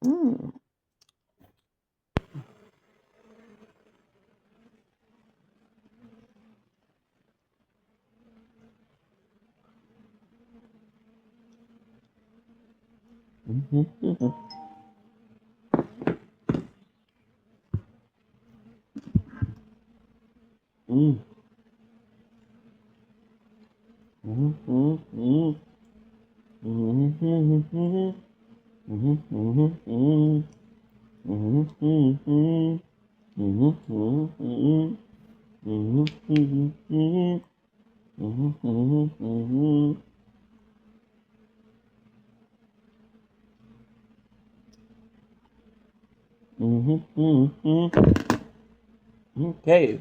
Mm. Mhm, mhm. Mm. Mhm, mhm. Mhm, mhm, mhm. Mhm, mhm, mhm. Mhm, mhm. Mhm, mhm. Mhm, mhm, mhm. Mhm, mhm, mhm. Mhm, mhm. Okay.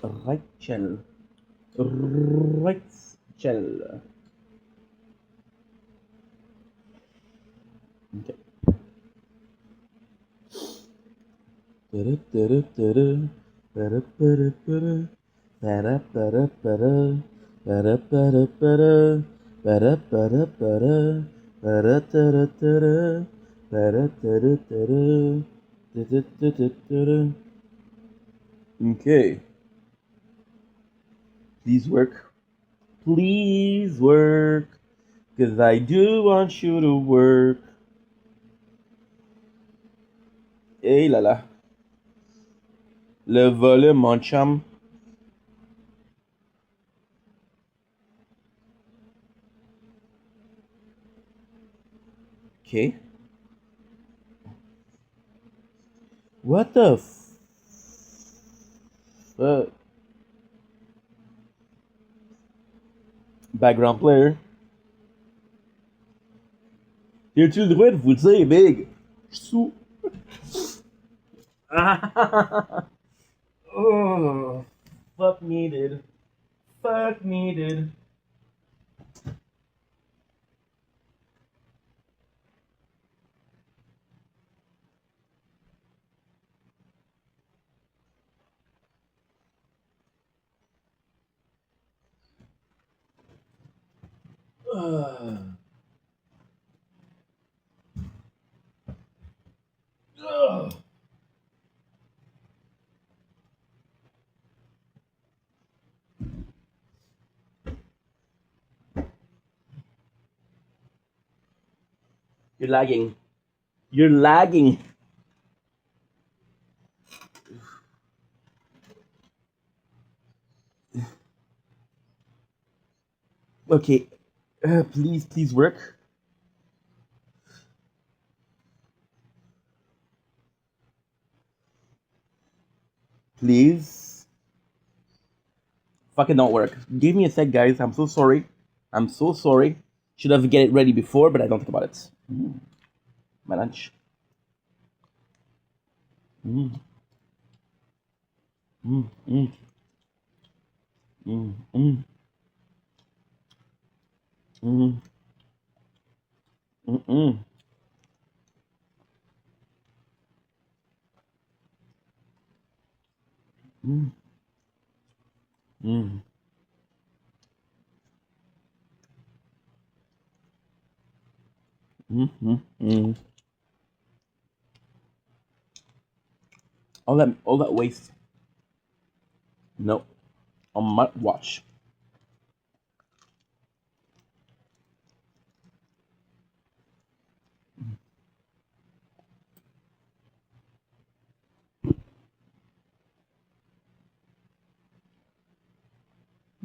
Rachel. Rachel. Okay. Okay, please work. Please work. Cause I do want you to work. Hey là là. Le volume, mon chum. Okay. What the fuck? Background player. As-tu le droit de vous dire, big? Je suis sous. Oh, fuck me, dude. Fuck me, dude. You're lagging. You're lagging. Okay. Please, please work. Please. Fucking don't work. Give me a sec, guys. I'm so sorry. I'm so sorry. Should have get it ready before, but I don't think about it. My lunch. Mm, mm, mm, mm, mm, mm, mm, mm, mm, mm, mm, mm, mm. All that waste. No, on my watch.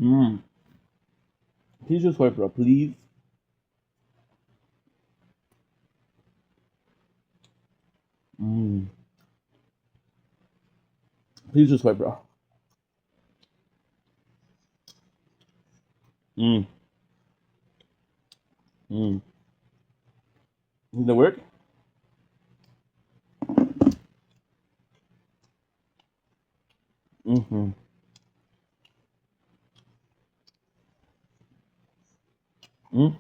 Mm. Please just wait, bro. Please. Mm. Please just wait, bro. Mm. Mm. Did it work? Mm-hmm. Mm.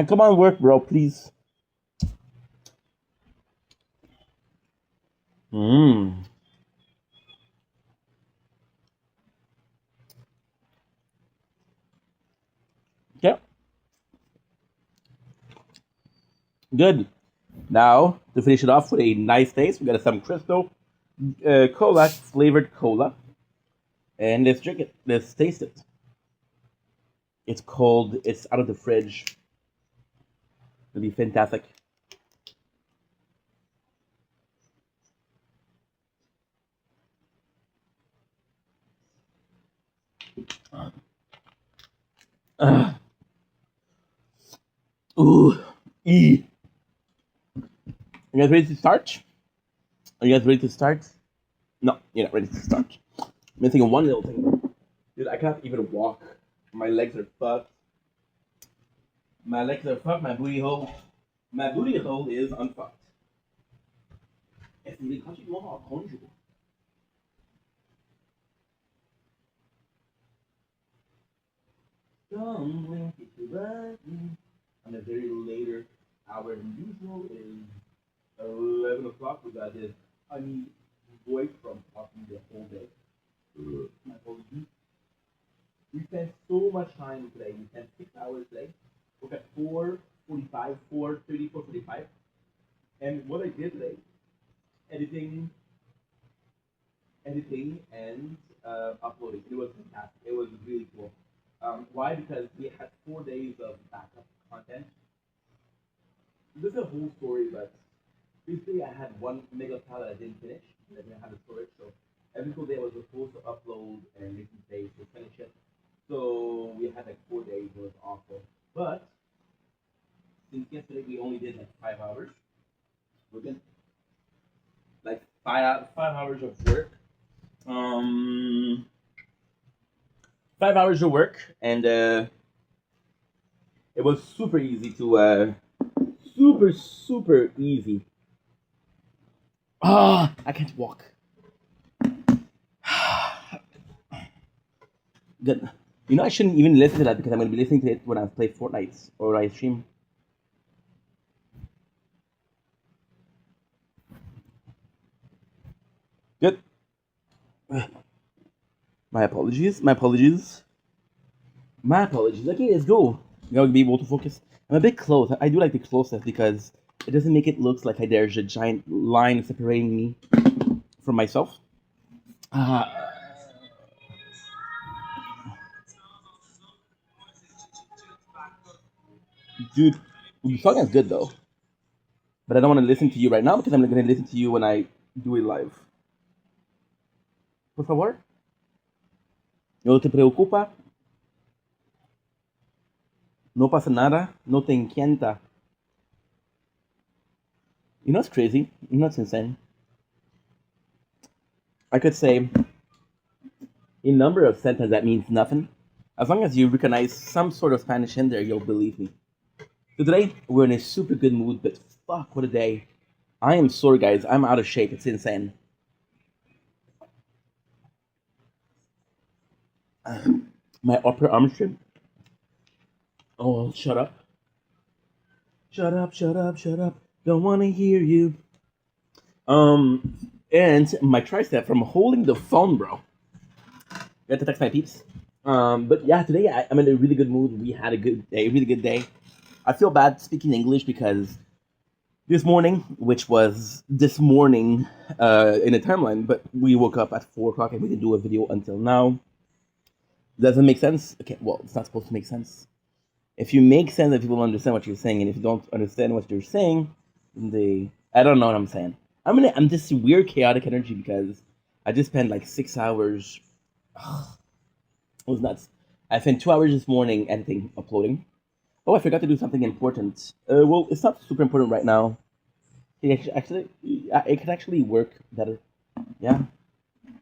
And come on, work, bro, please. Mmm. Yeah. Good. Now, to finish it off with a nice taste, we got some Crystal cola, flavored cola. And let's drink it. Let's taste it. It's cold. It's out of the fridge. It'll be fantastic. Uh, ooh. E. You guys ready to start? Are you guys ready to start? No, you're not ready to start. Missing one little thing. Dude, I can't even walk. My legs are fucked. My legs are fucked. My booty hole. My booty hole is unfucked. Est-ce que quand tu dois en conjugal? Don't blink if you love me. On a very later hour than usual. It is 11 o'clock. We got this honey voice from talking the whole day. My apologies. We spent so much time today. We spent 6 hours today. Look at 4:45, 4:30, 4:45. And what I did today, editing, and uploading. It was fantastic. It was really cool. Why? Because we had 4 days of backup content. This is a whole story, but basically I had one mega file that I didn't finish, and I didn't have the storage, so every single day I was supposed to upload and make mistakes to finish it. So we had like 4 days. It was awful. But since yesterday we only did like 5 hours, we're good. Like 5 hours of work. Um, 5 hours of work, and it was super easy to super easy. Ah, I can't walk. Good. You know, I shouldn't even listen to that because I'm going to be listening to it when I play Fortnite or I stream. Good. My apologies. My apologies. My apologies. Okay, let's go. You gotta be able to focus. I'm a bit close. I do like the closeness because it doesn't make it look like there's a giant line separating me from myself. Uh, dude, the song is good though. But I don't want to listen to you right now because I'm going to listen to you when I do it live. Por favor. No te preocupa. No pasa nada. No te inquieta. You know what's crazy? You know what's insane? I could say a number of sentences that means nothing. As long as you recognize some sort of Spanish in there, you'll believe me. So today, we're in a super good mood, but fuck, what a day. I am sore, guys. I'm out of shape. It's insane. My upper arm strength. Oh, shut up. Shut up, shut up, shut up. Don't want to hear you. And my tricep from holding the phone, bro. Got to text my peeps. But yeah, today I'm in a really good mood. We had a good day, really good day. I feel bad speaking English because this morning, which was this morning in a timeline, but we woke up at 4 o'clock and we didn't do a video until now. Doesn't make sense. Okay, well, it's not supposed to make sense. If you make sense, that people understand what you're saying, and if you don't understand what you're saying, then I don't know what I'm saying. I'm this weird chaotic energy because I just spent like 6 hours. It was nuts. I spent 2 hours this morning editing, uploading. Oh, I forgot to do something important. Well, it's not super important right now. It can actually work better. Yeah.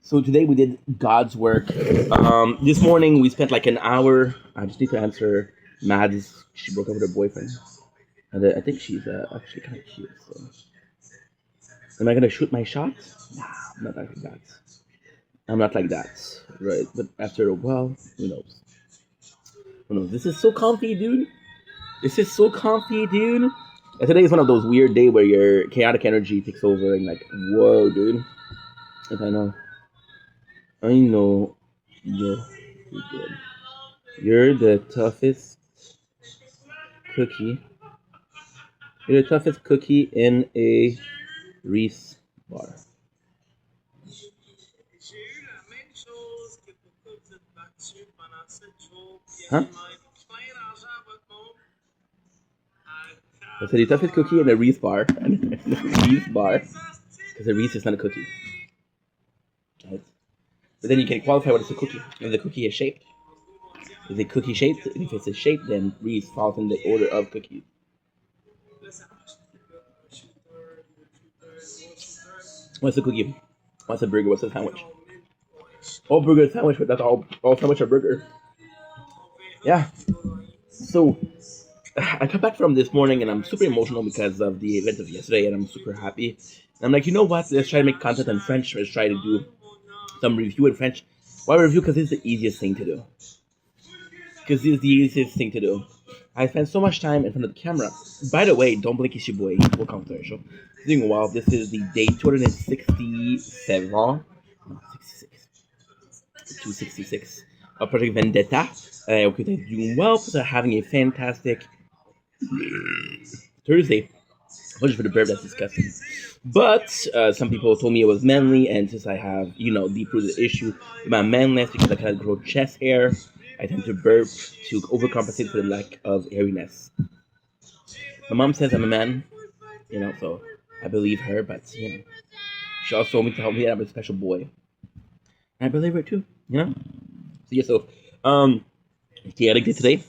So today we did God's work. This morning we spent like an hour. I just need to answer Mads. She broke up with her boyfriend, and I think she's actually kind of cute. So, am I gonna shoot my shot? Nah, I'm not like that. I'm not like that, right? But after a while, who knows? Who knows? This is so comfy, dude. This is so comfy, dude. And today is one of those weird days where your chaotic energy takes over and like, whoa, dude. Like, I know, you're good. You're the toughest cookie. You're the toughest cookie in a Reese bar. Huh? I said the toughest cookie in a Reese bar. Reese bar. Because a Reese is not a cookie. Right? But then you can qualify what is a cookie. If the cookie is shaped. Is it cookie shaped? If it's a shape, then Reese falls in the order of cookies. What's a cookie? What's a burger? What's a sandwich? All burger is sandwich, but that's all sandwich are burger. Yeah. So I come back from this morning and I'm super emotional because of the event of yesterday and I'm super happy. And I'm like, you know what? Let's try to make content in French. Let's try to do some review in French. Why review? Because it's the easiest thing to do. Because it's the easiest thing to do. I spend so much time in front of the camera. By the way, don't blink, it's your boy. Welcome to the show. Doing well. This is the day 267. No, 66. 266 of Project Vendetta. I hope you're doing well. They're having a fantastic Thursday. Apologies for the burp, that's disgusting. But some people told me it was manly, and since I have, deep rooted issue with my manliness because I cannot grow chest hair, I tend to burp to overcompensate for the lack of hairiness. My mom says I'm a man, so I believe her, but she also told me to help me that I'm a special boy. And I believe her too. So yeah, chaotic day today.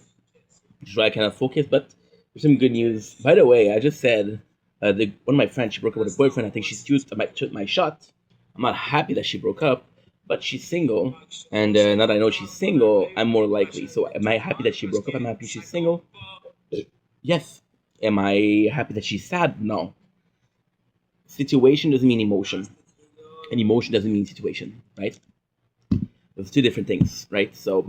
Just why I kind of focus, but there's some good news. By the way, I just said one of my friends, she broke up with a boyfriend. I think she's used my shot. I'm not happy that she broke up, but she's single, and now that I know she's single, I'm more likely. So am I happy that she broke up? I'm happy she's single. Yes. Am I happy that she's sad? No. Situation doesn't mean emotion, and emotion doesn't mean situation, right? Those two different things, right? So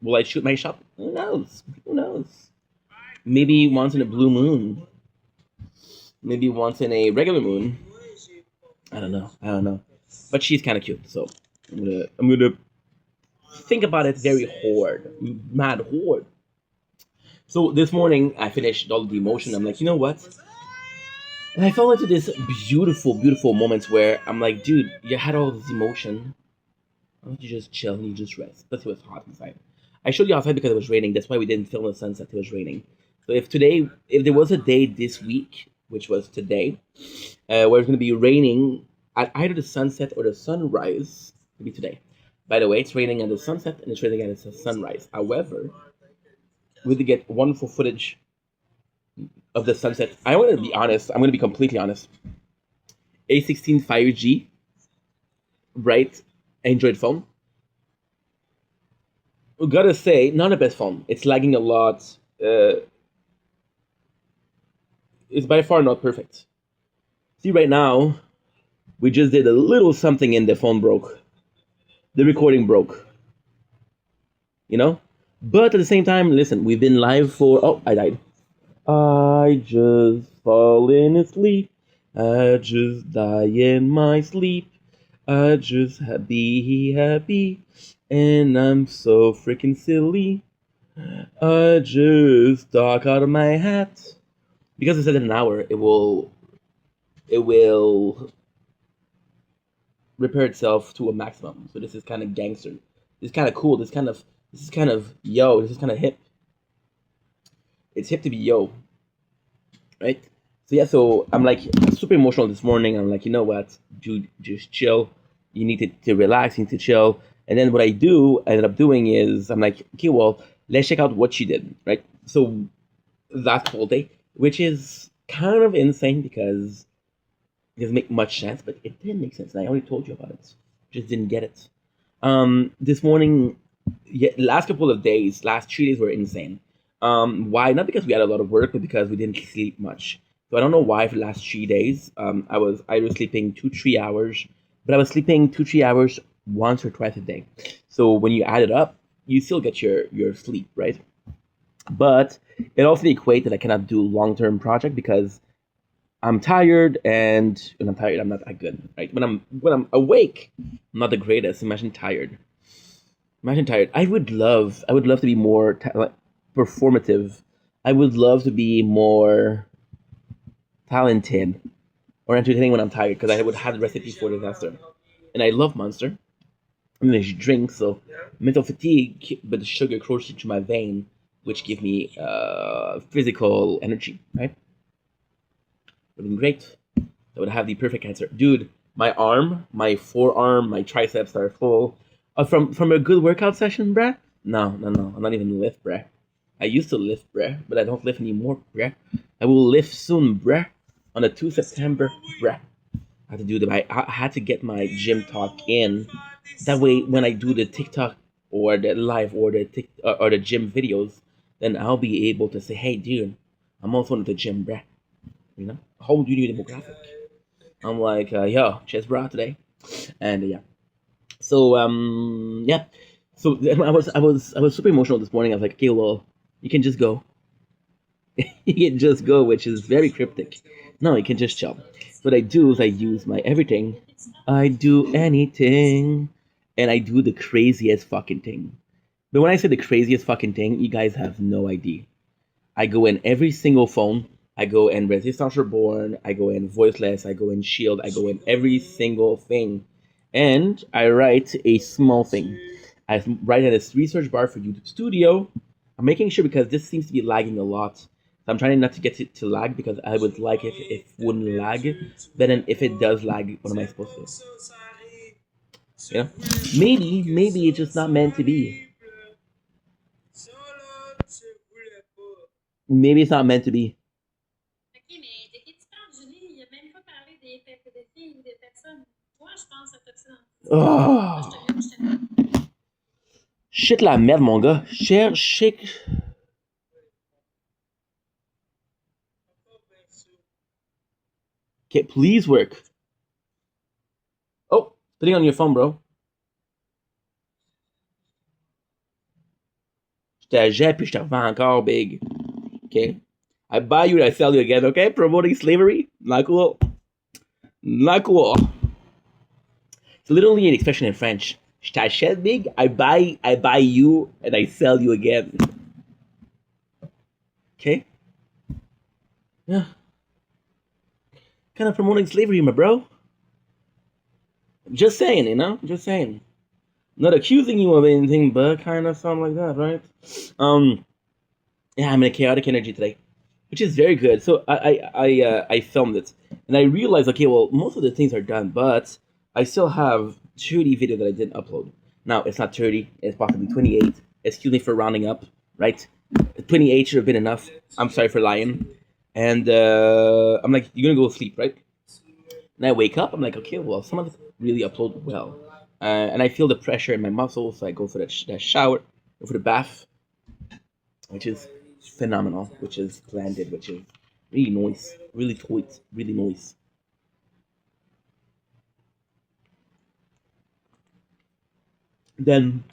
will I shoot my shot? Who knows? Who knows? Maybe once in a blue moon. Maybe once in a regular moon. I don't know. But she's kind of cute, so I'm gonna think about it very hard, mad hard. So this morning I finished all the emotion. I'm like, you know what? And I fell into this beautiful, beautiful moments where I'm like, dude, you had all this emotion. Why don't you just chill and you just rest? Plus it was hot inside. I showed you outside because it was raining. That's why we didn't film the sunset. It was raining. So if there was a day this week, which was today, where it's going to be raining at either the sunset or the sunrise, it'll be today. By the way, it's raining at the sunset and it's raining at the sunrise. However, we did get wonderful footage of the sunset. I want to be honest. I'm going to be completely honest. A16 5G, bright Android phone. We gotta say, not the best phone. It's lagging a lot. It's by far not perfect. See, right now, we just did a little something and the phone broke. The recording broke. But at the same time, listen, we've been live for. Oh, I died. I just fallen asleep. I just die in my sleep. I just be happy. And I'm so freaking silly. I just talk out of my hat. Because I said in an hour, it will repair itself to a maximum. So this is kind of gangster. This is kind of cool. This is kind of yo. This is kind of hip. It's hip to be yo, right? So yeah. So I'm like super emotional this morning. I'm like, you know what, dude, just chill. You need to relax. You need to chill. And then what I ended up doing is I'm like, okay, well, let's check out what she did, right? So that whole day, which is kind of insane because it doesn't make much sense, but it did make sense. And I already told you about it. Just didn't get it. This morning, last couple of days, last 3 days were insane. Why? Not because we had a lot of work, but because we didn't sleep much. So I don't know why for the last 3 days. I was either sleeping 2-3 hours, but I was sleeping 2-3 hours once or twice a day. So when you add it up, you still get your sleep, right? But it also equates that I cannot do long term project because I'm tired, and when I'm tired, I'm not that good. Right? When I'm awake, I'm not the greatest. Imagine tired. Imagine tired. I would love to be more like, performative. I would love to be more talented or entertaining when I'm tired because I would have the recipe for disaster. And I love Monster. I'm gonna drink, so mental fatigue, but the sugar courses into my vein, which give me physical energy. Right? Would have been great. That would have the perfect answer, dude. My arm, my forearm, my triceps are full. From a good workout session, bruh. No, no, no. I'm not even lift, bruh. I used to lift, bruh, but I don't lift anymore, bruh. I will lift soon, bruh. On the 2 September, bruh. I had to do the. I had to get my gym talk in. That way, when I do the TikTok or the live or or the gym videos, then I'll be able to say, "Hey, dude, I'm also in the gym, bruh." You know, whole new demographic. I'm like, yo, chest bra today, and yeah. So yeah. So I was super emotional this morning. I was like, okay, well, you can just go. You can just go, which is very cryptic. No, you can just chill. So what I do is I use my everything. I do anything, and I do the craziest fucking thing. But when I say the craziest fucking thing, you guys have no idea. I go in every single phone. I go in Resistance Reborn. I go in Voiceless. I go in Shield. I go in every single thing. And I write a small thing. I write in this research bar for YouTube Studio. I'm making sure because this seems to be lagging a lot. So I'm trying not to get it to lag because I would like if it wouldn't lag. But then if it does lag, what am I supposed to do? You know? Maybe it's just not meant to be. Maybe it's not meant to be. Oh. Shit la merde, mon gars. Shit. Okay, please work. Oh, putting on your phone, bro. Je t'achète puis je te revends encore big. Okay? I buy you and I sell you again, okay? Promoting slavery? Not cool. Not cool. It's literally an expression in French. Je t'achète big, I buy you and I sell you again. Okay? Yeah. Kind of promoting slavery, my bro. Just saying, you know? Just saying. Not accusing you of anything, but kind of something like that, right? Yeah, I'm in a chaotic energy today, which is very good. So I filmed it, and I realized, okay, well, most of the things are done, but I still have 30 video that I didn't upload. Now it's not 30; it's possibly 28. Excuse me for rounding up, right? 28 should have been enough. I'm sorry for lying. And I'm like, you're gonna go sleep, right? And I wake up. I'm like, okay, well, some of it really uploaded well, and I feel the pressure in my muscles. So I go for that shower, go for the bath, which is phenomenal, which is splendid, which is really nice, really tight, really nice. Then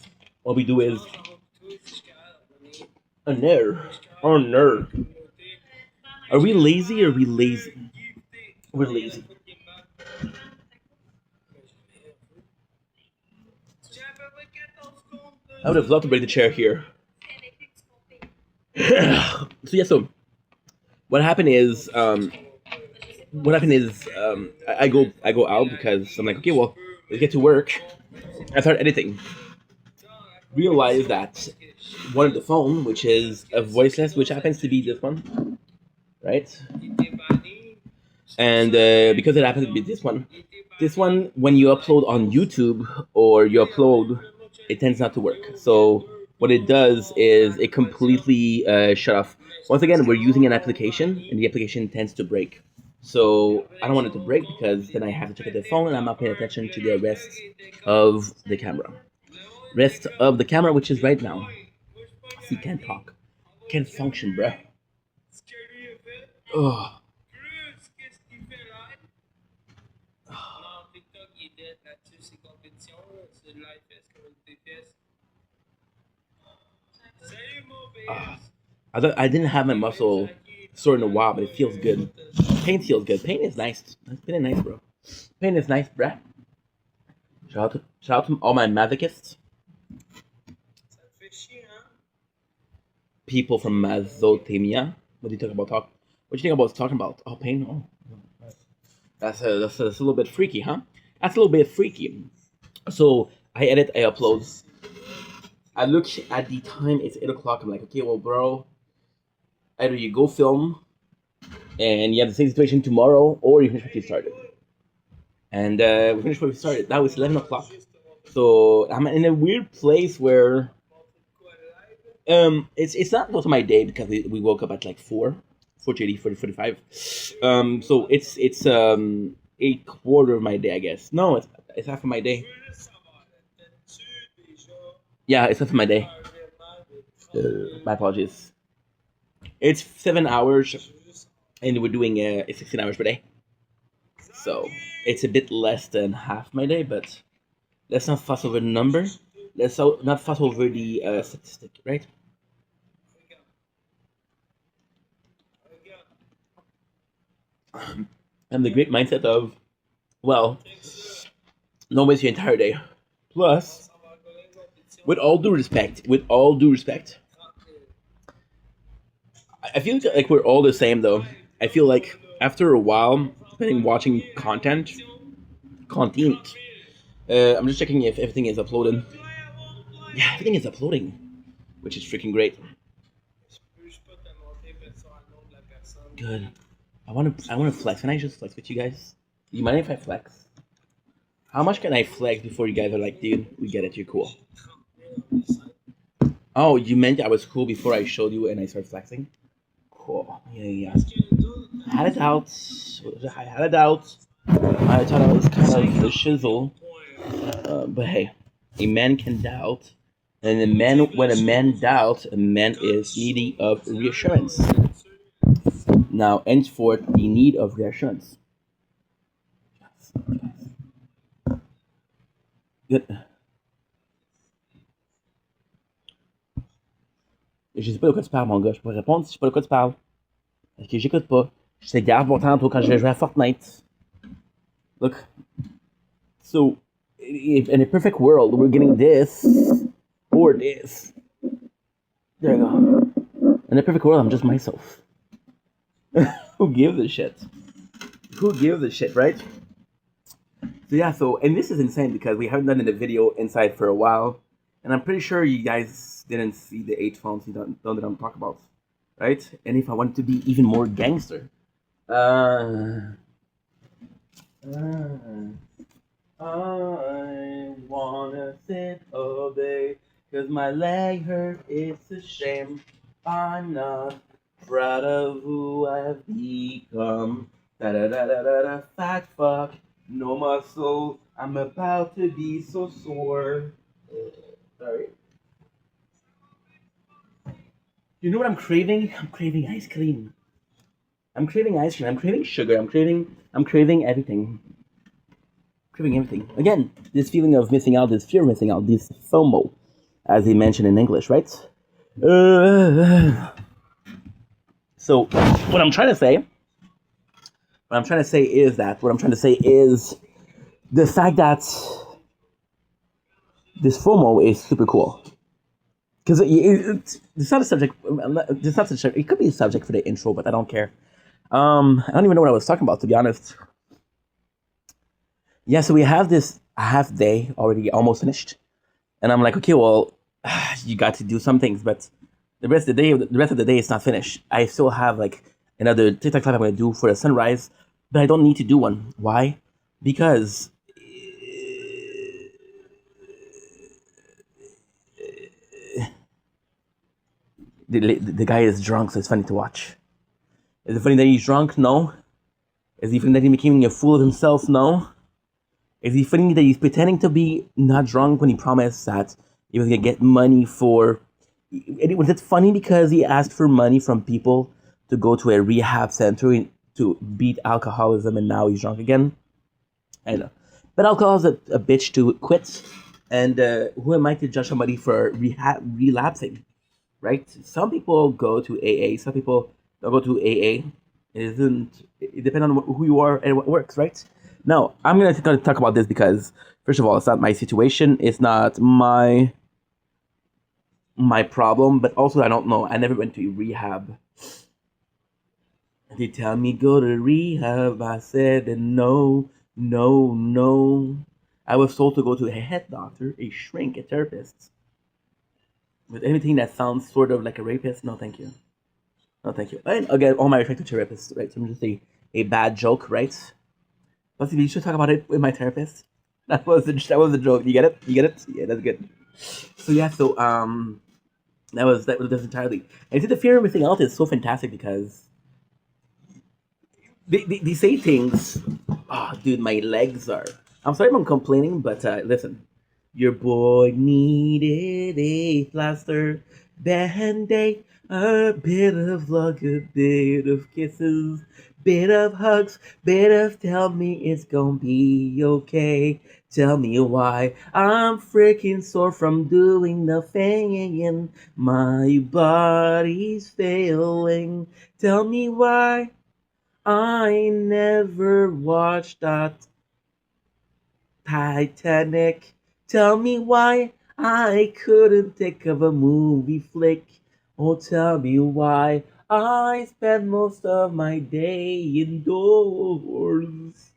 what we do is a nerve, oh nerve. Are we lazy? Or are we lazy? We're lazy. I would have loved to break the chair here. So yeah, so what happened is, I go out because I'm like, okay, well, let's get to work. I start editing. Realize that one of the phone, which is a voiceless, which happens to be this one, right? And because it happens to be this one, when you upload on YouTube or you upload, it tends not to work. So what it does is it completely shut off. Once again, we're using an application, and the application tends to break. So I don't want it to break because then I have to check at the phone, and I'm not paying attention to the rest of the camera. Rest of the camera, which is right now. See, can't talk, can't function, bruh. Oh. Ah. I didn't have my muscle sore in a while, but it feels good. Pain feels good. Pain is nice. Pain is nice, bro. Pain is nice, bruh. Shout out to all my masochists. People from Mesopotamia. What do you talk about? What do you think about talking about? Oh, pain. Oh, that's a little bit freaky, huh? That's a little bit freaky. So I edit, I upload. I look at the time. It's 8 o'clock. I'm like, okay, well, bro, either you go film and you have the same situation tomorrow, or you finish what you started. And we finished what we started. That was 11 o'clock. So I'm in a weird place where it's not most of my day because we woke up at like 4:30, 45. So it's a quarter of my day, I guess. No, it's half of my day. Yeah, it's half of my day. My apologies. It's 7 hours, and we're doing 16 hours per day. So it's a bit less than half my day, but let's not fuss over the number. Let's not fuss over the statistic, right? And the great mindset of, well, no waste your entire day. Plus, with all due respect, I feel like we're all the same though. I feel like after a while, spending watching content. I'm just checking if everything is uploaded. Yeah, everything is uploading, which is freaking great. Good. I wanna flex. Can I just flex with you guys? You mind if I flex? How much can I flex before you guys are like, dude, we get it, you're cool. Oh, you meant I was cool before I showed you and I started flexing? Cool. Yeah. I had it out. I had it out. I thought I was kind of the shizzle. But hey, a man can doubt. And when a man doubts, a man is needy of reassurance. Now, henceforth, the need of reassurance. Good. Je sais pas de quoi tu parles, mon gars. Je peux répondre si je sais pas de quoi tu parles. Parce que j'écoute pas. Je te garde mon temps, toi, quand je vais jouer à Fortnite. Look. So, if in a perfect world, we're getting this or this. There you go. In a perfect world, I'm just myself. Who gives a shit? Who gives a shit, right? So yeah, and this is insane because we haven't done a video inside for a while, and I'm pretty sure you guys didn't see the 8 phones you don't know that I'm talking about, right? And if I wanted to be even more gangster, I wanna sit all day, cause my leg hurt, it's a shame. I'm not proud of who I've become. Da da da da da da, fat fuck, no muscle. I'm about to be so sore. Sorry. You know what I'm craving? I'm craving ice cream. I'm craving ice cream. I'm craving sugar. I'm craving everything. Craving everything. Again, this feeling of missing out, this fear of missing out, this FOMO, as they mention in English, right? So, what I'm trying to say is the fact that this FOMO is super cool. Because it's not a subject. It's not a subject. It could be a subject for the intro, but I don't care. I don't even know what I was talking about, to be honest. Yeah, so we have this half day already almost finished, and I'm like, okay, well, you got to do some things, but the rest of the day is not finished. I still have like another TikTok live I'm gonna do for the sunrise, but I don't need to do one. Why? Because the guy is drunk, so it's funny to watch. Is it funny that he's drunk? No. Is he funny that he's making a fool of himself? No. Is he funny that he's pretending to be not drunk when he promised that he was gonna get money for? Was it funny because he asked for money from people to go to a rehab center to beat alcoholism, and now he's drunk again? I know, but alcohol is a bitch to quit, and who am I to judge somebody for relapsing, right? Some people go to AA, some people don't go to AA. It isn't. It depends on who you are and what works, right? Now, I'm gonna talk about this because, first of all, it's not my situation. It's not my problem, but also I don't know. I never went to rehab. They tell me go to rehab. I said no, no, no. I was told to go to a head doctor, a shrink, a therapist. With anything that sounds sort of like a rapist, no, thank you. No, thank you. And again, all my respect to therapists, right? So I'm just a bad joke, right? But you should talk about it with my therapist. That was the joke. You get it? You get it? Yeah, that's good. So yeah, so that was this entirely. And see, the fear of missing out is so fantastic because they say things. Oh, dude, my legs are. I'm sorry if I'm complaining, but listen. Your boy needed a plaster, band-aid, a bit of luck, a bit of kisses, bit of hugs, bit of tell me it's gonna be okay. Tell me why I'm freaking sore from doing nothing. My body's failing. Tell me why I never watched that Titanic. Tell me why I couldn't think of a movie flick. Oh, tell me why I spend most of my day indoors.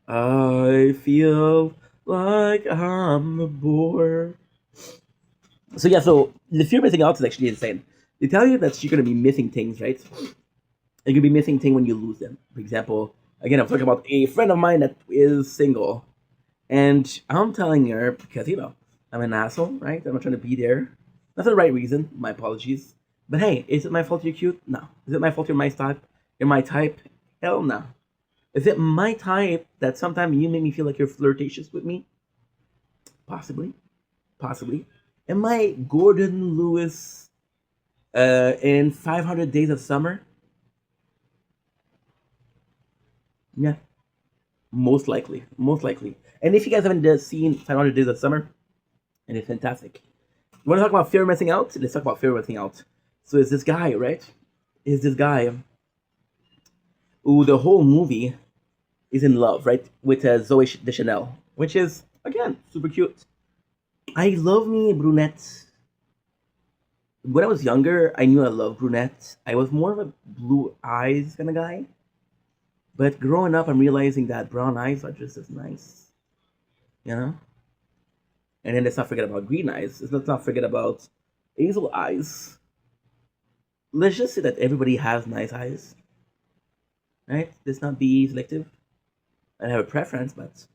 I feel like I'm a bore. So yeah, so the fear of missing out is actually insane. They tell you that you're gonna be missing things, right? You're gonna be missing things when you lose them. For example, again, I'm talking about a friend of mine that is single. And I'm telling her because I'm an asshole, right? I'm not trying to be there. Not for the right reason. My apologies. But hey, is it my fault you're cute? No. Is it my fault you're my type? You're my type? Hell no. Is it my type that sometimes you make me feel like you're flirtatious with me? Possibly. Possibly. Am I Gordon Lewis in 500 Days of Summer? Yeah. Most likely. Most likely. And if you guys haven't seen 500 Days of Summer, and it's fantastic. You want to talk about fear of missing out? Let's talk about fear of missing out. So is this guy, right? Is this guy who the whole movie is in love, right? With Zoe Deschanel, which is, again, super cute. I love me brunettes. When I was younger, I knew I loved brunettes. I was more of a blue eyes kind of guy. But growing up, I'm realizing that brown eyes are just as nice, you know? And then let's not forget about green eyes. Let's not forget about hazel eyes. Let's just say that everybody has nice eyes, right? Let's not be selective. I have a preference, but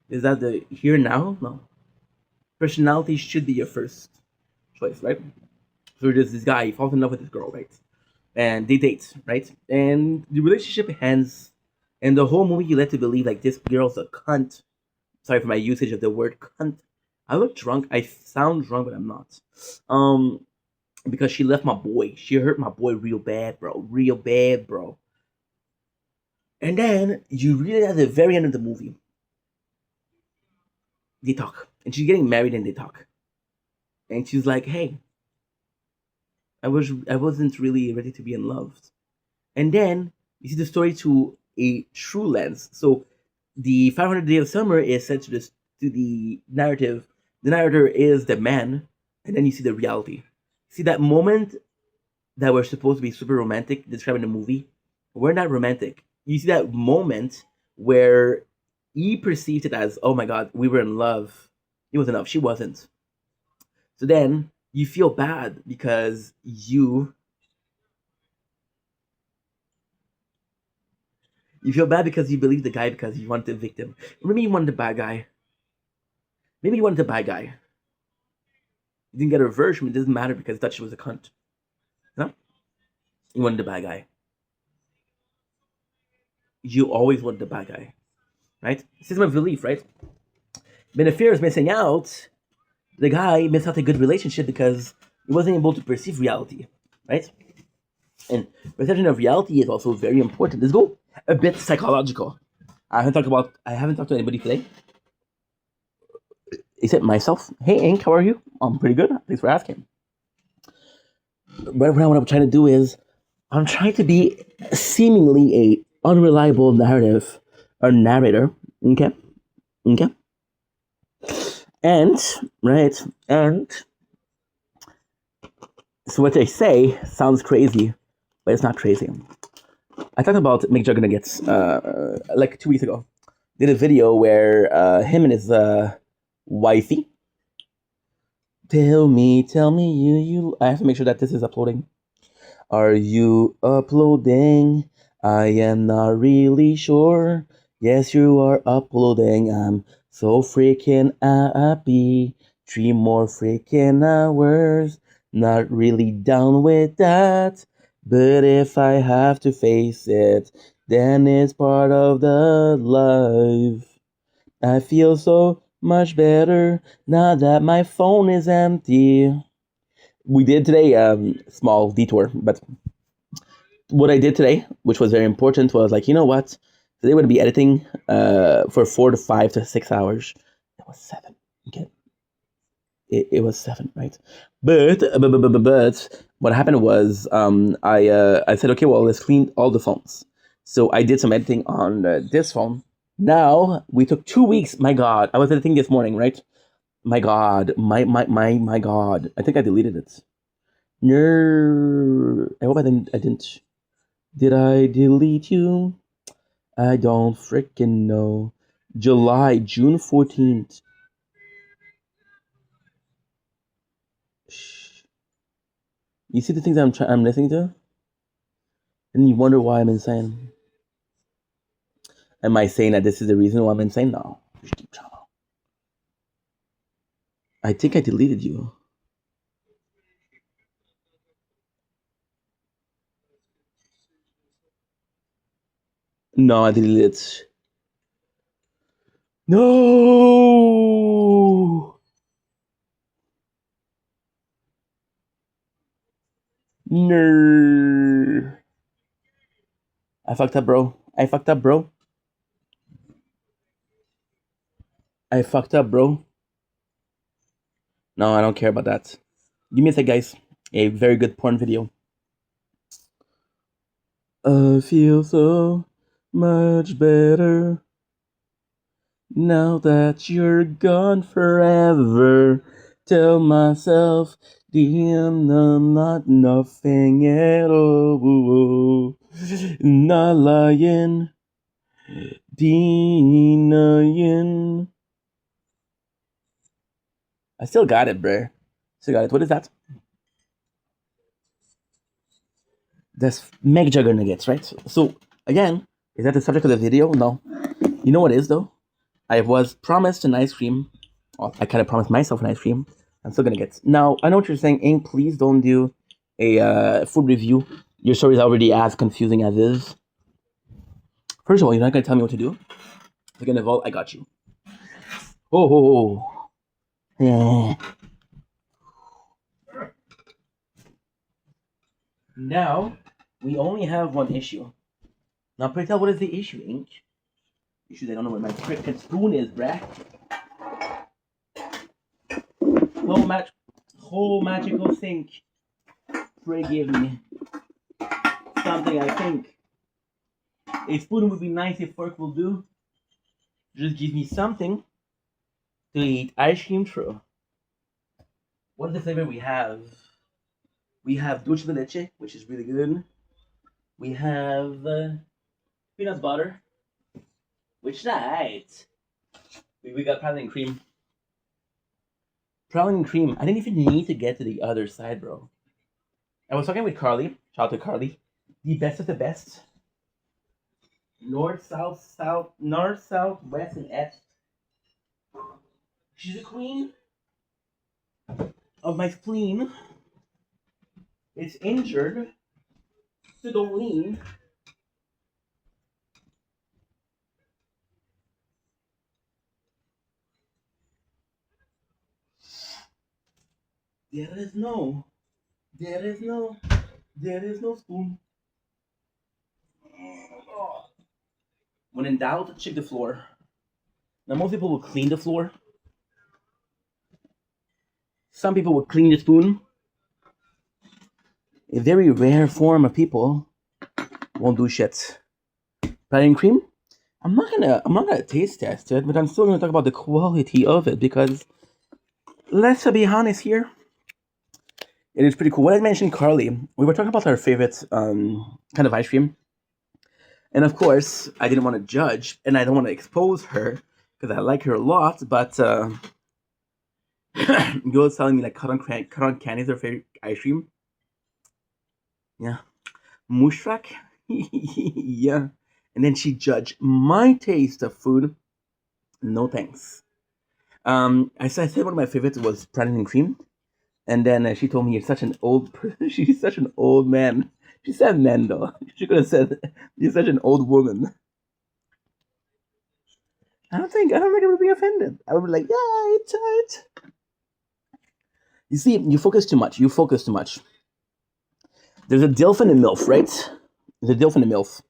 is that the here now? No. Personality should be your first choice, right? So there's this guy, he falls in love with this girl, right? And they date, right? And the relationship ends, and the whole movie you led to believe like this girl's a cunt. Sorry for my usage of the word cunt. I look drunk. I sound drunk, but I'm not. Um, because she left my boy. She hurt my boy real bad, bro. Real bad, bro. And then you realize at the very end of the movie, they talk. And she's getting married and they talk. And she's like, hey, I wasn't really ready to be in love. And then you see the story to a true lens. So the 500 Day of Summer is set to this to the narrative. The narrator is the man, and then you see the reality. See that moment that we're supposed to be super romantic, describing the movie. We're not romantic. You see that moment where he perceived it as, oh my god, we were in love. He was in love. She wasn't. So then you feel bad because you feel bad because you believe the guy because you want the victim. Maybe you wanted the bad guy. Maybe you wanted the bad guy. You didn't get a version. It doesn't matter because that she was a cunt. No, you wanted the bad guy. You always want the bad guy, right? System of belief, right? But the fear is missing out. The guy missed out a good relationship because he wasn't able to perceive reality, right? And perception of reality is also very important. Let's go a bit psychological. I haven't talked to anybody today except myself. Hey, Ink, how are you? I'm pretty good. Thanks for asking. But what I'm trying to do is I'm trying to be seemingly a unreliable narrative or narrator. Okay, okay, and right, and so what they say sounds crazy, but it's not crazy. I talked about Mick Jagger Nuggets like 2 weeks ago. Did a video where him and his wifey. Tell me, you. I have to make sure that this is uploading. Are you uploading? I am not really sure. Yes, you are uploading. I'm so freaking happy. 3 more freaking hours. Not really down with that. But if I have to face it, then it's part of the life. I feel so much better now that my phone is empty. We did today, small detour, but what I did today, which was very important, was like, you know what? Today we're gonna be editing for 4 to 5 to 6 hours. It was 7. Okay, it was 7, right? But what happened was I said, okay, well, let's clean all the phones. So I did some editing on this phone. Now we took 2 weeks. My God, I was editing this morning, right? My God, my God. I think I deleted it. No, I hope I didn't. I didn't. Did I delete you? I don't freaking know. June 14th. Shh. You see the things I'm listening to? And you wonder why I'm insane. Am I saying that this is the reason why I'm insane? No. I think I deleted you. No, I deleted it. No! No. I fucked up, bro. I fucked up, bro. I fucked up, bro. No, I don't care about that. Give me a sec, guys. A very good porn video. I feel so much better now that you're gone forever. Tell myself, damn, I'm not nothing at all. Not lying, denying. I still got it, bruh. Still got it. What is that? That's Meg Jugger Nuggets, right? So, again, is that the subject of the video? No. You know what is, though? I was promised an ice cream. Well, I kind of promised myself an ice cream. I'm still gonna get. Now I know what you're saying, Ink. Please don't do a food review. Your story is already as confusing as is. First of all, you're not gonna tell me what to do. You're gonna vote. I got you. Oh, yeah. Now we only have one issue. Now, pray tell, what is the issue, Ink? Issue. I don't know where my freaking spoon is, bruh. Whole magical sink. Pray give me something. I think a spoon would be nice. A fork will do. Just give me something to eat ice cream through. What is the flavor we have? We have dulce de leche, which is really good. We have peanut butter, which is nice. We got praline cream. Praline cream. I didn't even need to get to the other side, bro. I was talking with Carly. Shout out to Carly. The best of the best. North, south, west, and east. She's a queen of my spleen. It's injured, so don't lean. There is no, there is no, there is no spoon. When in doubt, check the floor. Now, most people will clean the floor. Some people will clean the spoon. A very rare form of people won't do shit. Padding cream? I'm not gonna taste test it, but I'm still gonna talk about the quality of it because let's be honest here. It is pretty cool. When I mentioned Carly, we were talking about our favorite kind of ice cream. And of course, I didn't want to judge and I don't want to expose her because I like her a lot, but girl was telling me like cotton candy is her favorite ice cream. Yeah. Mushrak? Yeah. And then she judged my taste of food. No thanks. I said one of my favorites was praline and cream. And then she told me you're such an old she's such an old man. She said man though. She could have said you're such an old woman. I don't think I would be offended. I would be like, yeah, it's alright. You see, you focus too much. You focus too much. There's a DILF and a MILF, right? There's a DILF and a MILF.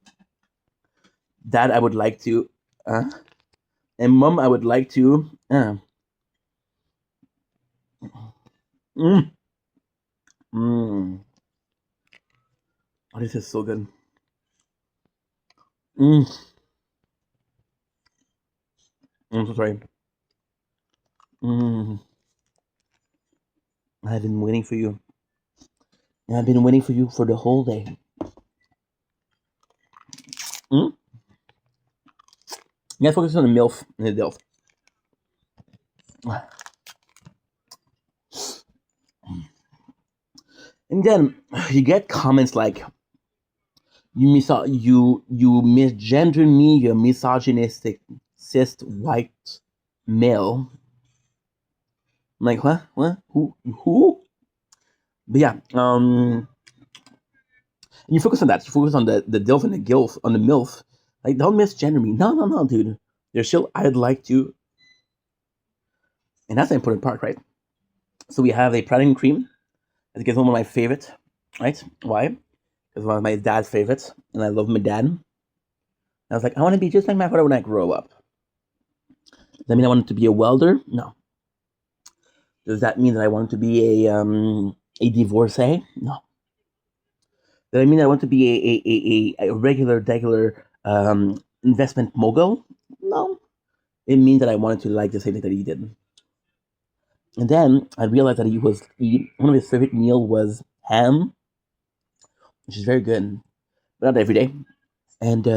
That I would like to and mom I would like to mm, mm. Oh, this is so good. Mm. I'm so sorry. Mm. I've been waiting for you. I've been waiting for you for the whole day. Mm? You gotta focus on the MILF and the DILF. And then you get comments like, you misgender me, you misogynistic cis white male. I'm like, what? Who? But yeah, and you focus on that. You focus on the DILF and the GILF, on the MILF. Like, don't misgender me. No, dude. There's still, I'd like to. And that's the important part, right? So we have a praline cream. I think it's one of my favorites, right? Why? It's one of my dad's favorites, and I love my dad. I was like, I want to be just like my father when I grow up. Does that mean I want to be a welder? No. Does that mean that I want to be a divorcee? No. Does that mean I want to be a regular investment mogul? No. It means that I wanted to like the same thing that he did. And then I realized that one of his favorite meal was ham, which is very good, but not every day. And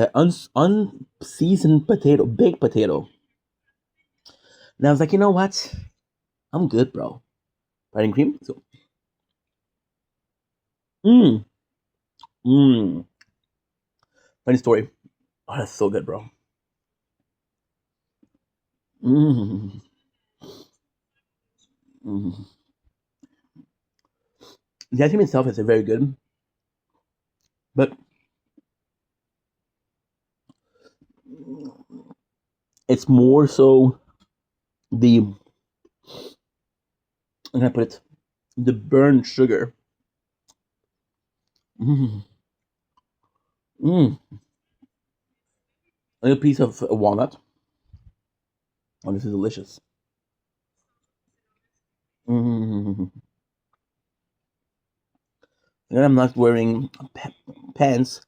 unseasoned potato, baked potato. And I was like, you know what? I'm good, bro. Fried and cream. So, mmm, mmm. Funny story. Oh, that's so good, bro. Mmm, mmm. The ice cream itself is very good, but it's more so the, I'm gonna put it, the burnt sugar. Mmm, mmm. A little piece of walnut. Oh, this is delicious. Mm. And I'm not wearing pants.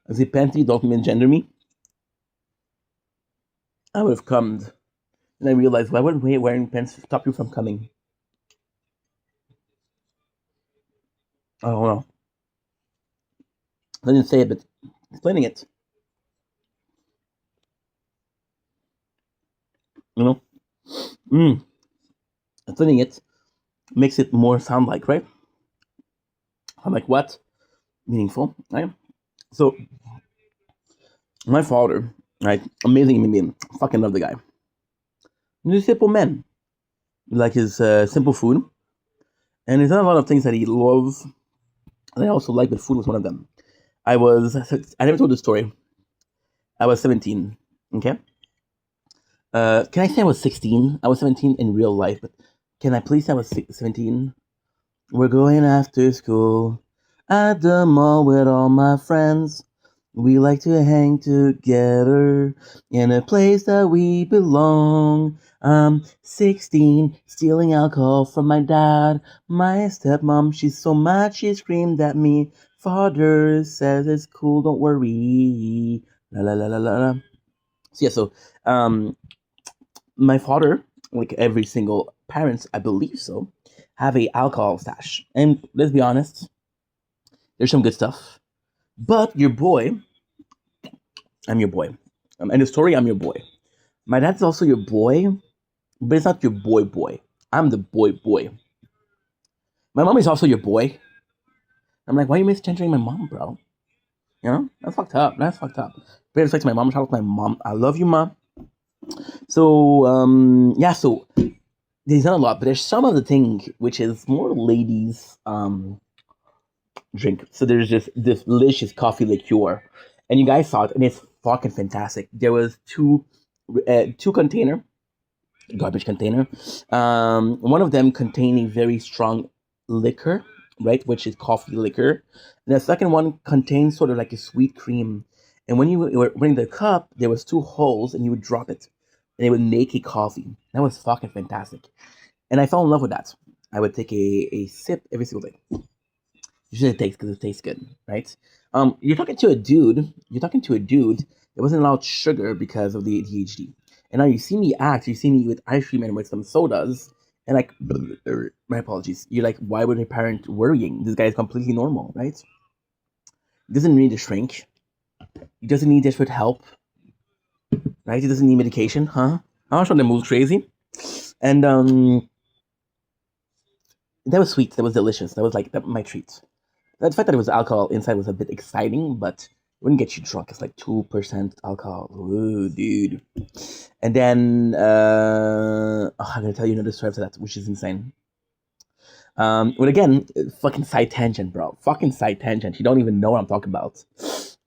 As the panty don't mean gender me. I would have come, and I realized, why would wearing pants stop you from coming? I don't know. I didn't say it, but explaining it. You know, mm, explaining it makes it more sound like, right? I'm like, what? Meaningful, right? So my father, right? Amazing human being. Fucking love the guy. He's a simple man. Like his simple food, and there's not a lot of things that he loves. And I also like, but food was one of them. I never told the story. I was 17. Okay. Can I say I was 16? I was 17 in real life, but can I please say I was 17? We're going after school at the mall with all my friends. We like to hang together in a place that we belong. I'm 16, stealing alcohol from my dad. My stepmom, she's so mad she screamed at me. Father says it's cool, don't worry. La la la la la la. So yeah, so um, my father, like every single parents, I believe so, have a alcohol stash. And let's be honest, there's some good stuff. But your boy, I'm your boy. In the story, I'm your boy. My dad's also your boy, but it's not your boy boy. I'm the boy boy. My mom is also your boy. I'm like, why are you misgendering my mom, bro? You know, that's fucked up. That's fucked up. Great respect to my mom. Shout out to my mom. I love you, mom. So yeah. So there's not a lot, but there's some of the thing which is more ladies drink. So there's this delicious coffee liqueur, and you guys saw it, and it's fucking fantastic. There was two container garbage container. One of them containing very strong liquor, right, which is coffee liquor. And the second one contains sort of like a sweet cream. And when you were bring the cup, there was two holes, and you would drop it, and it would make a coffee. That was fucking fantastic, and I fell in love with that. I would take a sip every single day. Usually it tastes because it tastes good, right? You're talking to a dude. You're talking to a dude that wasn't allowed sugar because of the ADHD. And now you see me act. You see me with ice cream and with some sodas, and like, my apologies. You're like, why would a parent worrying? This guy is completely normal, right? He doesn't need to shrink. He doesn't need desperate help, right? He doesn't need medication, huh? I'm sure they move crazy, and that was sweet. That was delicious. That was like my treat. The fact that it was alcohol inside was a bit exciting, but it wouldn't get you drunk. It's like 2% alcohol. Ooh, dude. And then I'm gonna tell you another story after that, which is insane. But again, fucking side tangent, bro. Fucking side tangent. You don't even know what I'm talking about.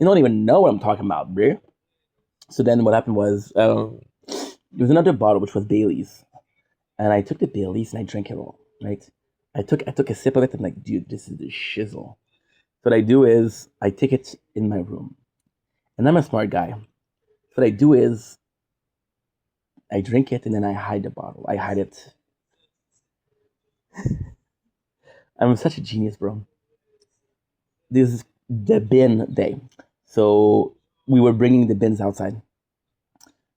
You don't even know what I'm talking about, bro. So then what happened was there was another bottle which was Bailey's, and I took the Bailey's and I drank it all. Right. I took a sip of it and I'm like, dude, this is the shizzle. So what I do is I take it in my room, and I'm a smart guy. So what I do is I drink it and then I hide the bottle. I hide it. I'm such a genius, bro. This is the bin day. So we were bringing the bins outside.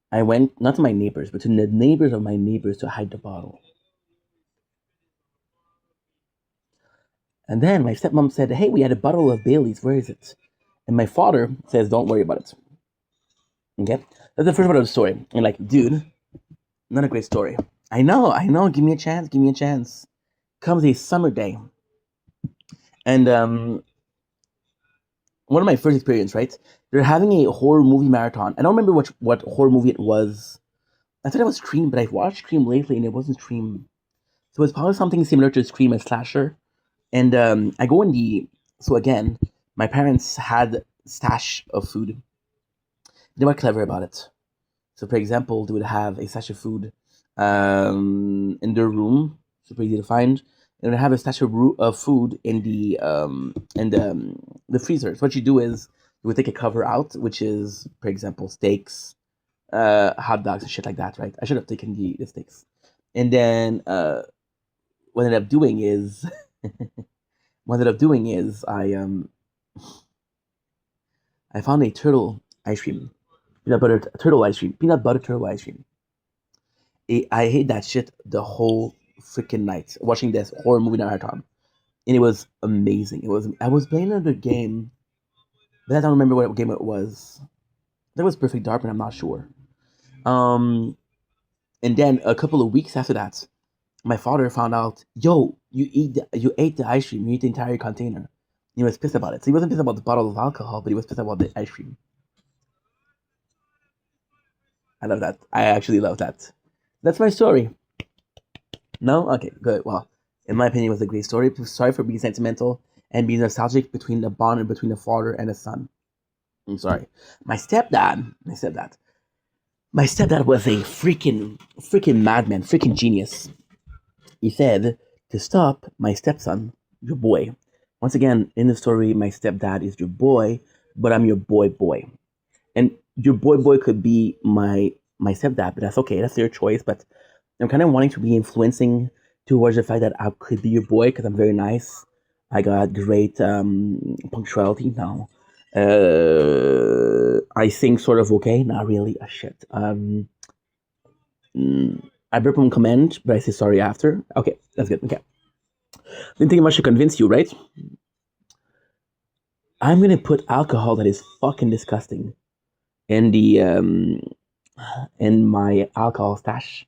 I went not to my neighbors, but to the neighbors of my neighbors to hide the bottle. And then my stepmom said, "Hey, we had a bottle of Bailey's. Where is it?" And my father says, "Don't worry about it." Okay, that's the first part of the story. And like, dude, not a great story. I know, I know. Give me a chance. Give me a chance. Comes a summer day, and one of my first experience, right? They're having a horror movie marathon. I don't remember what horror movie it was. I thought it was Scream, but I've watched Scream lately, and it wasn't Scream. So it's probably something similar to Scream and slasher. And I go in the so again, my parents had stash of food. They were clever about it. So, for example, they would have a stash of food in their room, super easy to find. And they have a stash of food in the freezer. So what you do is you would take a cover out, which is, for example, steaks, hot dogs, and shit like that, right? I should have taken the steaks. And then what I ended up doing is I found a turtle ice cream, peanut butter turtle ice cream, peanut butter turtle ice cream. I hate that shit the whole freaking night watching this horror movie marathon, and it was amazing. It was I was playing another game, but I don't remember what game it was. That was Perfect Dark, but I'm not sure. Um, and then a couple of weeks after that, my father found out, yo, you ate the ice cream, you ate the entire container. He was pissed about it. So he wasn't pissed about the bottle of alcohol, but he was pissed about the ice cream. I love that. I actually love that. That's my story. No? Okay, good. Well, in my opinion, it was a great story. Sorry for being sentimental and being nostalgic between the bond between a father and a son. I'm sorry. My stepdad was a freaking madman, freaking genius. He said to stop my stepson, your boy. Once again, in the story, my stepdad is your boy, but I'm your boy. And your boy could be my stepdad, but that's okay. That's their choice. But I'm kind of wanting to be influencing towards the fact that I could be your boy because I'm very nice. I got great punctuality now. I sing sort of okay, not really. Shit. I burp on command, but I say sorry after. Okay, that's good. Okay. Didn't think much to convince you, right? I'm gonna put alcohol that is fucking disgusting in the in my alcohol stash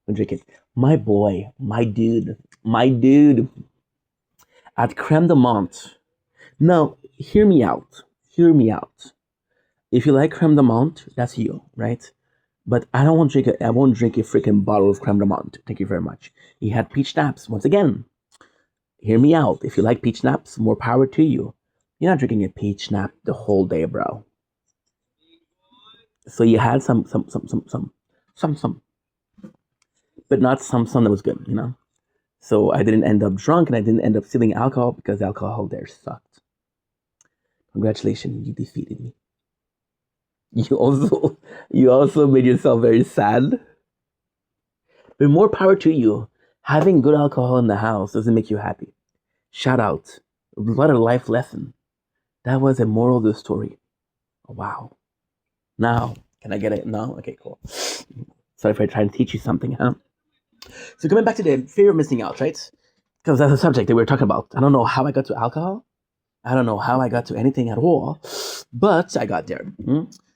and drink it. My boy, my dude at creme de menthe. Now, hear me out. Hear me out. If you like creme de menthe, that's you, right? But I don't want to drink it. I won't drink a freaking bottle of creme de menthe. Thank you very much. He had peach schnapps. Once again, hear me out. If you like peach schnapps, more power to you. You're not drinking a peach schnapps the whole day, bro. So you had some, but not some that was good, you know. So I didn't end up drunk, and I didn't end up stealing alcohol because the alcohol there sucked. Congratulations, you defeated me. You also you also made yourself very sad. But more power to you. Having good alcohol in the house doesn't make you happy. Shout out. What a life lesson. That was a moral of the story. Wow. Now, can I get it? No? Okay, cool. Sorry if I try to teach you something, huh? So coming back to the fear of missing out, right? Because that's a subject that we were talking about. I don't know how I got to alcohol. I don't know how I got to anything at all, but I got there.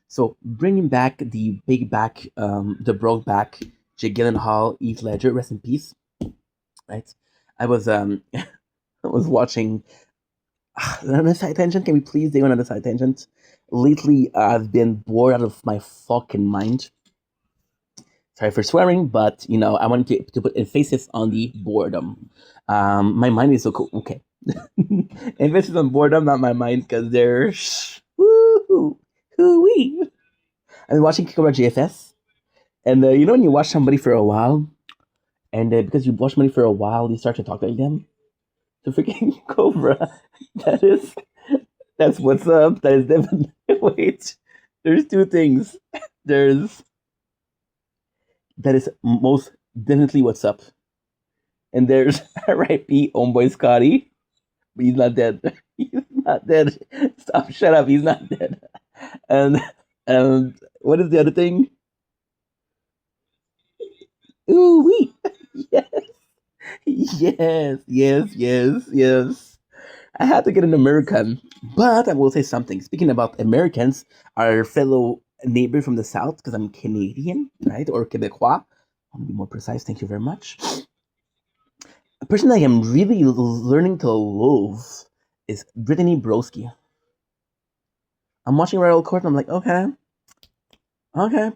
So bringing back the big back, the broke back, Jake Gyllenhaal, Heath Ledger, rest in peace. Right? I was I was watching another side tangent. Can we please do another side tangent? Lately, I've been bored out of my fucking mind. Sorry for swearing, but you know I wanted to put emphasis on the boredom. My mind is so cool. Okay, emphasis on boredom, not my mind, because there's woo hoo. I've been watching Kikora JFS, and you know when you watch somebody for a while, and because you watch somebody for a while, you start to talk like them. So freaking Cobra, that is that's what's up. That is definitely wait. There's two things. There's that is most definitely what's up, and there's R.I.P. Homeboy Scotty, but he's not dead. He's not dead. Stop! Shut up. He's not dead. And what is the other thing? Ooh wee. Yes. Yes. I had to get an American, but I will say something. Speaking about Americans, our fellow neighbor from the south, because I'm Canadian, right, or Quebecois. I want to be more precise. Thank you very much. A person that I am really learning to love is Brittany Broski. I'm watching Royal Court, and I'm like, okay,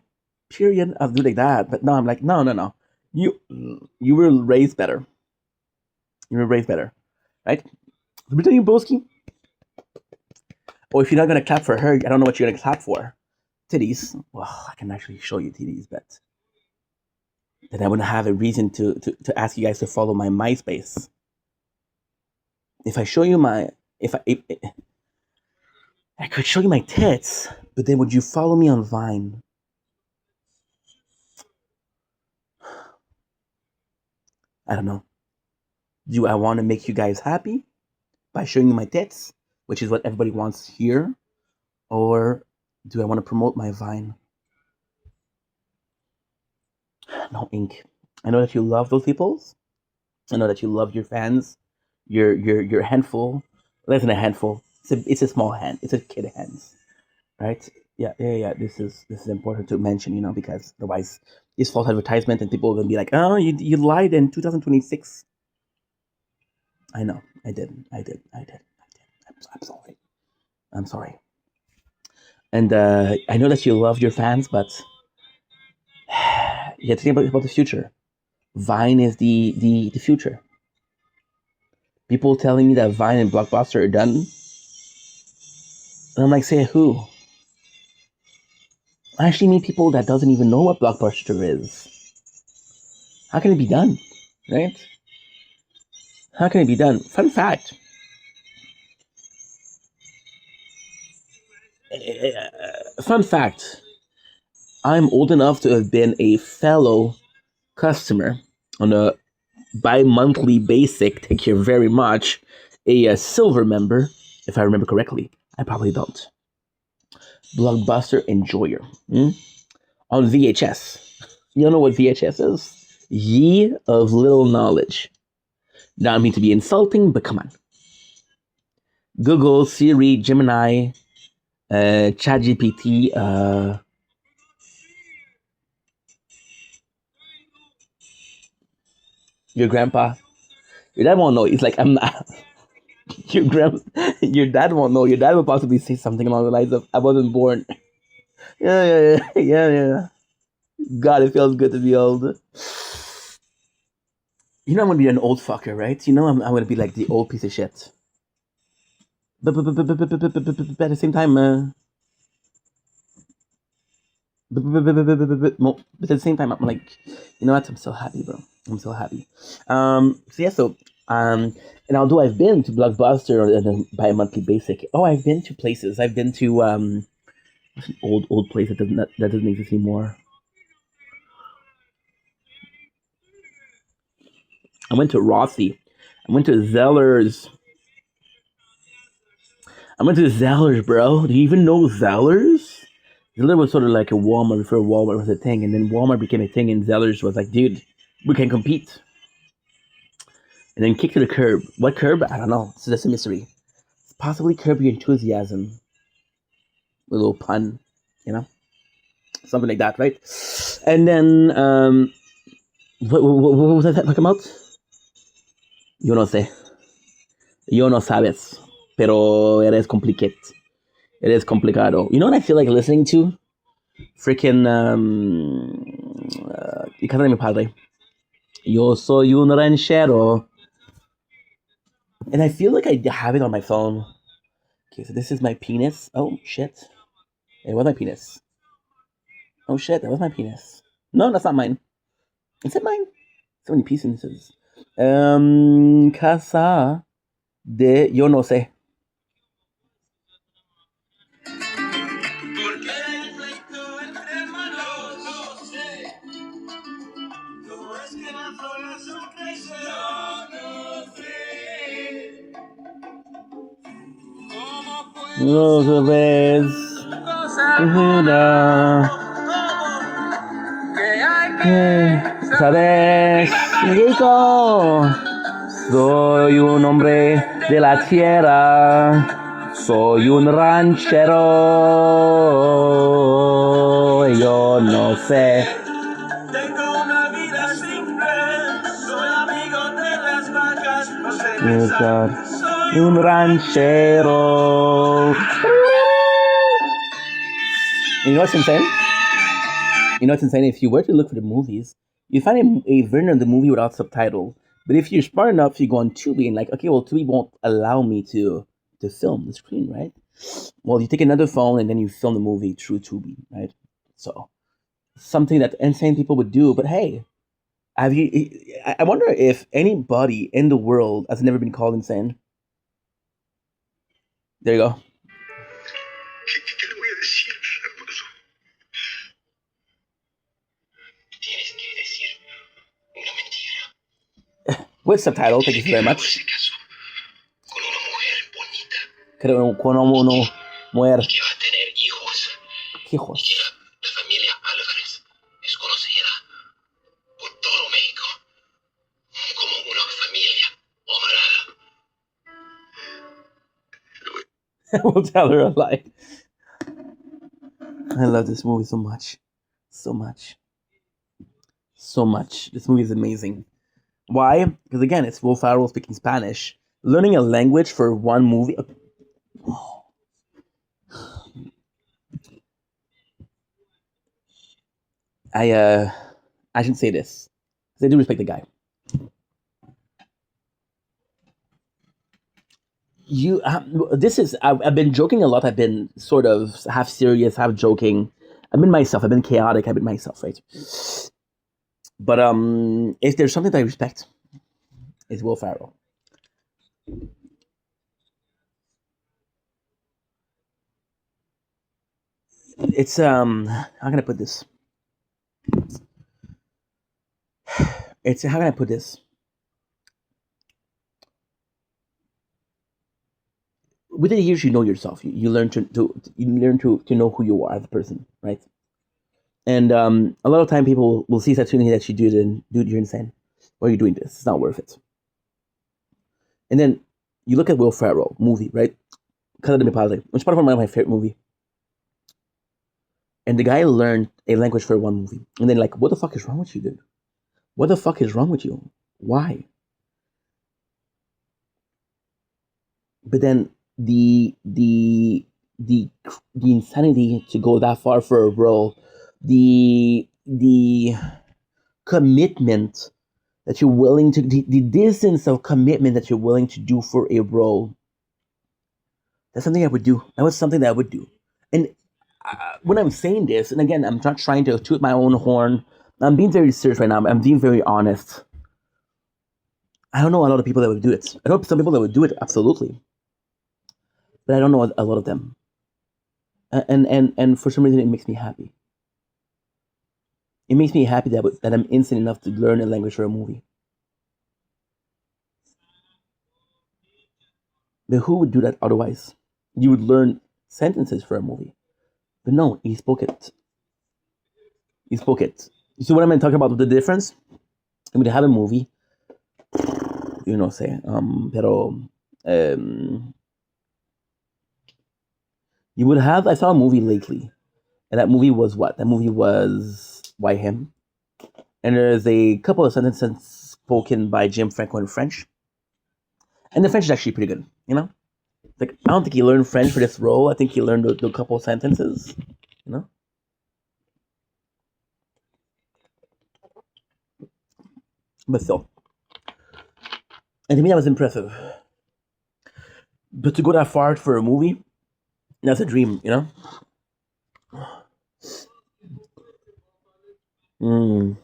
period. I'll do like that. But no, I'm like, no. You were raised better. You were raised better, right? Brittany Broski. Or if you're not gonna clap for her, I don't know what you're gonna clap for. Titties. Well, I can actually show you titties, but then I wouldn't have a reason to ask you guys to follow my MySpace. If I show you my, if I could show you my tits, but then would you follow me on Vine? I don't know. Do I want to make you guys happy by showing you my tits, which is what everybody wants here, or do I want to promote my Vine? No ink. I know that you love those peoples. I know that you love your fans. Your handful. Less than a handful. It's a small hand. It's a kid hands, right? Yeah. This is important to mention, you know, because otherwise it's false advertisement and people are gonna be like, oh, you lied in 2026. I know. I did. I'm sorry. I'm sorry. And I know that you love your fans, but you have to think about the future. Vine is the future. People telling me that Vine and Blockbuster are done. And I'm like, say who? I actually meet people that doesn't even know what Blockbuster is. How can it be done? Right? How can it be done? Fun fact. Fun fact: I'm old enough to have been a fellow customer on a bi-monthly basic. Thank you very much. A silver member, if I remember correctly. I probably don't. Blockbuster enjoyer. On VHS. You don't know what VHS is? Ye of little knowledge. Not mean to be insulting, but come on. Google, Siri, Gemini, ChatGPT, your grandpa. Your dad won't know. It's like I'm not. Your grand, your dad won't know. Your dad will possibly say something along the lines of, "I wasn't born." Yeah. God, it feels good to be old. You know I'm gonna be an old fucker, right? You know I'm gonna be like the old piece of shit. But at the same time, but at the same time, I'm like, you know what? I'm so happy, bro. I'm so happy. So yeah, so and although I've been to Blockbuster on a bi-monthly basic, I've been to places. I've been to what's an old place that doesn't exist anymore. I went to Rossi. I went to Zellers. I went to Zellers, bro. Do you even know Zellers? Zellers was sort of like a Walmart before Walmart was a thing, and then Walmart became a thing, and Zellers was like, dude, we can compete. And then kick to the curb. What curb? I don't know. So that's a mystery. Possibly Curb Your Enthusiasm. A little pun, you know? Something like that, right? And then, what was I talking about? Yo no sé. Yo no sabes. Pero eres complicado. It is complicado. You know what I feel like listening to? Freaking, y casa de mi padre. Yo soy un ranchero. And I feel like I have it on my phone. Okay, so this is my penis. Oh, shit. It was my penis. Oh, shit, that was my penis. No, that's not mine. Is it mine? So many pieces. Casa de yo no sé. No sabes. ¿Sabes? Rico. Soy un hombre de la tierra. Soy un ranchero. Yo no sé. Tengo una vida simple. Soy amigo de las vacas. No sé besar. Soy un ranchero. You know what's insane? You know what's insane? If you were to look for the movies, you find a version of the movie without subtitle. But if you're smart enough, you go on Tubi and like, okay, well, Tubi won't allow me to film the screen, right? Well, you take another phone and then you film the movie through Tubi, right? So something that insane people would do. But hey, have you? I wonder if anybody in the world has never been called insane. There you go. ¿Qué le voy a decir? Tienes que decir una mentira. With subtitle, thank you very much. Creo con una mujer. Que va a tener hijos. ¿Qué hijos? Y que la familia Álvarez es conocida por todo México como una familia honrada. We'll tell her a lie. I love this movie so much. So much. So much. This movie is amazing. Why? Because again, it's Will Ferrell speaking Spanish. Learning a language for one movie. I shouldn't say this because I do respect the guy. I've been joking a lot. I've been sort of half serious, half joking. I've been myself. I've been chaotic. I've been myself, right? But if there's something that I respect, it's Will Ferrell. It's how can I put this? It's how can I put this? With the years, you know yourself. You learn to know who you are as a person, right? And a lot of time people will see something that you do and dude, you're insane. Why are you doing this? It's not worth it. And then you look at Will Ferrell movie, right? Casa de Mi Padre, which is probably one of my favorite movie. And the guy learned a language for one movie, and then like, what the fuck is wrong with you, dude? What the fuck is wrong with you? Why? But then the the insanity to go that far for a role, the commitment that you're willing to the distance of commitment that you're willing to do for a role. That's something I would do. That was something that I would do. And when I'm saying this, and again, I'm not trying to toot my own horn. I'm being very serious right now. I'm being very honest. I don't know a lot of people that would do it. I know some people that would do it, absolutely, but I don't know a lot of them. And for some reason, it makes me happy. It makes me happy that I'm insane enough to learn a language for a movie. But who would do that otherwise? You would learn sentences for a movie. But no, he spoke it. He spoke it. You see what I'm talking about with the difference? I would have a movie, say, pero, you would have, I saw a movie lately, and that movie was what? That movie was Why Him? And there's a couple of sentences spoken by Jim Franco in French. And the French is actually pretty good, Like, I don't think he learned French for this role. I think he learned a couple of sentences, you know? But still. And to me, that was impressive. But to go that far for a movie, that's a dream, Mm.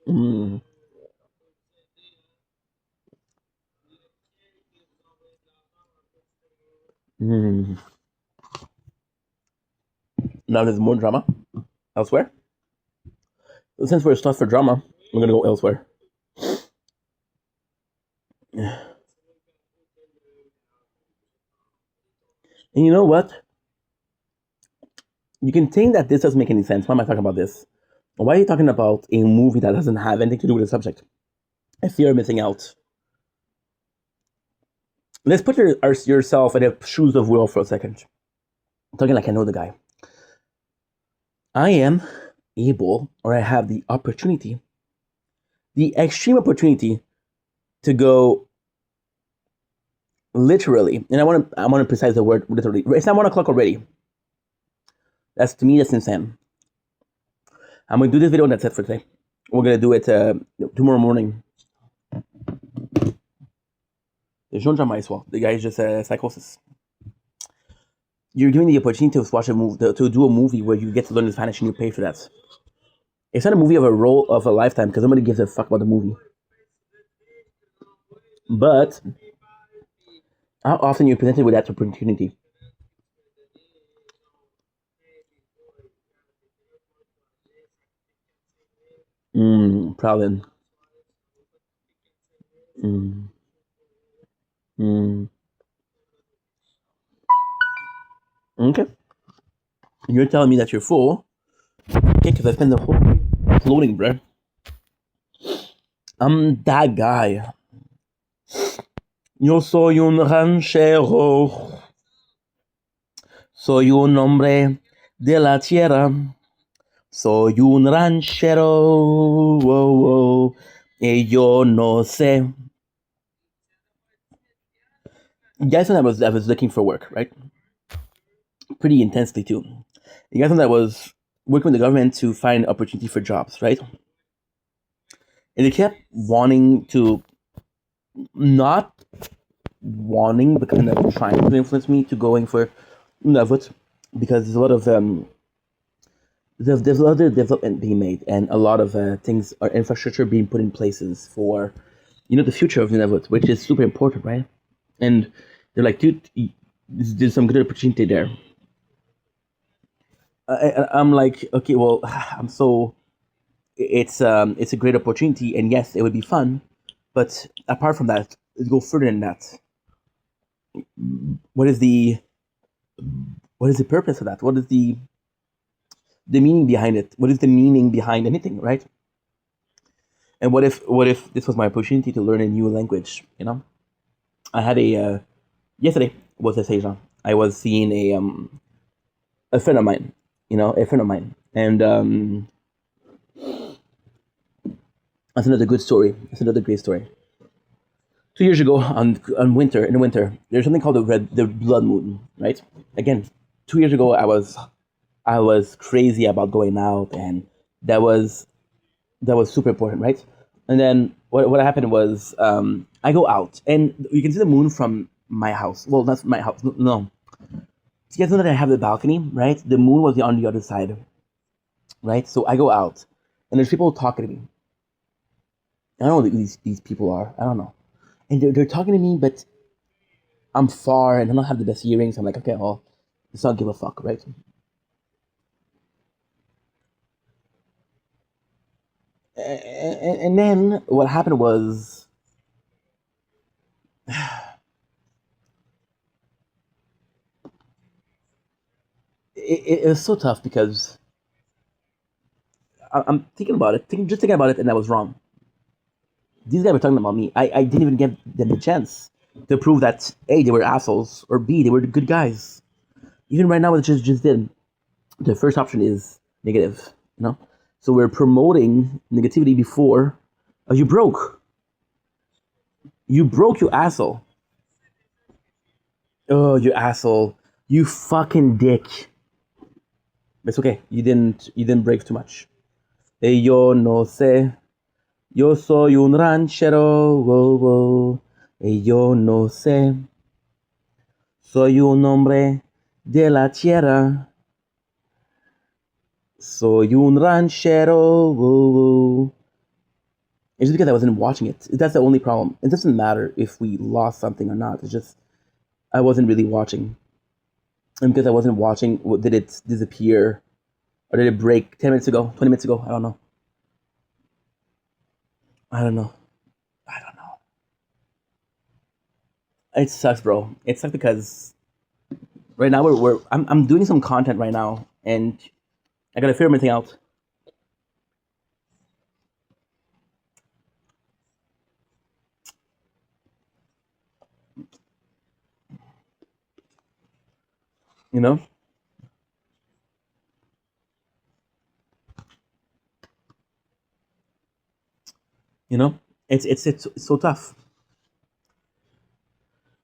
Mm. Mm. Now there's more drama elsewhere. Since we're stuck for drama, we're gonna go elsewhere. And you know what? You can think that this doesn't make any sense. Why am I talking about this? Why are you talking about a movie that doesn't have anything to do with the subject? I fear you're missing out. Let's put yourself in the shoes of Will for a second. I'm talking like I know the guy. I am able, or I have the opportunity, the extreme opportunity to go literally, and I want to precise the word literally. It's not 1 o'clock already. That's to me, that's insane. I'm gonna do this video and that's it for today. We're gonna do it tomorrow morning. There's no drama as well. The guy is just psychosis. You're given the opportunity to watch a movie, to do a movie where you get to learn the Spanish and you pay for that. It's not a movie of a role of a lifetime because nobody gives a fuck about the movie. But how often you're presented with that opportunity? Probably. Mm, mm. Okay. You're telling me that you're full. Okay, because I spent the whole day floating, bro. I'm that guy. Yo soy un ranchero. Soy un hombre de la tierra. Soy un ranchero. Whoa, whoa. Y yo no sé. Guys, when I was looking for work, right? Pretty intensely too. You guys know that I was working with the government to find opportunity for jobs, right? And they kept wanting to, not wanting, but kind of trying to influence me to going for Navut, because there's a lot of there's a lot of development being made, and a lot of things are infrastructure being put in places for the future of Nunavut, which is super important, right? And they're like, dude, there's some good opportunity there. I'm like, okay, well, I'm so it's a great opportunity, and yes, it would be fun, but apart from that, let's go further than that. What is the purpose of that? What is the meaning behind it? What is the meaning behind anything, right? And what if this was my opportunity to learn a new language? I had a yesterday was a Jean. I was seeing a friend of mine, a friend of mine, and that's another good story. That's another great story. 2 years ago, in the winter, there's something called the blood moon, right? Again, 2 years ago, I was crazy about going out, and that was that was super important, right? And then what happened was, I go out, and you can see the moon from my house. Well, that's my house. No, no. So you guys know that I have the balcony, right? The moon was on the other side, right? So I go out, and there's people talking to me. I don't know who these people are. I don't know, and they're talking to me, but I'm far, and I don't have the best hearing. So I'm like, okay, well, let's not give a fuck, right? And then what happened was, it was so tough because I'm thinking about it, just thinking about it, and I was wrong. These guys were talking about me. I didn't even give them a chance to prove that A, they were assholes, or B, they were good guys. Even right now, what just did, the first option is negative, you know? So we're promoting negativity before. Oh, you broke. You broke, you asshole. Oh, you asshole. You fucking dick. It's okay. You didn't break too much. Yo no sé. Yo soy un ranchero. Whoa, whoa. Yo no sé. Soy un hombre de la tierra. Soy un ranchero. Whoa, whoa. It's just because I wasn't watching it. That's the only problem. It doesn't matter if we lost something or not. It's just I wasn't really watching. And because I wasn't watching, did it disappear? Or did it break 10 minutes ago? 20 minutes ago? I don't know. I don't know. I don't know. It sucks, bro. It sucks because right now I'm doing some content right now, and I gotta figure everything out. You know, you know, it's so tough.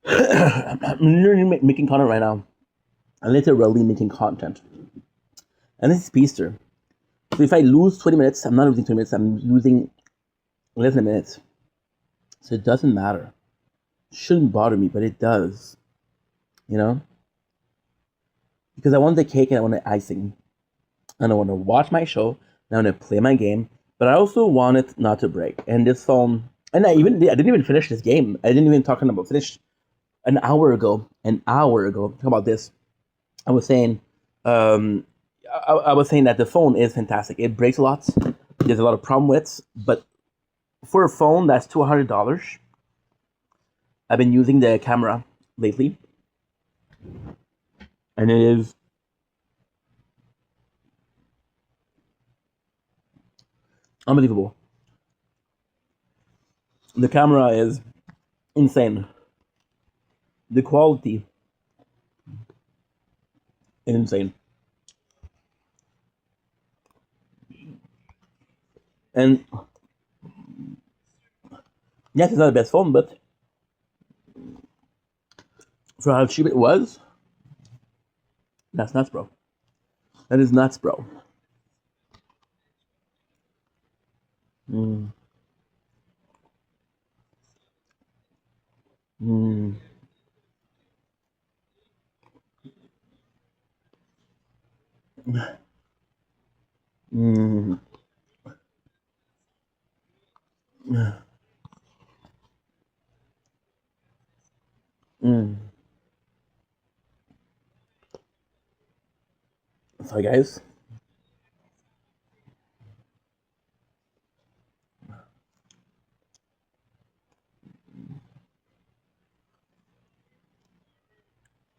I'm literally making content right now. I'm literally making content, and this is Easter. So if I lose 20 minutes, I'm not losing 20 minutes. I'm losing less than a minute. So it doesn't matter. It shouldn't bother me, but it does. You know, because I want the cake and I want the icing, and I want to watch my show. And I want to play my game, but I also want it not to break. And this phone, and I didn't even finish this game. I didn't even talking about finish an hour ago. An hour ago, talk about this. I was saying, um, I was saying that the phone is fantastic. It breaks a lot. There's a lot of problem with it, but for a phone that's $200, I've been using the camera lately, and it is unbelievable. The camera is insane. The quality is insane. And yes, it's not the best phone, but for how cheap it was, that's nuts, bro. That is nuts, bro. Mm, mm, mm, mm. Sorry, guys.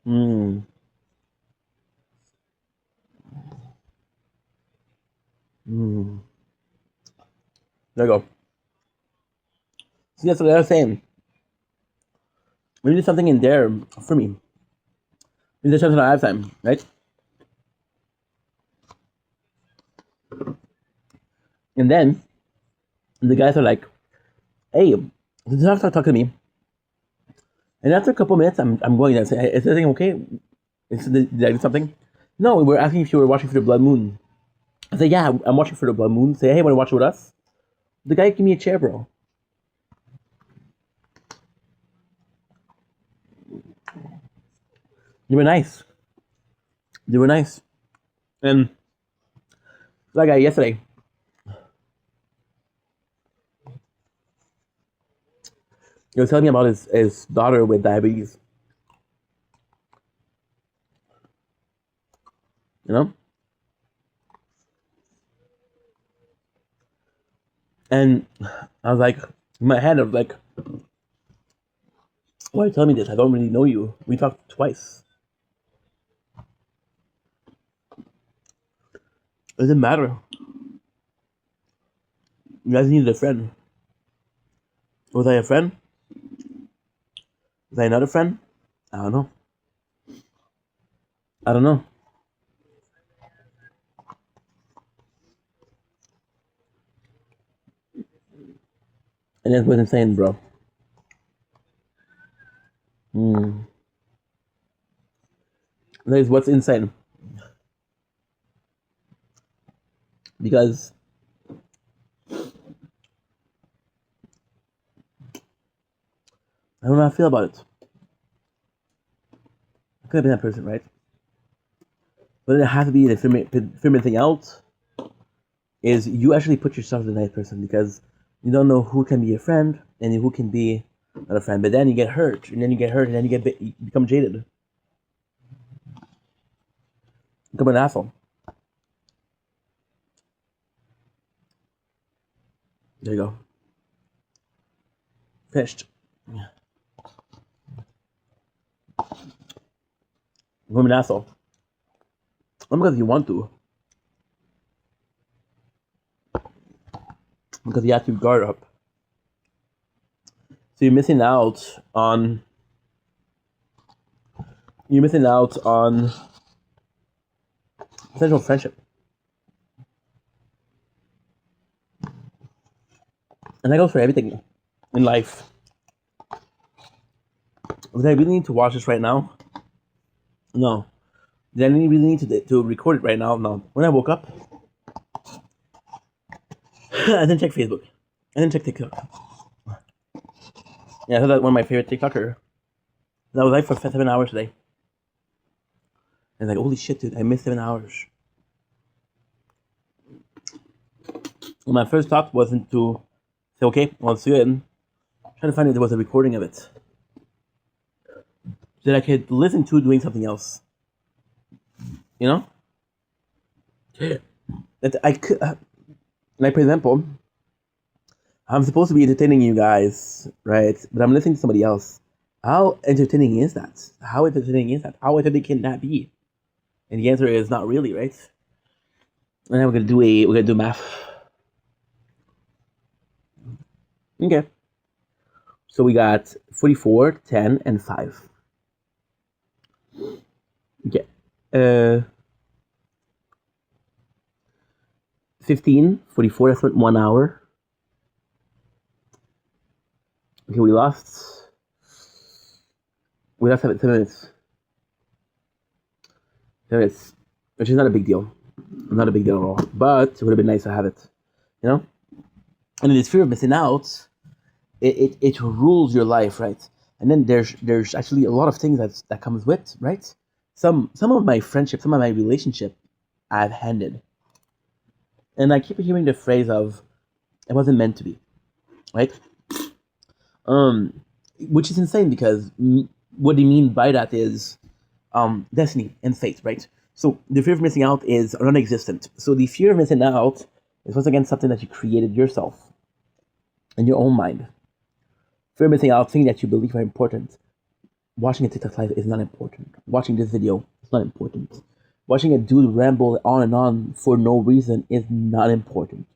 Mm. Mm. There you go. See, that's what I was saying. Maybe there's something in there for me. Maybe there's something I have time, right? And then the guys are like, "Hey, talk to me." And after a couple minutes, I'm going there. Say, hey, is everything okay? Did I do something? No, we were asking if you were watching for the blood moon. I said, yeah, I'm watching for the blood moon. Say, hey, want to watch it with us? The guy gave me a chair, bro. They were nice. They were nice. And that guy yesterday, he was telling me about his daughter with diabetes. You know? And I was like, in my head, I was like, why are you telling me this? I don't really know you. We talked twice. It doesn't matter. You guys needed a friend. Was I a friend? Was I another friend? I don't know. I don't know. And that's what's insane, bro. Mm. That is what's insane. Because I don't know how I feel about it. I could have been that person, right? But it has to be the firm thing out is you actually put yourself as the nice person because you don't know who can be a friend and who can be not a friend. But then you get hurt, and then you get hurt, and then you become jaded. Become an asshole. There you go. Finished. Become an asshole. Not because you want to. Because you have to guard up. So you're missing out on potential friendship. And that goes for everything in life. Did I really need to watch this right now? No. Did I really need to record it right now? No. When I woke up, I didn't check Facebook. I didn't check TikTok. Yeah, I thought that one of my favorite TikToker. That was like for 7 hours today. And like, holy shit, dude, I missed 7 hours. Well, my first thought wasn't to say, okay, well, it's good. Trying to find if there was a recording of it that I could listen to doing something else. You know? That I could, like, for example, I'm supposed to be entertaining you guys, right? But I'm listening to somebody else. How entertaining is that? How entertaining is that? How entertaining can that be? And the answer is not really, right? And then we're gonna do math. Okay. So we got 44, 10, and 5. Okay. 15, 44, that's 1 hour. Okay, we lost 7 minutes. 7 minutes, which is not a big deal. Not a big deal at all. But it would have been nice to have it, you know? And this fear of missing out, it rules your life, right? And then there's actually a lot of things that comes with, right? Some of my friendship, some of my relationship, I've handed, and I keep hearing the phrase of, "It wasn't meant to be," right? Which is insane because what they mean by that is, destiny and fate, right? So the fear of missing out is non-existent. So the fear of missing out is once again something that you created yourself in your own mind. Fear of missing out, things that you believe are important. Watching a TikTok live is not important. Watching this video is not important. Watching a dude ramble on and on for no reason is not important.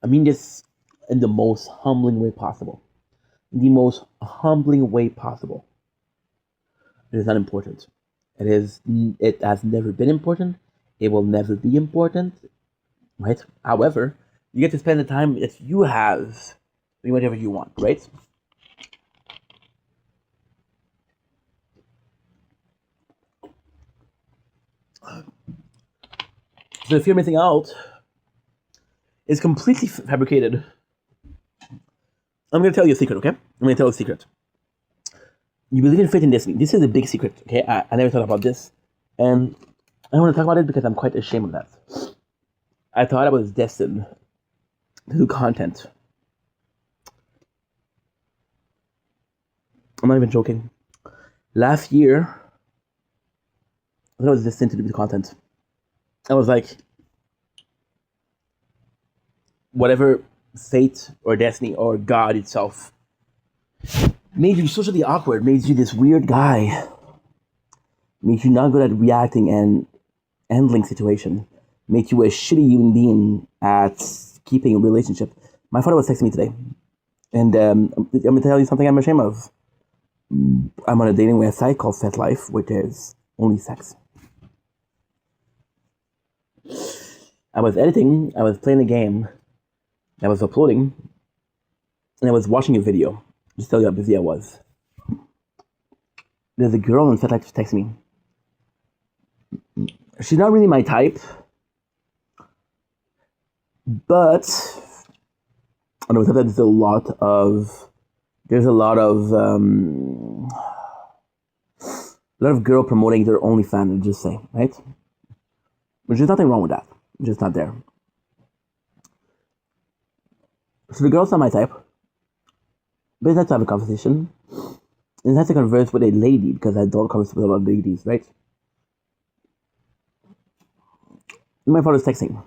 I mean this in the most humbling way possible. The most humbling way possible. It is not important. It has never been important. It will never be important. Right? However, you get to spend the time that you have doing whatever you want, right? So the fear of missing out is completely fabricated. I'm going to tell you a secret, okay? I'm going to tell you a secret. You believe in fate and destiny. This is a big secret, okay? I never thought about this. And I want to talk about it because I'm quite ashamed of that. I thought I was destined to do content. I'm not even joking. Last year, I thought I was destined to do content. I was like, whatever fate or destiny or God itself made you socially awkward, made you this weird guy, made you not good at reacting and handling situation, made you a shitty human being at keeping a relationship. My father was texting me today, and I'm gonna tell you something I'm ashamed of. I'm on a dating website called FetLife, which is only sex. I was editing, I was playing a game, I was uploading, and I was watching a video. Just tell you how busy I was. There's a girl on FetLife just texting me. She's not really my type, but I know that there's a lot of girl promoting their OnlyFans, just say, right? Which is nothing wrong with that. Just not there. So the girl's not my type. But it's nice to have a conversation. It's nice to converse with a lady because I don't converse with a lot of ladies, right? My father's texting.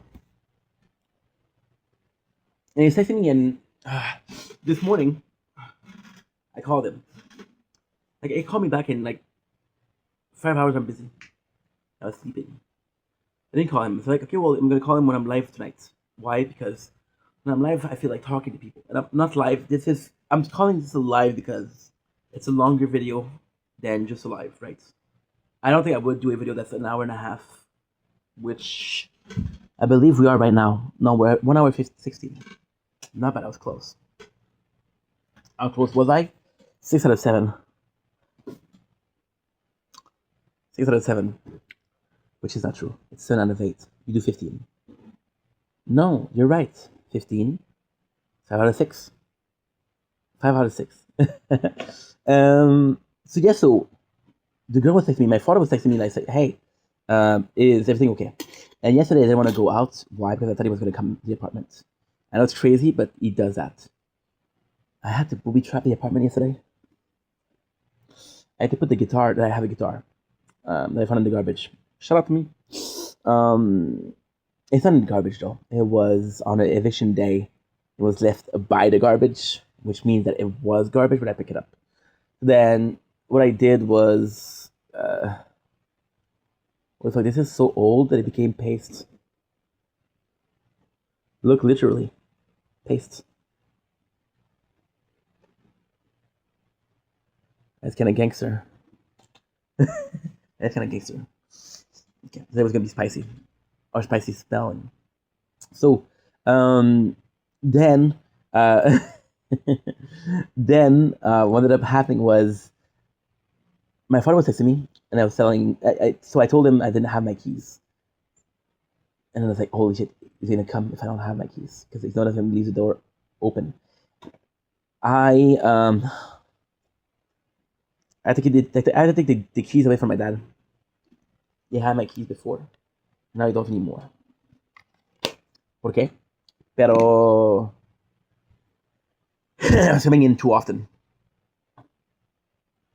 And he's texting me, and this morning, I called him. Like, he called me back in like 5 hours. I'm busy. I was sleeping. I didn't call him. So like, okay, well, I'm gonna call him when I'm live tonight. Why? Because when I'm live, I feel like talking to people. And I'm not live. I'm calling this a live because it's a longer video than just a live, right? I don't think I would do a video that's an hour and a half, which I believe we are right now. No, we're at 1 hour 16. Not bad. I was close. How close was I? 6 out of 7. 6 out of 7. Which is not true. It's 7 out of 8. You do 15. No, you're right. 15. 5 out of 6. 5 out of 6. So the girl was texting me. My father was texting me, and I said, "Hey, is everything okay?" And yesterday I didn't want to go out. Why? Because I thought he was going to come to the apartment. I know it's crazy, but he does that. I had to booby trap the apartment yesterday. I had to put the guitar. I have a guitar that I found in the garbage. Shout out to me. It's not in the garbage though. It was on an eviction day. It was left by the garbage, which means that it was garbage, but I picked it up. Then what I did was like, this is so old that it became paste. Look, literally, paste. That's kind of gangster. That's kind of gangster. Okay, that was gonna be spicy, or spicy spelling. So, then, what ended up happening was my father was texting me, and I was telling. So I told him I didn't have my keys, and I was like, "Holy shit, he's gonna come if I don't have my keys because he's not gonna leave the door open." I had to take the keys away from my dad. He had my keys before. Now I don't anymore. ¿Por qué? Pero I was coming in too often.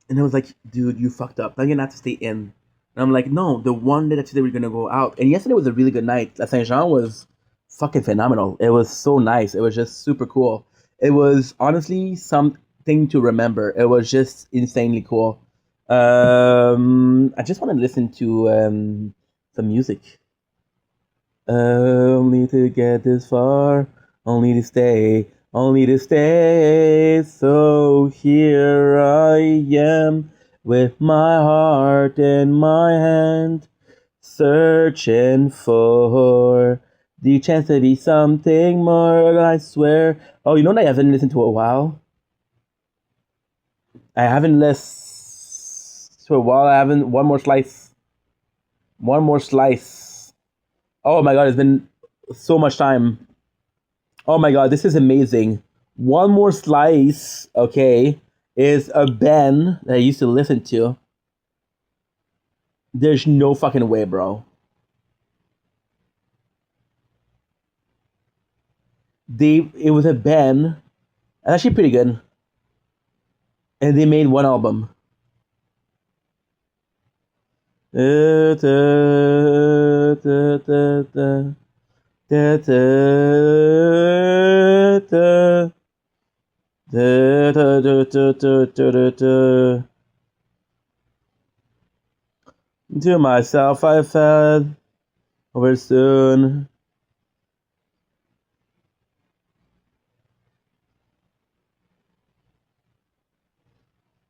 And I was like, dude, you fucked up. Now you're gonna have to stay in And I'm like, no, the one day that today we're gonna go out. And yesterday was a really good night. La Saint Jean was fucking phenomenal. It was so nice. It was just super cool. It was honestly something to remember. It was just insanely cool. I just want to listen to some music. Only to get this far, only to stay, only to stay. So here I am with my heart in my hand, searching for the chance to be something more. I swear. Oh, you know what I haven't listened to a while? I haven't listened to a while. I haven't. One more slice. One more slice. Oh my god, it's been so much time. Oh my god, this is amazing. One more slice, okay, is a band that I used to listen to. There's no fucking way, bro. It was a band, actually pretty good, and they made one album. Da, da, da, da, da, da, da, da, da, da, da, da, da, da, da. To myself I fed over soon.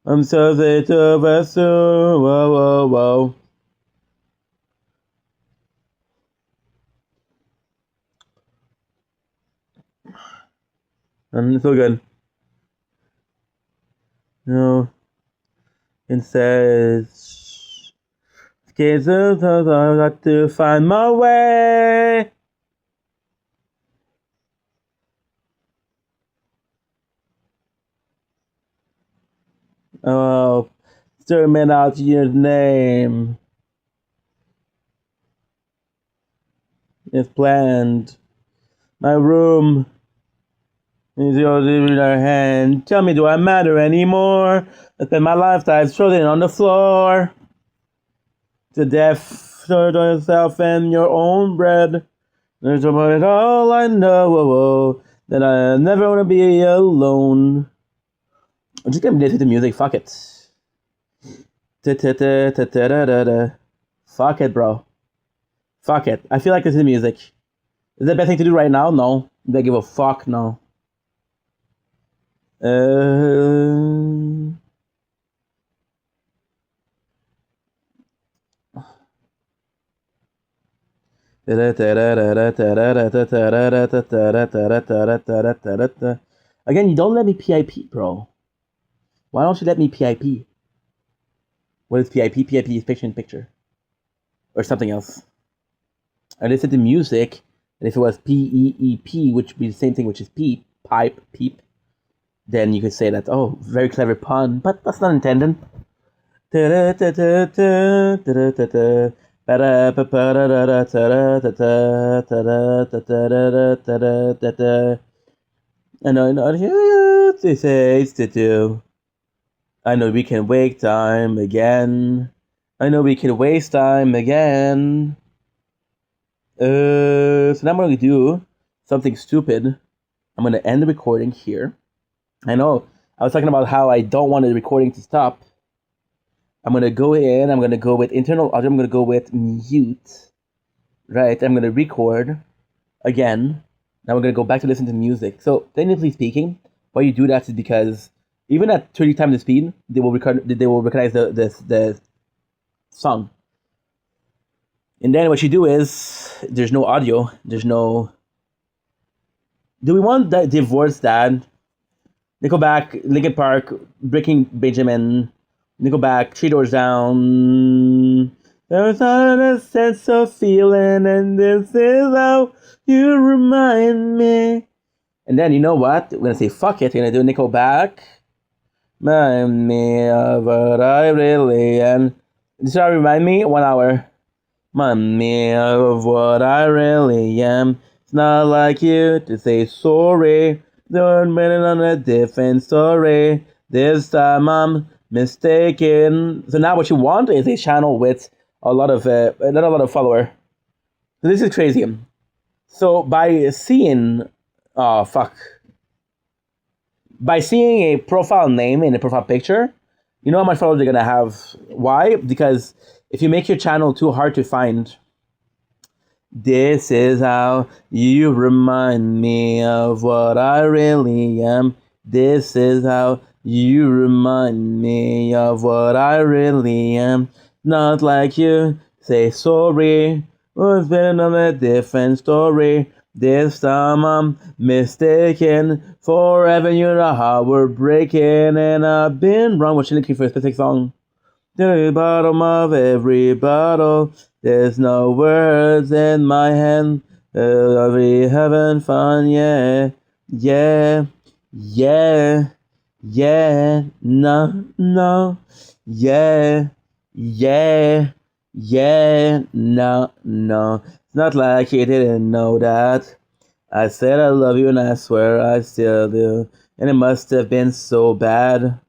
I'm so late over soon. Whoa, whoa, whoa. And it's so good. You know, it says, "Kids, I've got to find my way." Oh, staring out your name is planned. My room is yours in our hand. Tell me, do I matter anymore? I spend my lifetime strolling on the floor. To death, sort yourself and your own bread. There's about it all I know, that I never want to be alone. I'm just gonna listen to music, fuck it. Fuck it, bro. Fuck it. I feel like this is music. Is that the best thing to do right now? No. Do I give a fuck? No. Uh... Again, you don't let me PIP, bro. Why don't you let me PIP? What is PIP? PIP is picture in picture. Or something else. I listen to music, and if it was PEEP, which would be the same thing, which is peep, pipe, peep, then you could say that, oh, very clever pun, but that's not intended. And I know this is to do. I know we can wake time again. I know we can waste time again. So now I'm going to do something stupid. I'm going to end the recording here. I know I was talking about how I don't want the recording to stop. I'm going to go in. I'm going to go with internal audio. I'm going to go with mute. Right. I'm going to record again. Now we're going to go back to listen to music. So technically speaking, why you do that is because even at 30 times the speed, they will recognize the song. And then what you do is there's no audio. There's no. Do we want that Divorce Dad? Nickelback, Linkin Park, Breaking Benjamin, Nickelback, Three Doors Down. There's not a sense of feeling, and this is how you remind me. And then you know what? We're gonna say fuck it. We're gonna do Nickelback. Remind me of what I really am. Does that remind me? 1 hour. Remind me of what I really am. It's not like you to say sorry. Don't make it on a different story. This time I'm mistaken. So now what you want is a channel with not a lot of follower. So this is crazy. So by seeing, oh fuck, by seeing a profile name in a profile picture, you know how much followers they're gonna have. Why? Because if you make your channel too hard to find, this is how you remind me of what I really am. This is how you remind me of what I really am. Not like you say sorry. Was been on a different story. This time I'm mistaken. Forever you know how we're breaking, and I've been wrong. What you looking for a specific song? To the bottom of every bottle, there's no words in my hand. I'll be having fun, yeah, yeah, yeah, yeah, no, no, yeah, yeah, yeah, no, no. It's not like you didn't know that. I said I love you and I swear I still do. And it must have been so bad.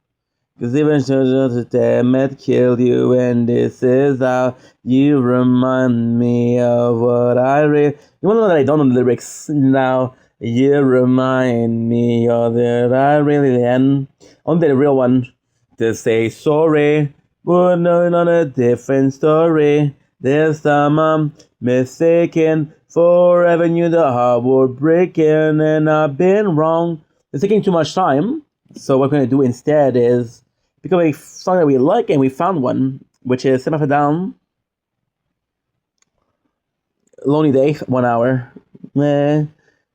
Cause even the damn it killed you, and this is how you remind me of what I read. You wanna know that I don't know the lyrics now? You remind me of that I really am. Only the real one to say sorry, but no, on a different story. This time I'm mistaken. Forever knew the heart would breaking, and I've been wrong. It's taking too much time. So what we're gonna do instead is pick up a song that we like, and we found one, which is Step Up and Down, Lonely Day, 1 hour.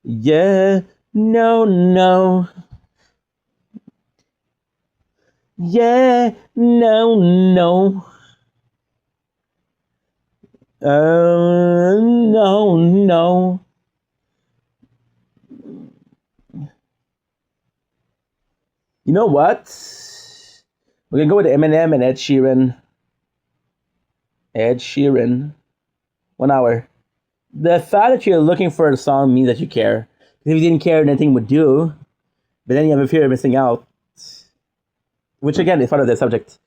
Yeah, no, no. Yeah, no, no. No, no. You know what? We're gonna go with Eminem and Ed Sheeran. Ed Sheeran. 1 hour. The fact that you're looking for a song means that you care. If you didn't care, nothing would do. But then you have a fear of missing out. Which again is part of the subject.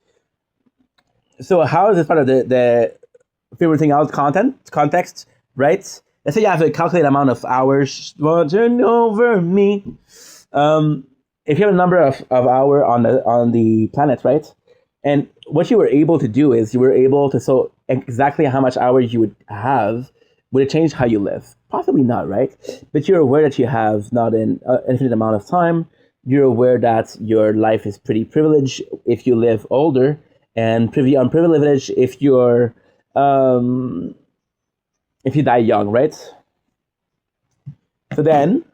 So how is this part of the fear of missing out context, right? Let's say you have to calculate the amount of hours watching over me. If you have a number of hour on the planet, right? And what you were able to do is you were able to so exactly how much hours you would have. Would it change how you live? Possibly not, right? But you're aware that you have not an infinite amount of time. You're aware that your life is pretty privileged if you live older, and unprivileged if if you die young, right? So then,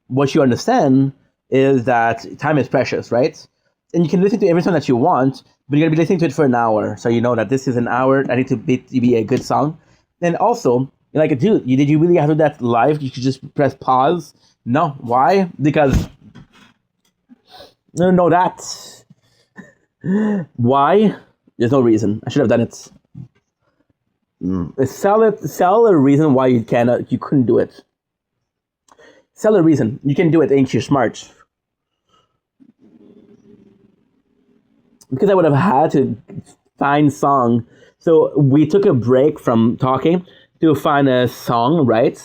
what you understand is that time is precious, right? And you can listen to every song that you want, but you're gonna be listening to it for an hour, so you know that this is an hour. I need to be a good song. And also, you're like, dude, did you really have to do that live? You could just press pause. No, why? Because I don't know that. Why? There's no reason. I should have done it. Sell a reason why you couldn't do it. Sell a reason. You can do it, ain't you smart? Because I would have had to find song. So we took a break from talking to find a song, right?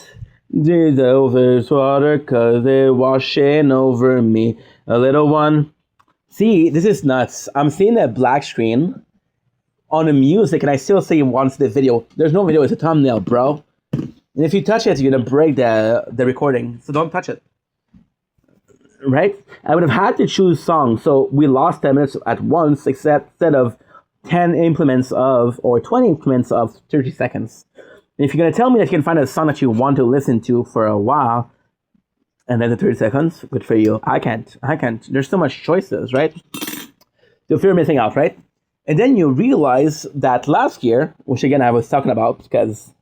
These over water cause they're washing over me. A little one. See, this is nuts. I'm seeing that black screen on the music and I still see once the video. There's no video, it's a thumbnail, bro. And if you touch it, you're gonna break the recording. So don't touch it. Right? I would have had to choose songs. So we lost 10 minutes at once, instead of 10 implements of, or 20 implements of 30 seconds. And if you're going to tell me that you can find a song that you want to listen to for a while, and then the 30 seconds, good for you. I can't. There's so much choices, right? So fear of missing out, right? And then you realize that last year, which again I was talking about because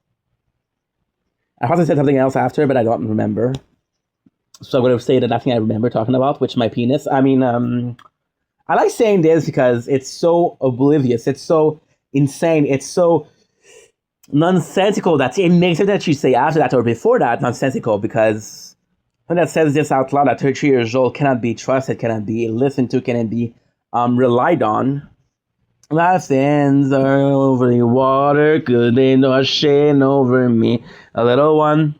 I probably said something else after, but I don't remember. So I'm going to say the last thing I remember talking about, which is my penis. I mean, I like saying this because it's so oblivious. It's so insane. It's so nonsensical that it makes it that you say after that or before that nonsensical, because when that says this out loud at 33 years old cannot be trusted, cannot be listened to, cannot be relied on. My sins are over the water, good they washing over me. A little one.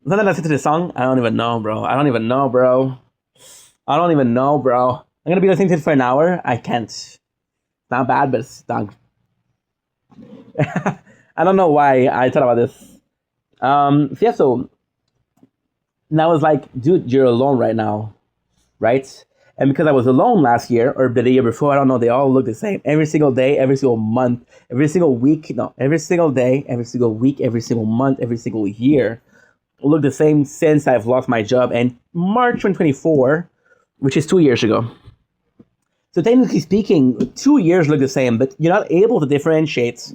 Is that the listen to the song? I don't even know, bro. I don't even know, bro. I'm gonna be listening to it for an hour. I can't. It's not bad, but it's not. I don't know why I thought about this. So yeah, so and I was like, dude, you're alone right now, right? And because I was alone last year or the year before, I don't know, they all look the same. Every single day, every single month, every single week, no, every single day, every single week, every single month, every single year look the same since I've lost my job in March 2024, which is 2 years ago. So technically speaking, 2 years look the same, but you're not able to differentiate.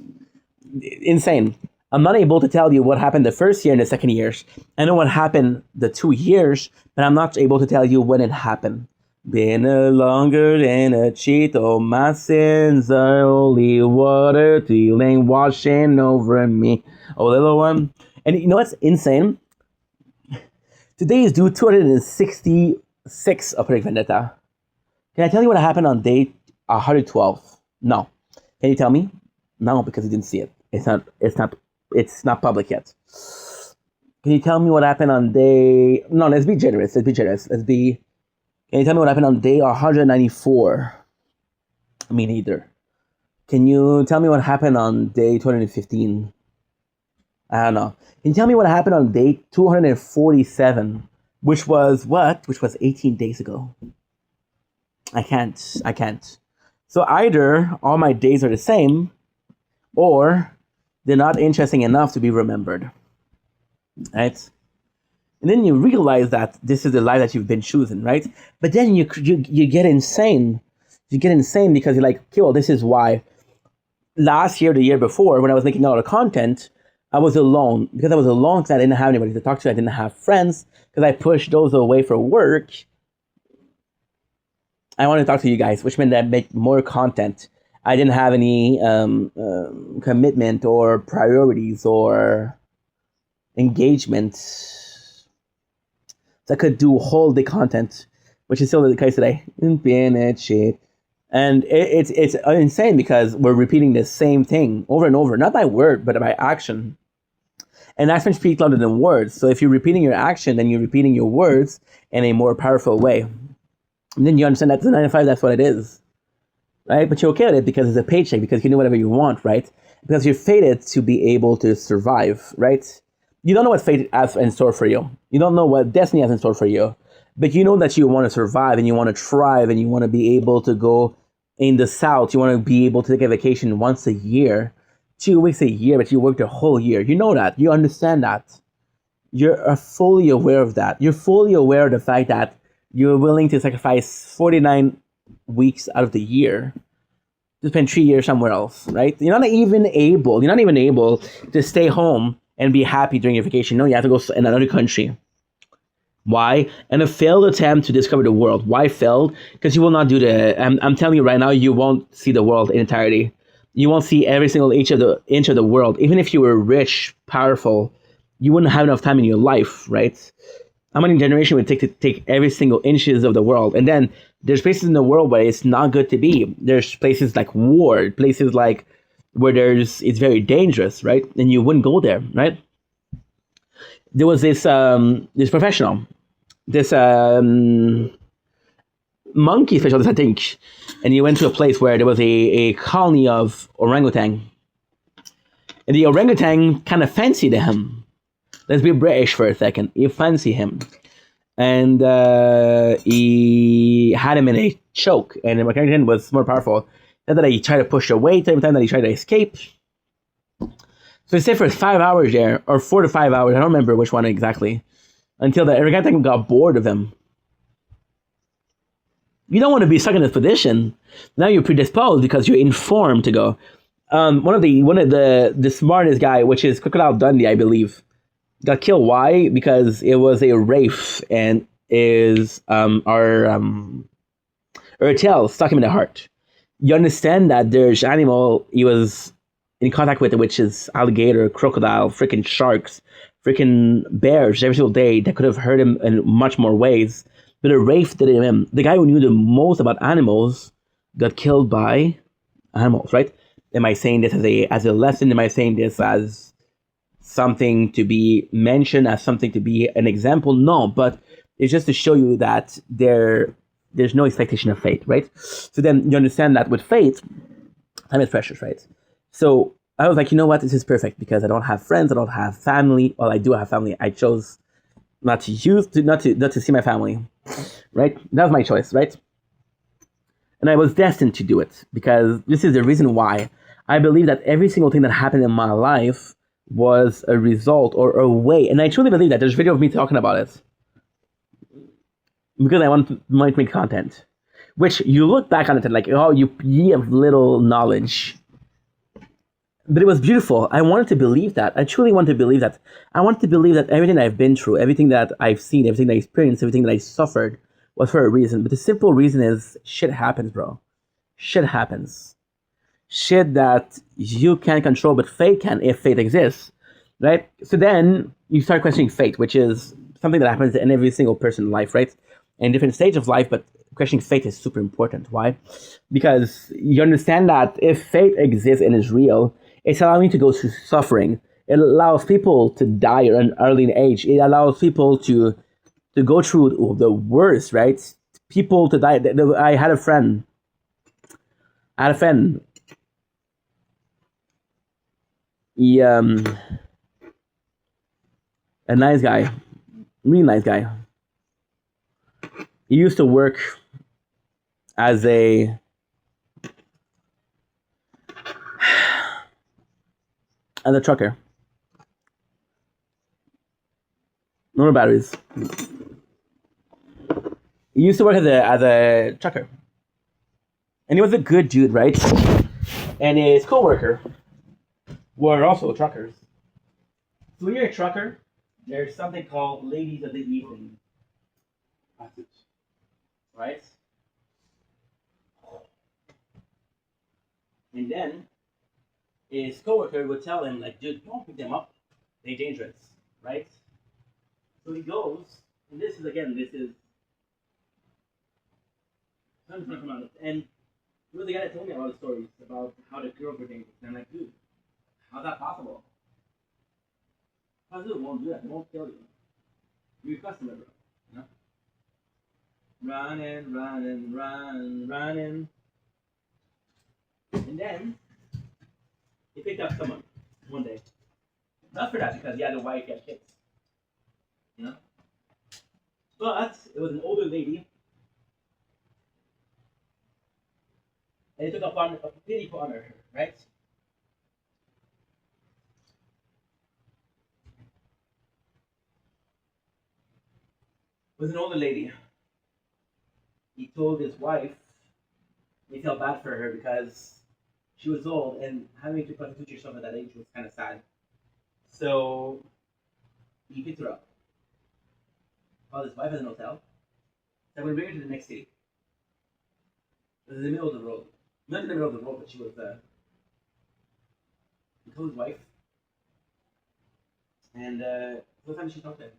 Insane. I'm not able to tell you what happened the first year and the second years. I know what happened the 2 years, but I'm not able to tell you when it happened. Been a longer than a cheat, oh my sins are holy water, dealing washing over me. Oh little one. And you know what's insane? Today is due 266 of Project Vendetta. Can I tell you what happened on day 112? No. Can you tell me? No, because you didn't see it. It's not public yet. Can you tell me what happened on day? No, let's be generous. Can you tell me what happened on day 194? Me neither. Can you tell me what happened on day 215? I don't know. Can you tell me what happened on day 247? Which was what? Which was 18 days ago. I can't. So either all my days are the same, or they're not interesting enough to be remembered. Right? And then you realize that this is the life that you've been choosing, right? But then you get insane. You get insane because you're like, okay, well, this is why. Last year, the year before, when I was making a lot of content, I was alone. Because I was alone because I didn't have anybody to talk to. I didn't have friends because I pushed those away for work. I wanted to talk to you guys, which meant that I make more content. I didn't have any commitment or priorities or engagement. So I could do whole day content, which is still the case today. And it's insane because we're repeating the same thing over and over, not by word, but by action. And action speaks louder than words. So if you're repeating your action, then you're repeating your words in a more powerful way. And then you understand that the 9 to 5, that's what it is. Right? But you're okay with it because it's a paycheck, because you can do whatever you want, right? Because you're fated to be able to survive, right? You don't know what fate has in store for you. You don't know what destiny has in store for you. But you know that you want to survive and you want to thrive and you want to be able to go in the South. You want to be able to take a vacation once a year, 2 weeks a year, but you work the whole year. You know that. You understand that. You're fully aware of that. You're fully aware of the fact that you're willing to sacrifice 49 weeks out of the year to spend 3 years somewhere else, right? You're not even able to stay home and be happy during your vacation. No, you have to go in another country. Why? And a failed attempt to discover the world. Why failed? Because you will not do I'm telling you right now, you won't see the world in entirety. You won't see every single inch of the world. Even if you were rich, powerful, you wouldn't have enough time in your life, right? How many generations would it take to take every single inches of the world? And then there's places in the world where it's not good to be. There's places like war, places like where it's very dangerous, right? And you wouldn't go there, right? There was this professional, this monkey specialist, I think, and he went to a place where there was a colony of orangutan, and the orangutan kind of fancied him. Let's be British for a second. He fancied him, and he had him in a choke, and the orangutan was more powerful. Not that he tried to push away, every time that he tried to escape. So he stayed for 5 hours there, or 4 to 5 hours, I don't remember which one exactly, until the orangutan got bored of him. You don't want to be stuck in this position. Now you're predisposed because you're informed to go. One of the smartest guy, which is Crocodile Dundee, I believe, got killed. Why? Because it was a wraith, and our tail stuck him in the heart. You understand that there's animal he was in contact with, which is alligator, crocodile, freaking sharks, freaking bears every single day that could have hurt him in much more ways. But a Rafe did him. The guy who knew the most about animals got killed by animals, right? Am I saying this as a lesson? Am I saying this as something to be mentioned, as something to be an example? No, but it's just to show you that there's no expectation of fate, right? So then you understand that with fate, time is precious, right? So I was like, you know what, this is perfect because I don't have friends, I don't have family. Well, I do have family. I chose not to not to see my family, right? That was my choice, right? And I was destined to do it because this is the reason why I believe that every single thing that happened in my life was a result or a way. And I truly believe that. There's a video of me talking about it because I want to make content. Which you look back on it and like, oh, you have little knowledge. But it was beautiful. I wanted to believe that. I truly wanted to believe that. I wanted to believe that everything I've been through, everything that I've seen, everything that I experienced, everything that I suffered was for a reason. But the simple reason is shit happens, bro. Shit happens. Shit that you can't control, but fate can if fate exists. Right? So then you start questioning fate, which is something that happens in every single person's life, right? In different stage of life, but questioning fate is super important. Why? Because you understand that if fate exists and is real, it's allowing you to go through suffering. It allows people to die at an early age. It allows people to go through the worst, right? People to die. I had a friend. I had a friend. He a nice guy, really nice guy. He used to work as a trucker. No batteries. He used to work as a trucker, and he was a good dude, right? And his coworker were also truckers. So when you're a trucker, there's something called ladies of the evening, right? And then his coworker would tell him, like, dude, don't pick them up. They're dangerous, right? So he goes, and this is something from out. And he was the guy that told me a lot of stories about how the girls were dangerous. And I'm like, dude, how's that possible? Prostitute won't do that. They won't kill you. You're a customer, bro. You know? Running. And then he picked up someone one day. Not for that, because he had a wife, he had kids. You know? But it was an older lady. And he took upon a pity for honor her, right? It was an older lady. He told his wife he felt bad for her because she was old and having to prostitute yourself at that age was kind of sad. So he picked her up, called his wife at an hotel. So I'm going to bring her to the next city. It was in the middle of the road. Not in the middle of the road, but she was he told his wife. And what time did she talk to him?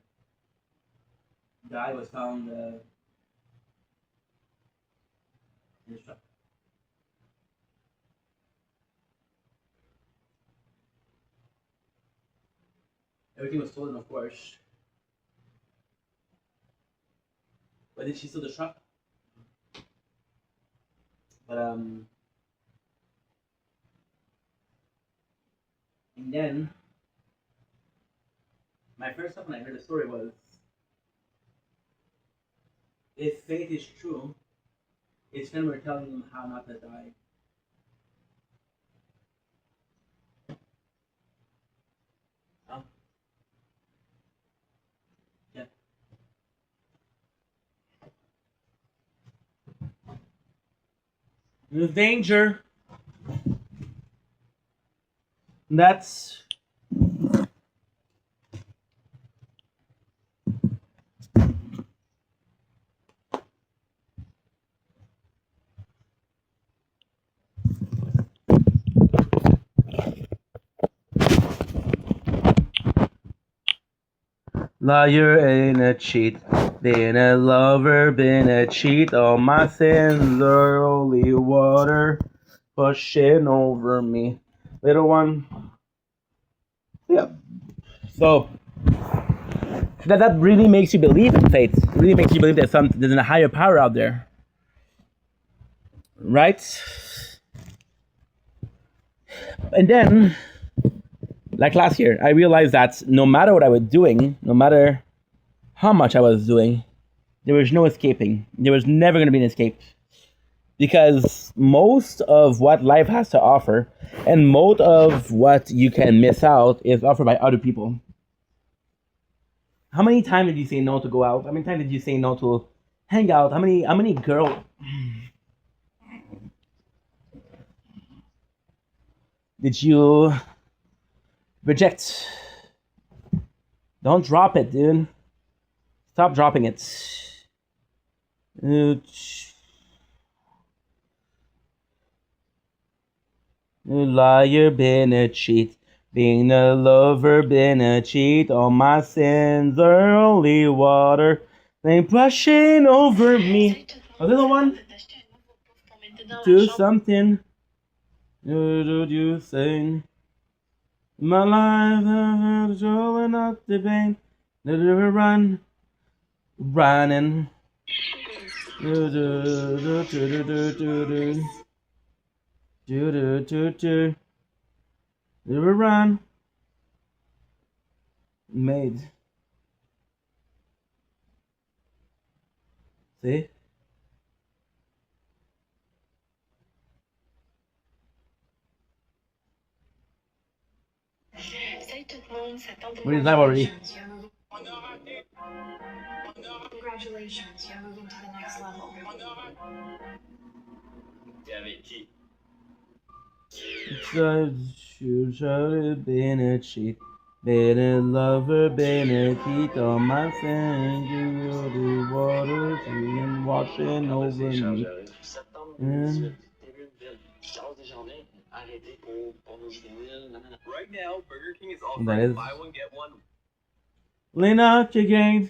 The guy was found in his truck. Everything was stolen, of course. But did she steal the truck? But and then my first thought when I heard the story was, if fate is true, his friends were telling him how not to die. Huh? Yeah. There's danger. That's Liar and a cheat. Been a lover, been a cheat. All my sins are holy water pushing over me. Little one. Yeah. So that really makes you believe in fate. It really makes you believe that there's a higher power out there. Right? And then, like last year, I realized that no matter what I was doing, no matter how much I was doing, there was no escaping. There was never going to be an escape. Because most of what life has to offer and most of what you can miss out is offered by other people. How many times did you say no to go out? How many times did you say no to hang out? How many girls did you reject? Don't drop it, dude. Stop dropping it. Liar, been a cheat. Being a lover, been a cheat. All my sins are only water. They brushing over me. A little one, do something. Do you sing? My life, rolling up the bank. Run, running. Do do do do do do do. Do do do do. Run. Made. See? We're live already. Congratulations, you're moving to the next level. You should have been a cheat. Been a lover, been a cheat. On my sins, you will do water, and washing over me. Right now, Burger King is offering buy one get one. Lean out chicken.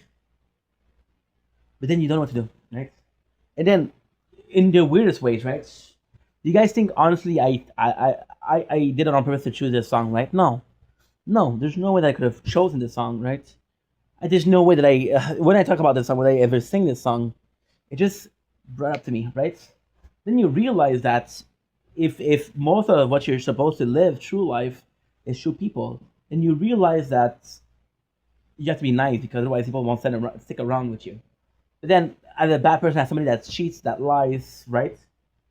But then you don't know what to do, right? And then, in the weirdest ways, right? Do you guys think honestly I did it on purpose to choose this song, right? No, there's no way that I could have chosen this song, right? There's no way that when I talk about this song, would I ever sing this song? It just brought up to me, right? Then you realize that if most of what you're supposed to live true life is true people, then you realize that you have to be nice because otherwise people won't stick around with you. But then, as a bad person, as somebody that cheats, that lies, right?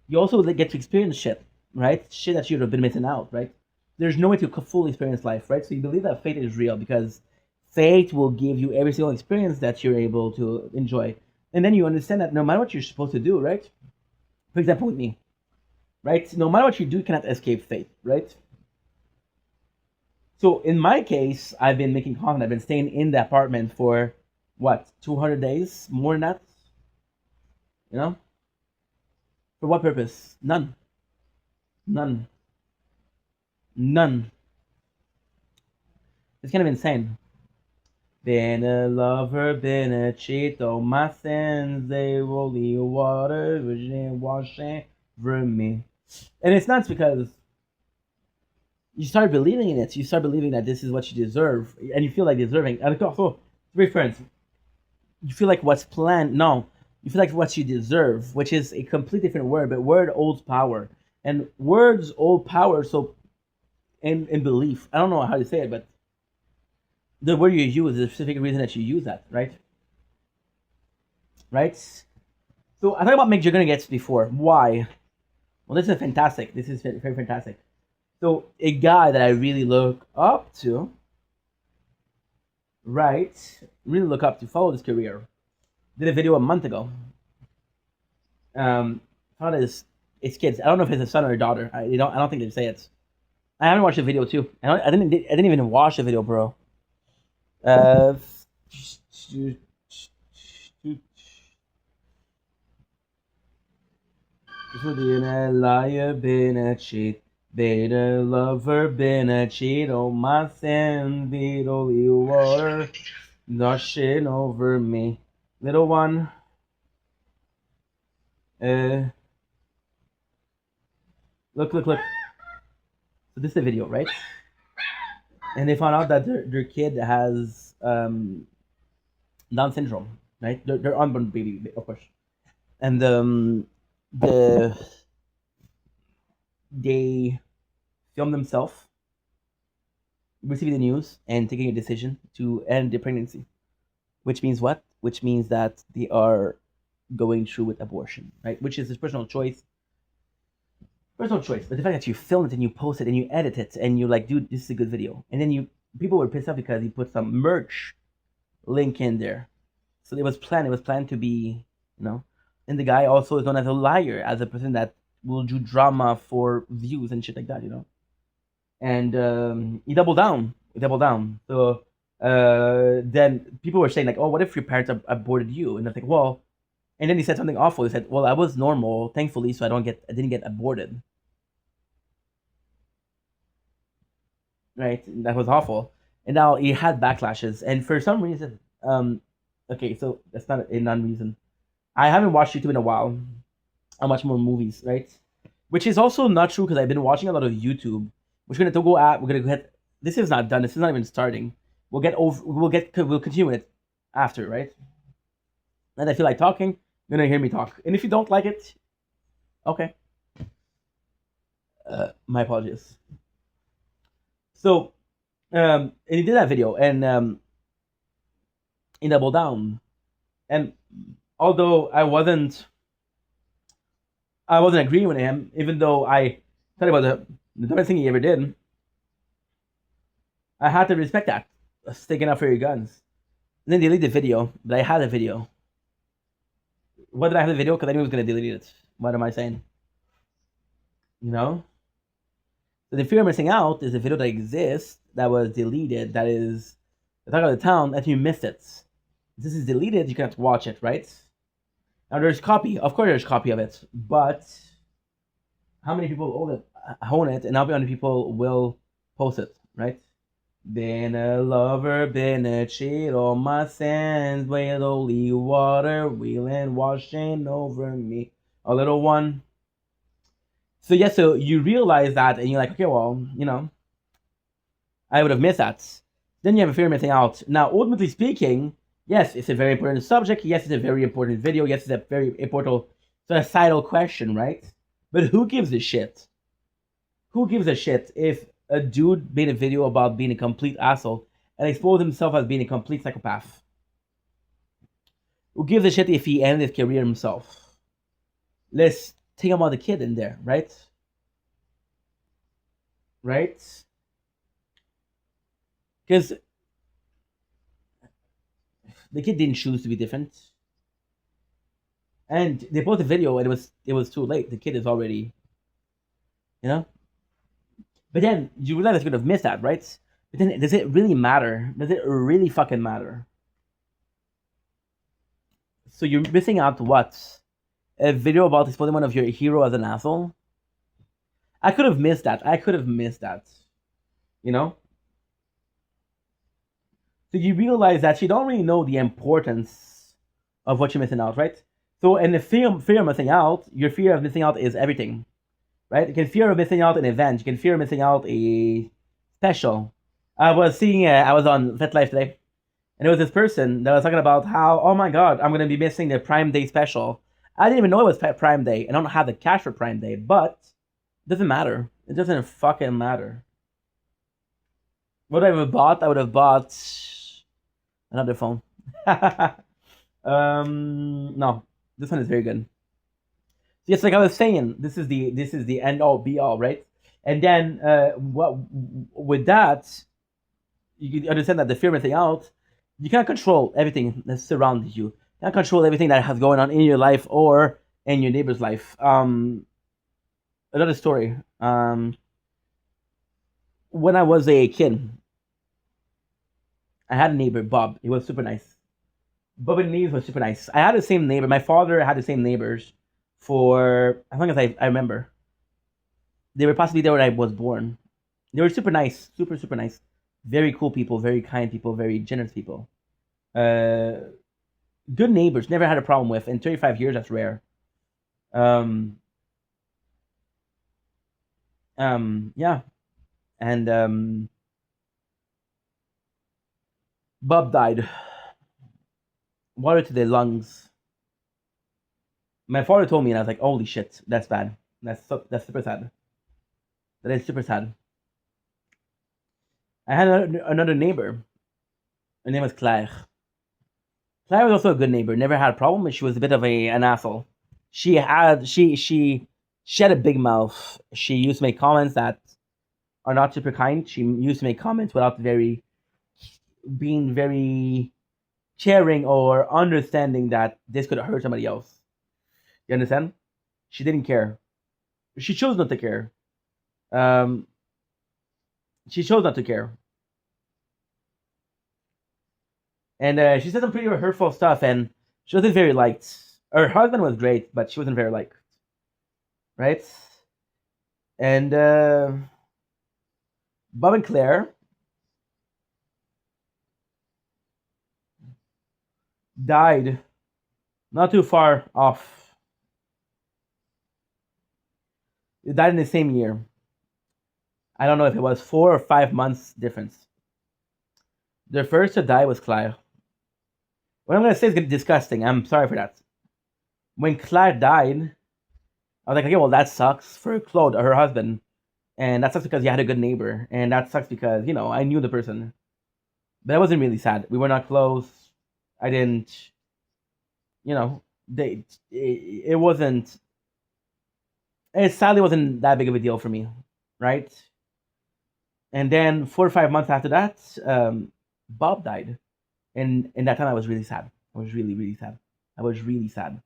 You also get to experience shit, right? Shit that you'd have been missing out, right? There's no way to fully experience life, right? So you believe that fate is real because fate will give you every single experience that you're able to enjoy. And then you understand that no matter what you're supposed to do, right? For example, with me, right? No matter what you do, you cannot escape fate, right? So in my case, I've been making content. I've been staying in the apartment for what, 200 days? More than that? You know? For what purpose? None. None. None. It's kind of insane. Been a lover, been a cheat. All my sins, they holy water, washing over me. And it's not because you start believing in it. You start believing that this is what you deserve, and you feel like deserving. And also, three friends, you feel like what's planned. No, you feel like what you deserve, which is a completely different word. But word holds power, and words hold power. So, in belief, I don't know how to say it, but the word you use is a specific reason that you use that, right? Right. So I talked about McJuggernuggets before. Why? Well, this is fantastic. This is very fantastic. So a guy that I really look up to, right? Really look up to, follow his career. Did a video a month ago. Found his kids. I don't know if it's a son or a daughter. I don't think they say it. I haven't watched the video too. I didn't even watch the video, bro. Been a liar, been a cheat. Been a lover, been a cheat. Oh, my sin, be holy water. Washing over me. Little one. Uh, look. So this is the video, right? And they found out that their kid has Down syndrome, right? Their unborn baby, of course. And the they filmed themselves receiving the news and taking a decision to end the pregnancy. Which means what? Which means that they are going through with abortion, right? Which is his personal choice. Personal choice. But the fact that you film it and you post it and you edit it and you're like, dude, this is a good video. And then people were pissed off because he put some merch link in there. So it was planned. It was planned to be, you know. And the guy also is known as a liar, as a person that will do drama for views and shit like that, you know. And he doubled down. He doubled down. So then people were saying like, "Oh, what if your parents aborted you?" And I think, well, and then he said something awful. He said, "Well, I was normal, thankfully, so I didn't get aborted." Right? And that was awful. And now he had backlashes, and for some reason, okay, so that's not a non-reason. I haven't watched YouTube in a while. I watch more movies, right? Which is also not true because I've been watching a lot of YouTube. Which we're gonna go at. We're gonna go ahead. This is not done. This is not even starting. We'll get over. We'll continue it after, right? And I feel like talking. You're gonna hear me talk. And if you don't like it, okay. My apologies. So, and he did that video, and he doubled down. And although I wasn't agreeing with him, even though I thought about the dumbest thing he ever did, I had to respect that. Sticking up for your guns. And then delete the video, but I had a video. Why did I have the video? Because I knew he was going to delete it. What am I saying? You know? So the fear of missing out is a video that exists, that was deleted, that is the talk of the town, and you missed it. If this is deleted, you can't watch it, right? Now there's copy. Of course there's copy of it, but how many people own it, and how many people will post it, right? Been a lover, been a cheat, all my sins, with holy water, wheeling, washing over me. A little one. So yeah, so you realize that, and you're like, okay, well, you know, I would have missed that. Then you have a fear of missing out. Now, ultimately speaking, yes, it's a very important subject. Yes, it's a very important video. Yes, it's a very important societal question, right? But who gives a shit? Who gives a shit if a dude made a video about being a complete asshole and exposed himself as being a complete psychopath? Who gives a shit if he ended his career himself? Let's think about the kid in there, right? Right? Because the kid didn't choose to be different. And they posted a video and it was too late. The kid is already, you know? But then you realize you could have missed that, right? But then does it really matter? Does it really fucking matter? So you're missing out what? A video about exposing one of your hero as an asshole? I could have missed that. You know? So you realize that you don't really know the importance of what you're missing out, right? So in the fear of missing out, your fear of missing out is everything, right? You can fear of missing out an event. You can fear of missing out a special. I was on FetLife today, and there was this person that was talking about how, oh my god, I'm gonna be missing the Prime Day special. I didn't even know it was Prime Day. I don't have the cash for Prime Day, but it doesn't matter. It doesn't fucking matter. What would I have bought? I would have bought another phone. No, this one is very good. Yes, like I was saying, this is the end all be all, right? And then what with that, you can understand that the fear of missing out, you can't control everything that surrounds you. You can't control everything that has going on in your life or in your neighbor's life. Another story. When I was a kid, I had a neighbor, Bob. He was super nice. Bob and Neve was super nice. I had the same neighbor. My father had the same neighbors for as long as I remember. They were possibly there when I was born. They were super nice, super nice, very cool people, very kind people, very generous people. Uh, Good neighbors, never had a problem with. In 35 years, that's rare. Um, yeah, and Bob died. Water to the lungs. My father told me, and I was like, "Holy shit, that's bad. That's super sad. That is super sad." I had another neighbor. Her name was Claire. Claire was also a good neighbor. Never had a problem, but she was a bit of an asshole. She had a big mouth. She used to make comments that are not super kind. She used to make comments without being very caring or understanding that this could hurt somebody else. You understand? She didn't care. She chose not to care. Um, she chose not to care, and she said some pretty hurtful stuff, and she wasn't very liked. Her husband was great, but she wasn't very liked, right? And Bob and Claire died not too far off. They died in the same year. I don't know if it was 4 or 5 months difference. The first to die was Claire. What I'm gonna say is gonna be disgusting. I'm sorry for that. When Claire died, I was like, okay, well that sucks for Claude, her husband, and that sucks because you had a good neighbor, and that sucks because I knew the person, but I wasn't really sad. We were not close. I didn't, you know, they. It wasn't. It sadly wasn't that big of a deal for me, right? And then 4 or 5 months after that, Bob died, and in that time I was really sad. I was really really sad. I was really sad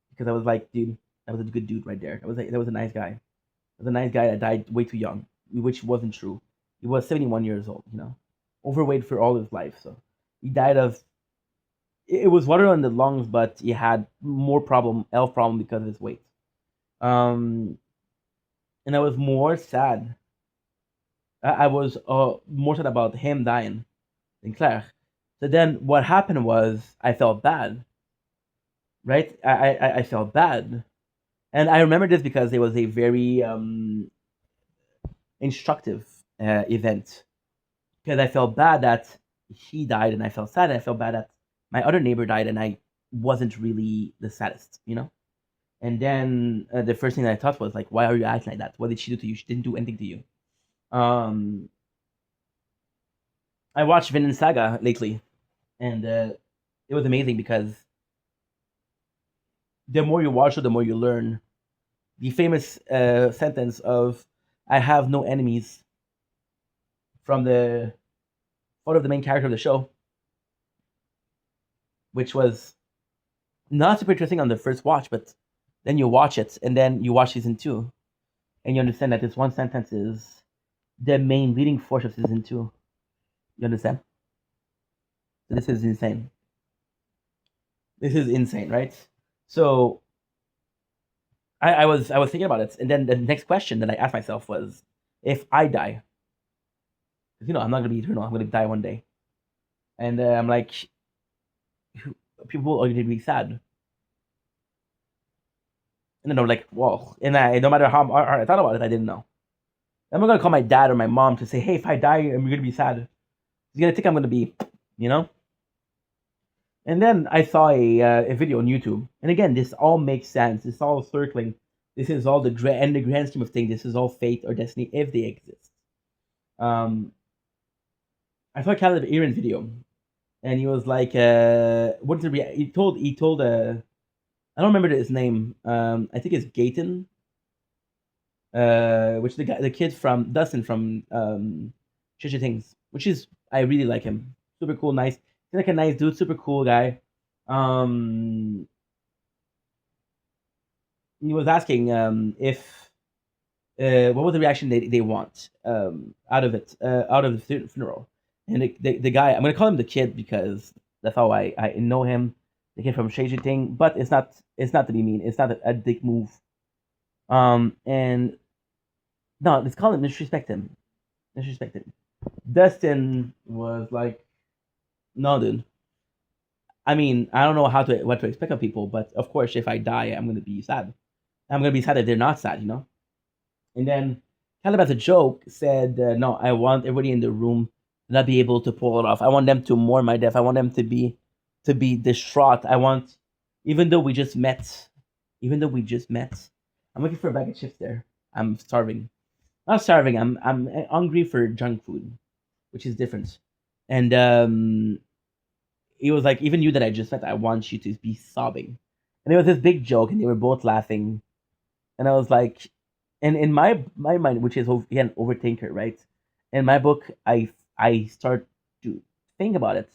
because I was like, dude, that was a good dude right there. That was a nice guy. That was a nice guy that died way too young, which wasn't true. He was 71 years old, overweight for all his life. So he died of it was water on the lungs, but he had more health problem because of his weight. Um, and I was more sad. I was more sad about him dying than Claire. So then what happened was I felt bad, right? I felt bad, and I remember this because it was a very instructive event because I felt bad that he died, and I felt sad, and I felt bad that my other neighbor died, and I wasn't really the saddest. And then the first thing that I thought was like, why are you acting like that? What did she do to you? She didn't do anything to you. Um, I watched Vinland Saga lately, and it was amazing because the more you watch it, the more you learn. The famous sentence of "I have no enemies" from the one of the main character of the show, which was not super interesting on the first watch, but then you watch it, and then you watch season two, and you understand that this one sentence is the main leading force of season two. You understand? So this is insane. This is insane, right? So I was thinking about it, and then the next question that I asked myself was, if I die, 'cause, I'm not gonna be eternal. I'm gonna die one day, and I'm like, people are gonna be sad, and then I'm like, well, and no matter how hard I thought about it, I didn't know. I'm not gonna call my dad or my mom to say, hey, if I die, I'm gonna be sad. He's gonna think I'm gonna be, you know. And then I saw a video on YouTube, and again, this all makes sense. It's all circling. This is all in the grand scheme of things. This is all fate or destiny if they exist. Um, I saw Caleb Aaron's video, and he was like, "What's the he told I don't remember his name. I think it's Gayton, which the kid from Dustin from Stranger Things, which is I really like him. Super cool, nice. He's like a nice dude, super cool guy. Um, he was asking if what was the reaction they want out of the funeral, and the guy, I'm gonna call him the kid because that's how I know him, the kid from Stranger Thing, but it's not to be mean, it's not a dick move. And no, let's call him disrespect him. Dustin was like, no, dude. I mean, I don't know what to expect of people, but of course, if I die, I'm gonna be sad. I'm gonna be sad if they're not sad, you know. And then, kind of as a joke, said, "No, I want everybody in the room to not be able to pull it off. I want them to mourn my death. I want them to be distraught. I want, even though we just met, even though we just met, I'm looking for a bag of chips there. I'm starving. Not starving. I'm hungry for junk food, which is different. And he was like, even you that I just met, I want you to be sobbing. And it was this big joke, and they were both laughing. And I was like, and in my mind, which is again overthinker, right? In my book, I start to think about it,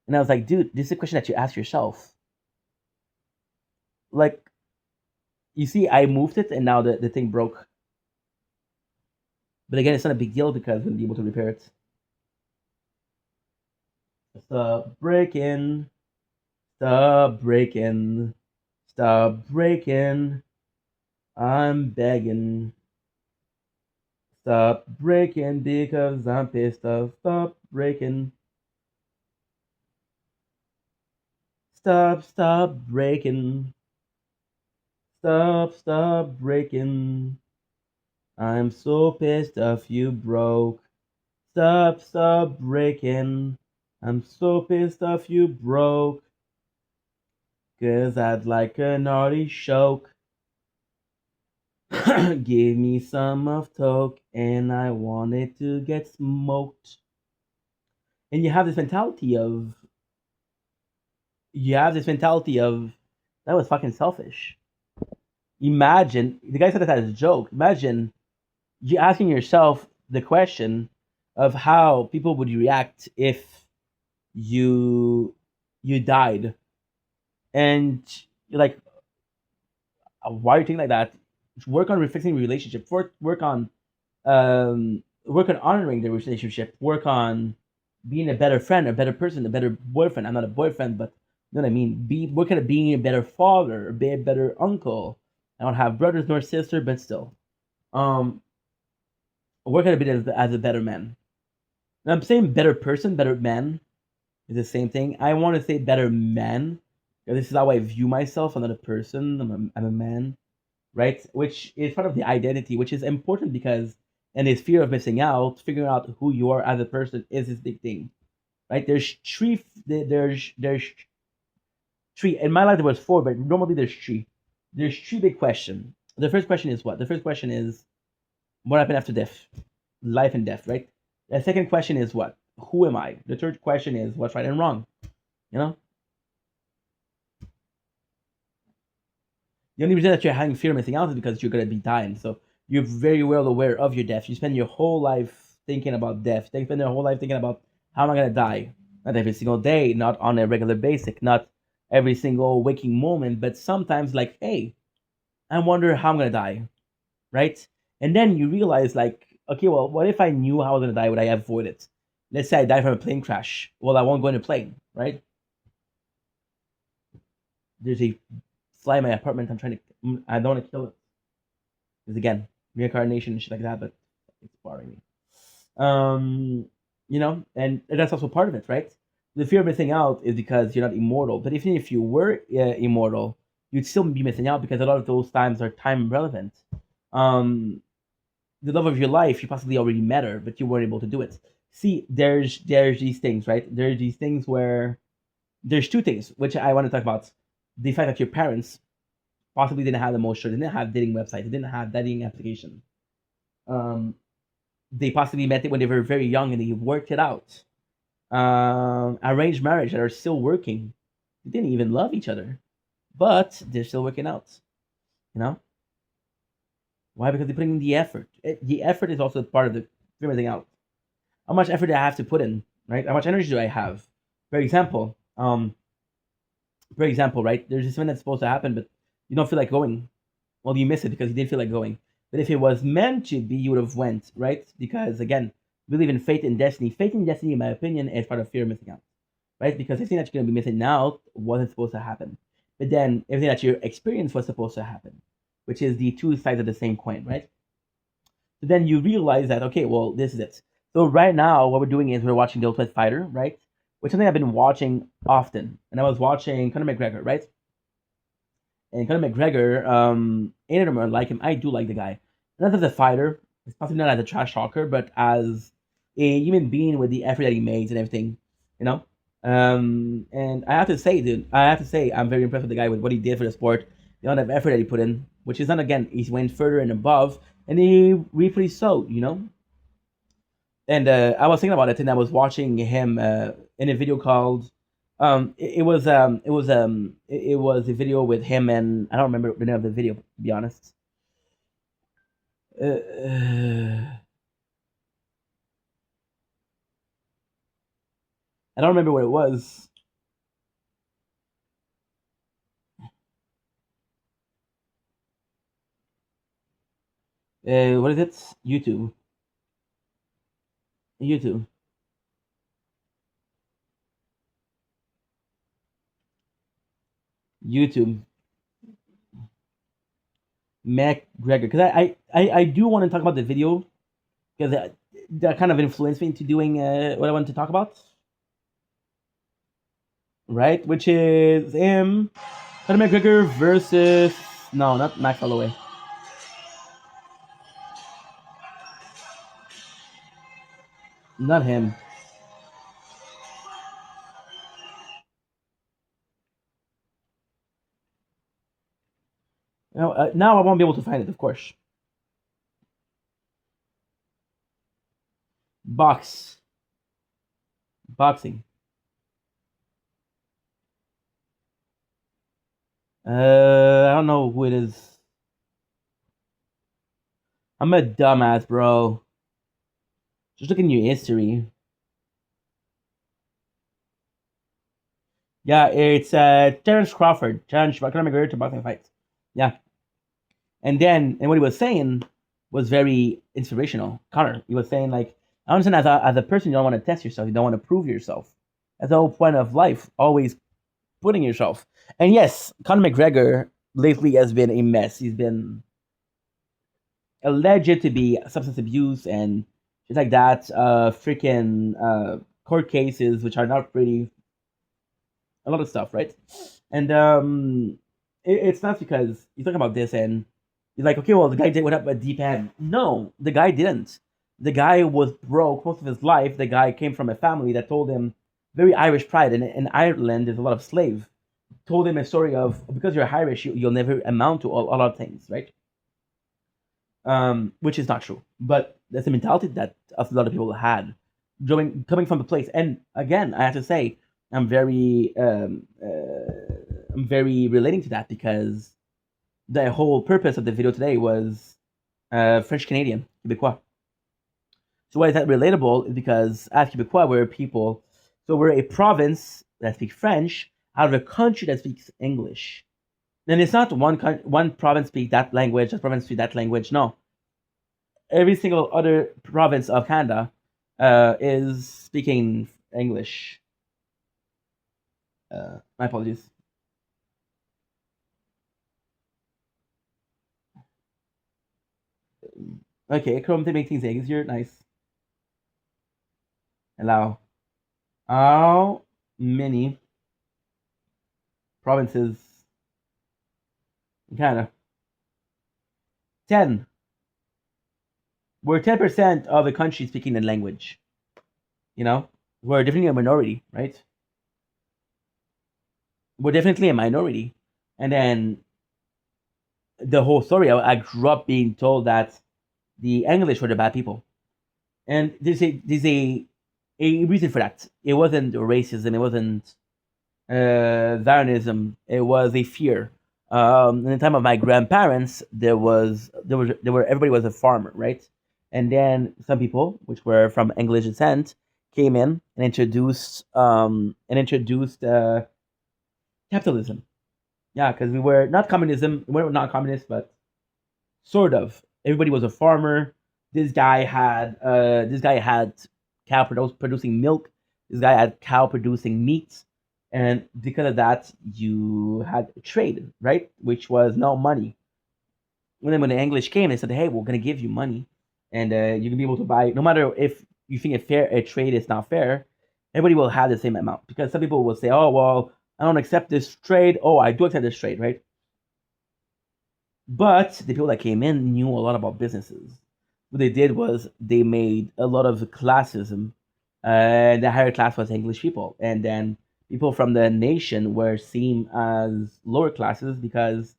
and I was like, dude, this is a question that you ask yourself. Like, you see, I moved it, and now the thing broke. But again, it's not a big deal because I'm gonna be able to repair it. Stop breaking, stop breaking, stop breaking. I'm begging. Stop breaking because I'm pissed off. Stop breaking. Stop breaking. Stop breaking. I'm so pissed off you broke. Stop breaking. I'm so pissed off you broke. 'Cause I'd like an artichoke. Give me some of toke and I want it to get smoked. And you have this mentality of that was fucking selfish. Imagine the guy said that as a joke. Imagine you asking yourself the question of how people would react if you you died, and you're like, why are you thinking like that? Work on refixing the relationship. Work on honoring the relationship. Work on being a better friend, a better person, a better boyfriend. I'm not a boyfriend, but you know what I mean. Work on being a better father, be a better uncle. I don't have brothers nor sister, but still, um, work on a bit as a better man. Now, I'm saying better person, better man is the same thing. I want to say better man because this is how I view myself. I'm not a person. I'm a man, right? Which is part of the identity, which is important because and this fear of missing out, figuring out who you are as a person is this big thing, right? There's three. In my life there was four, but normally there's three. There's three big questions. The first question is what? The first question is what happened after death, life and death, right? The second question is what? Who am I? The third question is what's right and wrong. You know, the only reason that you're having fear of missing out is because you're gonna be dying. So you're very well aware of your death. You spend your whole life thinking about death. They spend their whole life thinking about how am I gonna die? Not every single day, not on a regular basis, not every single waking moment, but sometimes like, hey, I wonder how I'm gonna die, right? And then you realize like, okay, well, what if I knew how I was gonna die? Would I avoid it? Let's say I die from a plane crash. Well, I won't go in a plane, right? There's a fly in my apartment. I don't want to kill it. Because again, reincarnation and shit like that, but it's bothering me. You know, and that's also part of it, right? The fear of missing out is because you're not immortal. But even if you were immortal, you'd still be missing out because a lot of those times are time relevant. Um, the love of your life, you possibly already met her, but you weren't able to do it. See, there's these things, right? There's these things where there's two things which I want to talk about. The fact that your parents possibly didn't have emotion, they didn't have dating websites, they didn't have dating application. Um, they possibly met it when they were very young and they worked it out. Arranged marriage that are still working. They didn't even love each other, but they're still working out. You know why? Because they're putting in the effort. The effort is also part of the figuring out. How much effort do I have to put in? Right? How much energy do I have? For example, right? There's this event that's supposed to happen, but you don't feel like going. Well, you miss it because you didn't feel like going. But if it was meant to be, you would have went, right? Because again, we believe in fate and destiny. Fate and destiny, in my opinion, is part of fear of missing out, right? Because everything that you're gonna be missing out wasn't supposed to happen, but then everything that you experienced was supposed to happen, which is the two sides of the same coin, right? So then you realize that okay, well, this is it. So right now, what we're doing is we're watching the Ultimate Fighter, right? which is something I've been watching often. And I was watching Conor McGregor, right? And Conor McGregor, ain't it or like him, I do like the guy. Not as a fighter, it's possibly not as a trash talker, but as a human being with the effort that he makes and everything, you know. And I have to say, dude, I have to say, I'm very impressed with the guy with what he did for the sport, the amount of effort that he put in, which is not again, he went further and above, and he really so, you know. And I was thinking about it, and I was watching him in a video called. It was a video with him, and I don't remember the name of the video, to be honest. I don't remember what it was. What is it? YouTube. YouTube. YouTube. McGregor. Because I do want to talk about the video because that kind of influenced me into doing what I wanted to talk about. Right? Which is him, Conor McGregor versus. No, not Max Holloway. Not him. Now I won't be able to find it, of course. Boxing. I don't know who it is. I'm a dumbass, bro. Just looking at your history. Yeah, it's Terrence Crawford. Terrence Conor McGregor to boxing fights. Yeah, and what he was saying was very inspirational. Connor, he was saying like, I understand as a person, you don't want to test yourself, you don't want to prove yourself. That's the whole point of life. Always putting yourself. And yes, Conor McGregor lately has been a mess. He's been alleged to be substance abuse and shit like that. Freaking court cases which are not pretty. A lot of stuff, right? And it's not because you talk about this and you're like, okay, well, the guy did what up a deep end. No, the guy didn't. The guy was broke most of his life. The guy came from a family that told him very Irish pride. And in Ireland, there's a lot of slave. Told him a story of because you're Irish, you'll never amount to a lot of things, right? Which is not true. But that's the mentality that a lot of people had, coming from the place. And again, I have to say, I'm very, I'm very relating to that because the whole purpose of the video today was French Canadian, Quebecois. So why is that relatable? Is because as Quebecois, we're people, so we're a province that speaks French out of a country that speaks English. And it's not one province speaks that language, that province speaks that language. No, every single other province of Canada is speaking English. My apologies. Okay, Chrome to make things easier. Nice. Allow. How many provinces in Canada? 10. We're 10% of the country speaking the language. You know? We're definitely a minority, right? We're definitely a minority. And then the whole story, I grew up being told that the English were the bad people. And there's a reason for that. It wasn't racism, it wasn't Zionism, it was a fear. In the time of my grandparents, everybody was a farmer, right? And then some people, which were from English descent, came in and introduced capitalism. Yeah, because we were not communism. We were not communist, but sort of. Everybody was a farmer. This guy had cow producing milk. This guy had cow producing meat, and because of that, you had trade, right? Which was no money. And then when the English came, they said, "Hey, we're gonna give you money, and you can be able to buy. No matter if you think a trade is not fair, Everybody will have the same amount because some people will say, "Oh, well, I don't accept this trade." Oh, I do accept this trade, right? But the people that came in knew a lot about businesses. What they did was they made a lot of classism. The higher class was English people, and then people from the nation were seen as lower classes because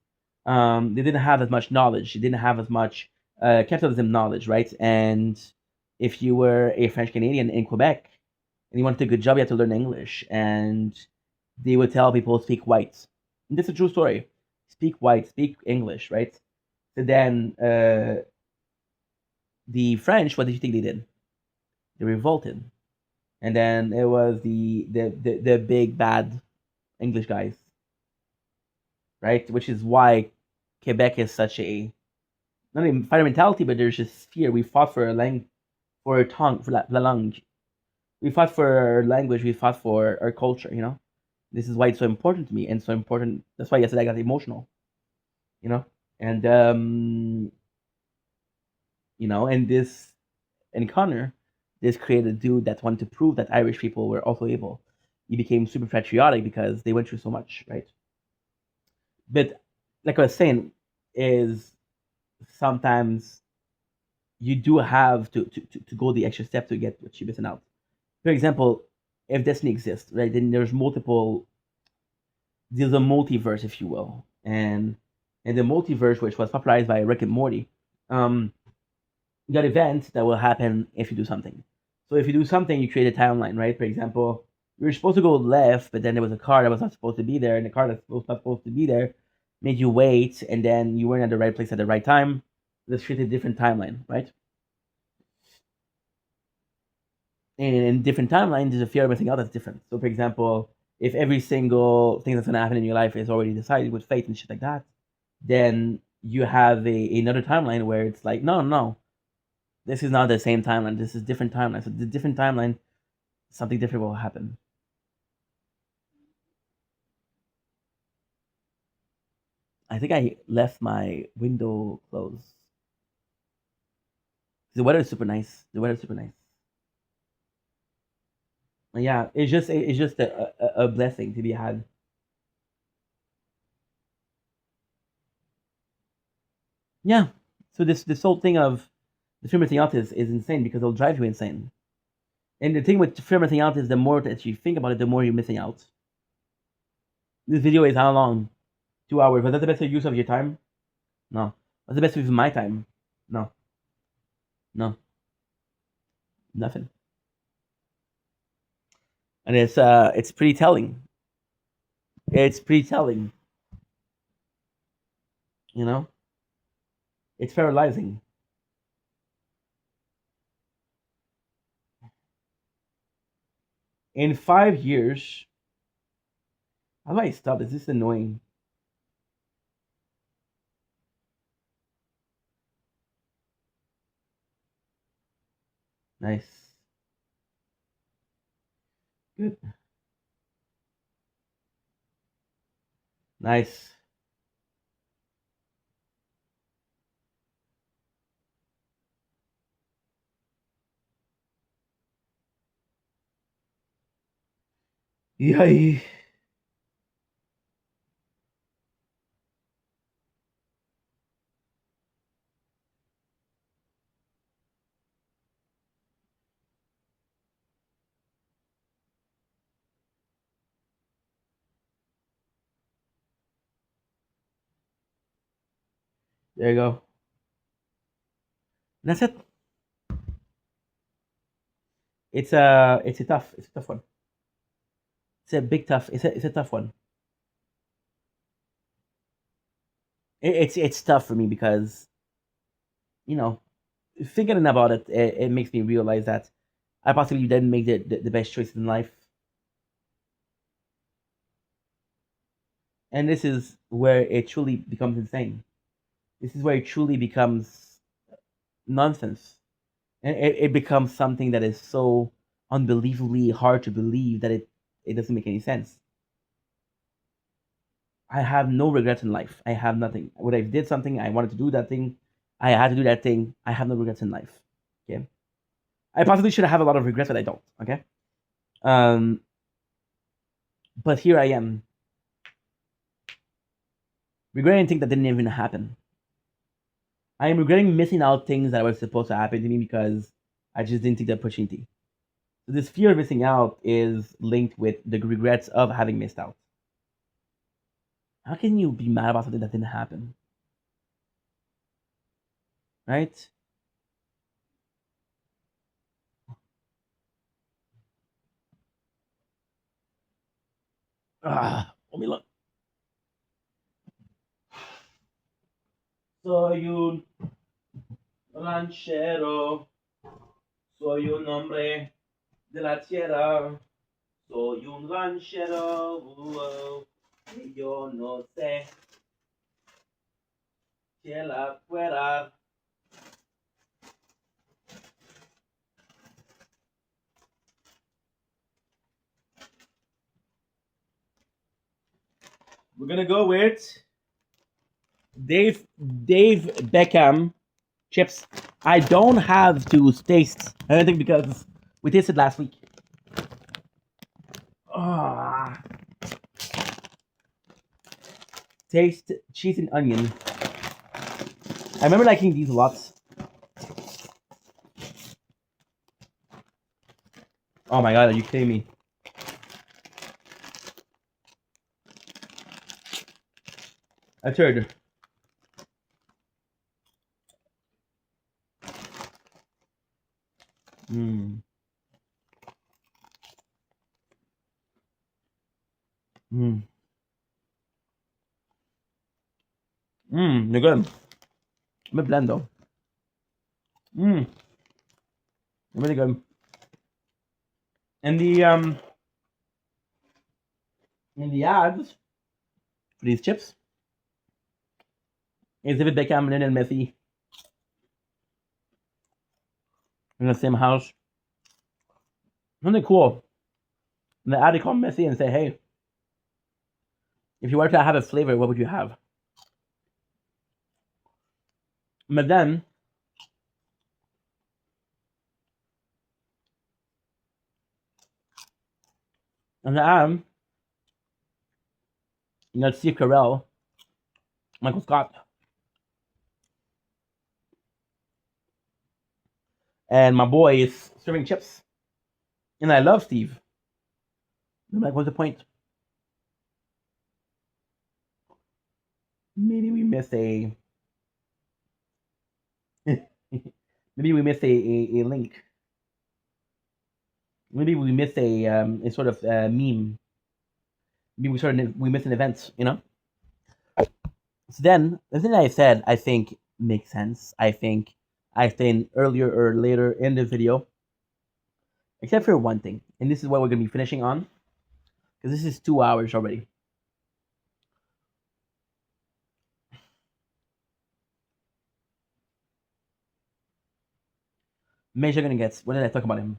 they didn't have as much knowledge. They didn't have as much capitalism knowledge, right? And if you were a French Canadian in Quebec and you wanted a good job, you had to learn English, and they would tell people speak white. And this is a true story. Speak white, speak English, right? So then the French, what did you think they did? They revolted, and then it was the big bad English guys, right? Which is why Quebec is such a not even fighter mentality, but there's just fear. We fought for a for a tongue, for la langue. We fought for our language. We fought for our culture. This is why it's so important to me and so important. That's why yesterday I got emotional. You know, and and this encounter, this created a dude that wanted to prove that Irish people were also able. He became super patriotic because they went through so much, right? But like I was saying, is sometimes you do have to go the extra step to get what you're missing out. For example, if destiny exists, right, then there's a multiverse, if you will, and the multiverse, which was popularized by Rick and Morty, um, you got events that will happen if you do something. So if you do something, you create a timeline, right? For example, you were supposed to go left, but then there was a car that was not supposed to be there, and the car that was not supposed to be there made you wait, and then you weren't at the right place at the right time. Let's create a different timeline, right? And in different timelines, there's a fear of missing out that's different. So, for example, if every single thing that's going to happen in your life is already decided with fate and shit like that, then you have another timeline where it's like, no, no, this is not the same timeline. This is different timeline. So the different timeline, something different will happen. I think I left my window closed. The weather is super nice. The weather is super nice. Yeah, it's just a blessing to be had. Yeah. So this whole thing of the fear of missing out is insane because it'll drive you insane. And the thing with fear of missing out is the more that you think about it, the more you're missing out. This video is how long? 2 hours. Was that the best use of your time? No. What's the best use of my time? No. No. Nothing. And it's pretty telling. It's pretty telling. You know, it's paralyzing. In 5 years, how do I stop? Is this annoying? Nice. Good. Nice. Yay. There you go. And that's it. It's a tough one. It's a big tough. It's a tough one. It's tough for me because you know thinking about it makes me realize that I possibly didn't make the best choices in life, and this is where it truly becomes insane. This is where it truly becomes nonsense, and it becomes something that is so unbelievably hard to believe that it doesn't make any sense. I have no regrets in life. I have nothing. When I did something, I wanted to do that thing. I had to do that thing. I have no regrets in life. Okay. I possibly should have a lot of regrets, but I don't. Okay. Um, but here I am, regretting things that didn't even happen. I am regretting missing out things that were supposed to happen to me because I just didn't take the opportunity. So this fear of missing out is linked with the regrets of having missed out. How can you be mad about something that didn't happen? Right? Let me look. Soy un ranchero, soy un hombre de la tierra, soy un ranchero, y yo no sé que la fuera. We're gonna go with Dave Beckham chips. I don't have to taste anything because we tasted last week. Ah, taste cheese and onion. I remember liking these a lot. Oh my god, are you kidding me? A turd. Mmm. Mmm. Mmm, they're good. I'm a blend though. Mmm, really good. And the ads for these chips is David Beckham, Lionel Messi in the same house. Something cool. And the ad they call Messi and say, hey, if you were to have a flavor, what would you have? But then on the ad, you got Steve Carell, Michael Scott, and my boy is serving chips. And I love Steve. I'm like, what's the point? Maybe we missed a maybe we missed a link. Maybe we missed a sort of meme. Maybe we missed an event, you know? So then the thing I said I think makes sense. I think I said earlier or later in the video, except for one thing, and this is what we're gonna be finishing on, because this is 2 hours already. Major gonna get. What did I talk about him?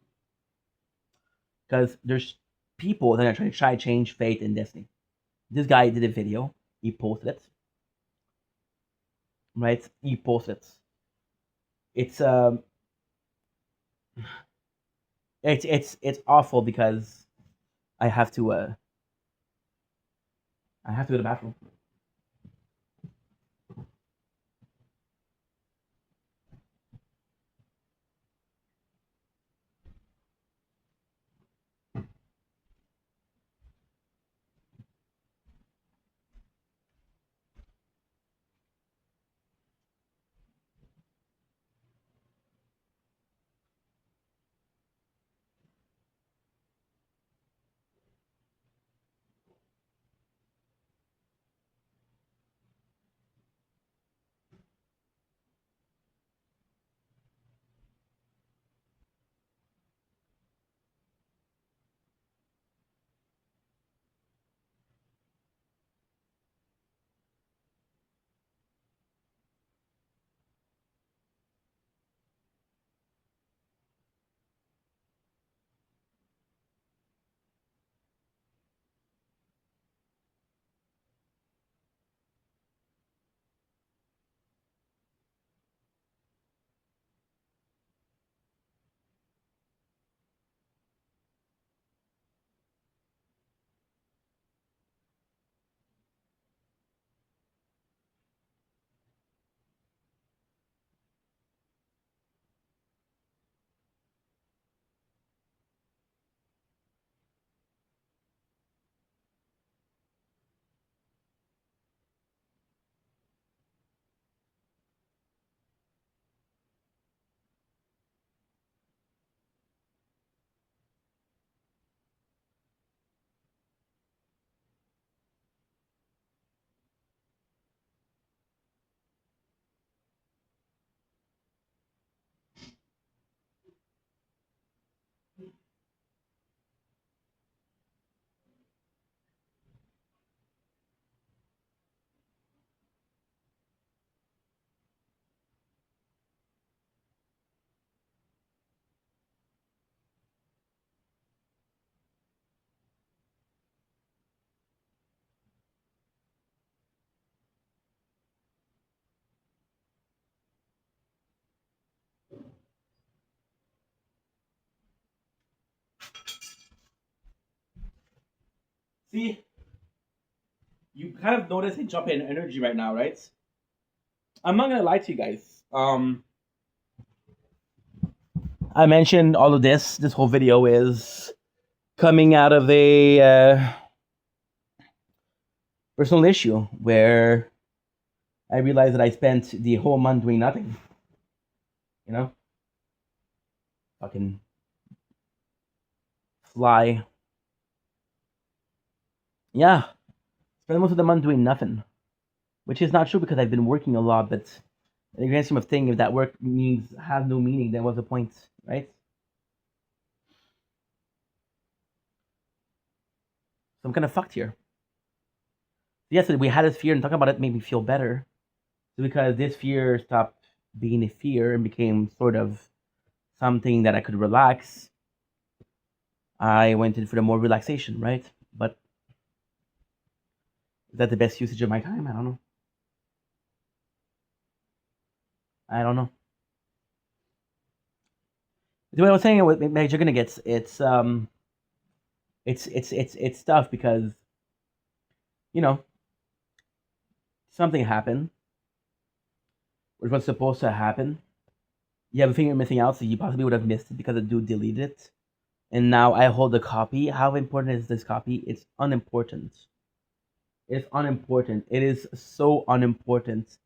Because there's people that are trying to change fate and destiny. This guy did a video. He posted it. Right? He posted it. It's it's awful because I have to I have to go to the bathroom. See, you kind of notice a jump in energy right now, right? I'm not gonna lie to you guys. I mentioned all of this. This whole video is coming out of a personal issue where I realized that I spent the whole month doing nothing. You know, fucking fly. Yeah, spent most of the month doing nothing, which is not true because I've been working a lot. But in the grand scheme of things, if that work means has no meaning, then what's the point, right? So I'm kind of fucked here. Yes, we had this fear, and talking about it made me feel better. So because this fear stopped being a fear and became sort of something that I could relax, I went in for the more relaxation, right? But is that the best usage of my time? I don't know. I don't know. What I was saying with Major Gonna gets it's tough because you know something happened which was supposed to happen. You have a finger missing out, so you possibly would have missed it because the dude deleted it. And now I hold the copy. How important is this copy? It's unimportant. It's unimportant. It is so unimportant.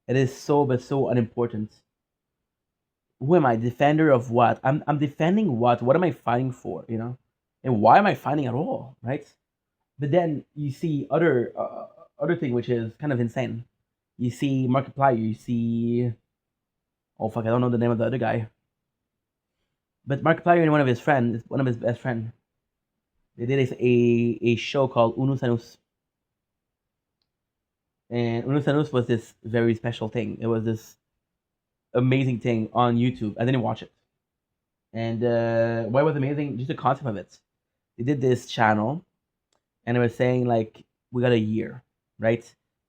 It is so but so unimportant. Who am I? Defender of what? I'm defending what? What am I fighting for? You know, and why am I fighting at all? Right? But then you see other thing which is kind of insane. You see Markiplier. You see oh fuck, I don't know the name of the other guy. But Markiplier and one of his best friend, they did a show called Unus Annus. And Unus Annus was this very special thing. It was this amazing thing on YouTube. I didn't watch it. And why it was amazing? Just the concept of it. They did this channel, and it was saying like, we got a year, right?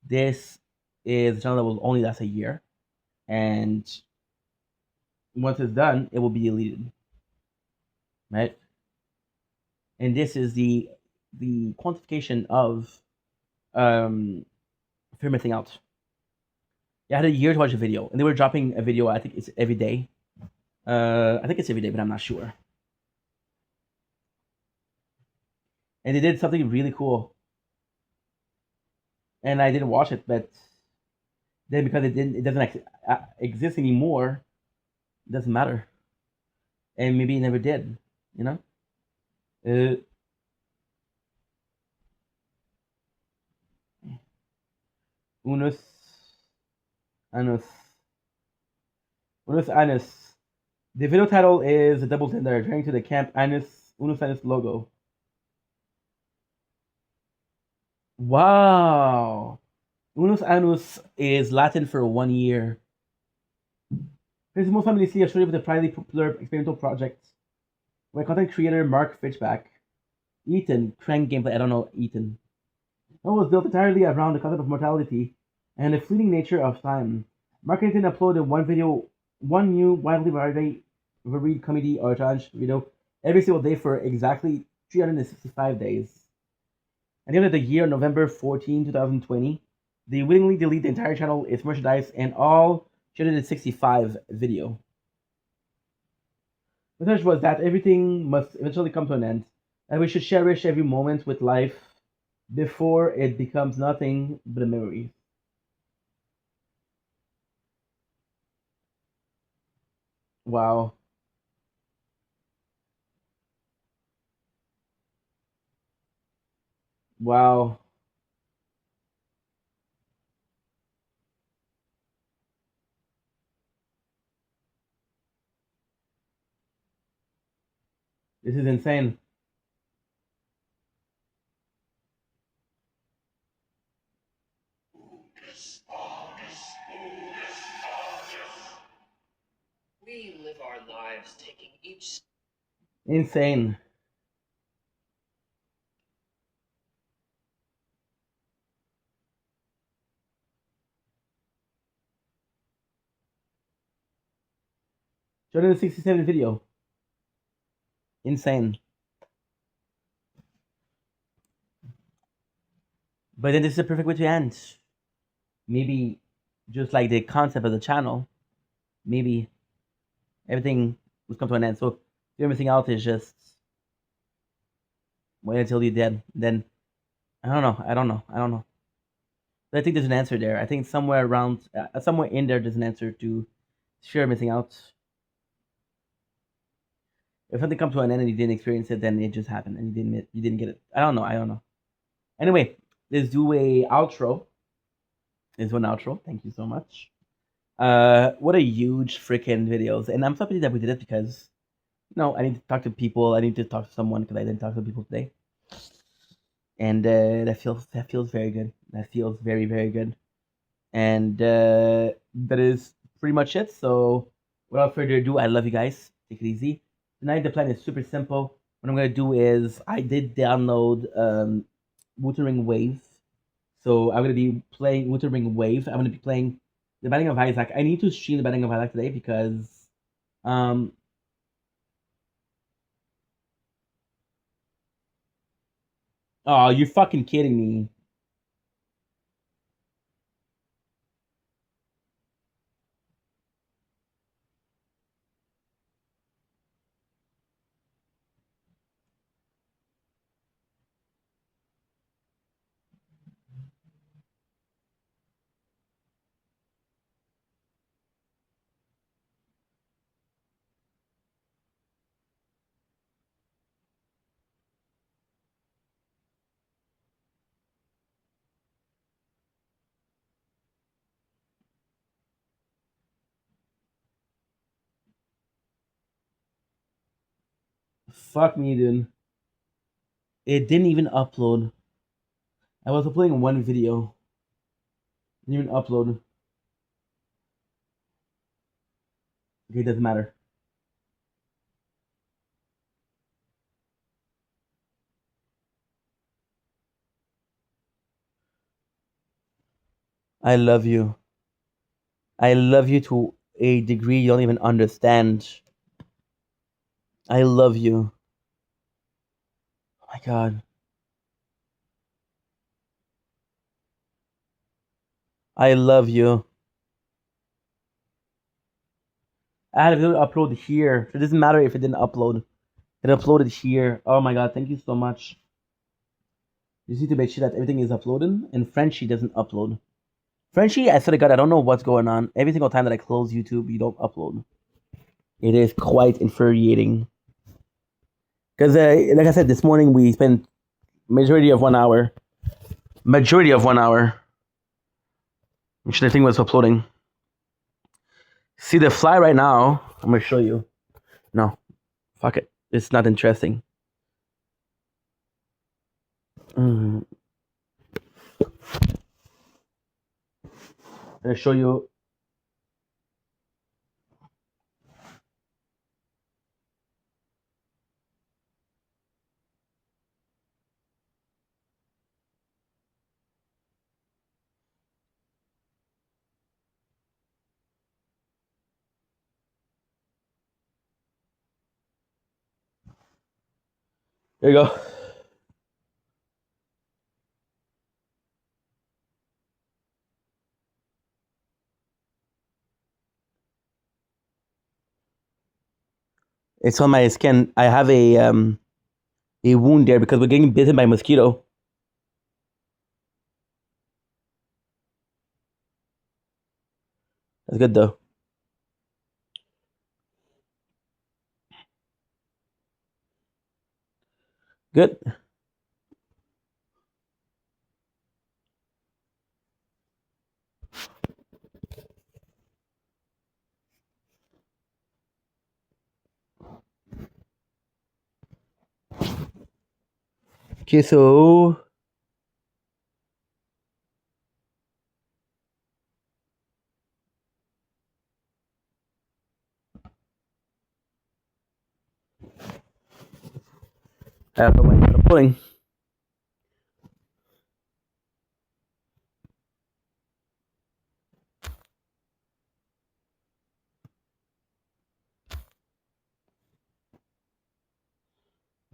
This is a channel that will only last a year, and once it's done, it will be deleted, right? And this is the quantification of fear missing out. Yeah, I had a year to watch a video, and they were dropping a video. I think it's every day. I think it's every day, but I'm not sure. And they did something really cool, and I didn't watch it, but then because it doesn't exist anymore, it doesn't matter, and maybe it never did. You know, uh, unus annus, unus annus. The video title is a double tender, referring to the Camp Annus Unus Annus logo. Wow. Unus annus is Latin for 1 year. Here's the most commonly seen associated with the privately popular experimental project by content creator Mark Fitchback. Ethan, Crank Gameplay, I don't know Ethan. It was built entirely around the concept of mortality and the fleeting nature of time. Mark and Ethan uploaded one new widely varied comedy or challenge video every single day for exactly 365 days. At the end of the year, November 14, 2020, they willingly delete the entire channel, its merchandise, and all 365 video. The message was that everything must eventually come to an end, and we should cherish every moment with life before it becomes nothing but a memory. Wow. Wow. This is insane. We live our lives taking each Insane. Jordan 67 video. Insane. But then this is a perfect way to end. Maybe just like the concept of the channel, maybe everything will come to an end. So everything else is just wait until you're dead. Then I don't know. I don't know. I don't know. But I think there's an answer there. I think somewhere around, somewhere in there, there's an answer to fear of missing out. If something comes to an end and you didn't experience it, then it just happened and you didn't get it. I don't know. I don't know. Anyway, let's do a outro. Let's do an outro. Thank you so much. What a huge freaking videos, and I'm so happy that we did it because I need to talk to people. I need to talk to someone because I didn't talk to people today, and that feels very good. That feels very very good, and that is pretty much it. So, without further ado, I love you guys. Take it easy. Tonight the plan is super simple. What I'm gonna do is I did download Wuthering Wave, so I'm gonna be playing Wuthering Wave. I'm gonna be playing the Binding of Isaac. I need to stream the Binding of Isaac today because um oh, you're fucking kidding me. Fuck me, dude. It didn't even upload. I was uploading one video. Didn't even upload. Okay, it doesn't matter. I love you. I love you to a degree you don't even understand. I love you. Oh my god. I love you. I had a video upload here. It doesn't matter if it didn't upload. It uploaded here. Oh my god, thank you so much. You just need to make sure that everything is uploaded and Frenchie doesn't upload. Frenchie, I swear to God, I don't know what's going on. Every single time that I close YouTube, you don't upload. It is quite infuriating. Because, like I said, this morning we spent majority of 1 hour. Majority of 1 hour. Which the thing was uploading. See the fly right now. I'm gonna show you. No, fuck it. It's not interesting. I'm gonna show you. There you go. It's on my skin. I have a wound there because we're getting bitten by a mosquito. That's good though. Good. Okay, so I'm pulling.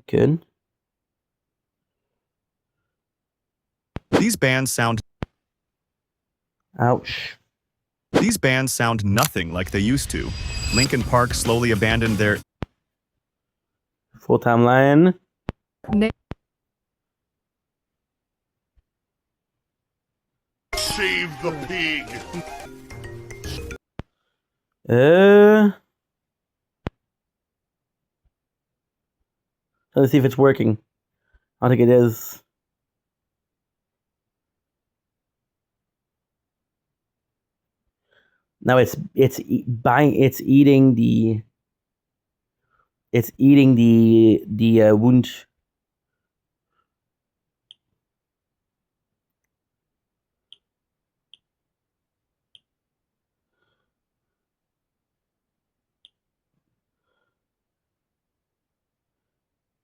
Good. These bands sound Ouch. These bands sound nothing like they used to. Linkin Park slowly abandoned their Full-time lion. Save the pig. Let's see if it's working. I think it is. Now it's eating the wound.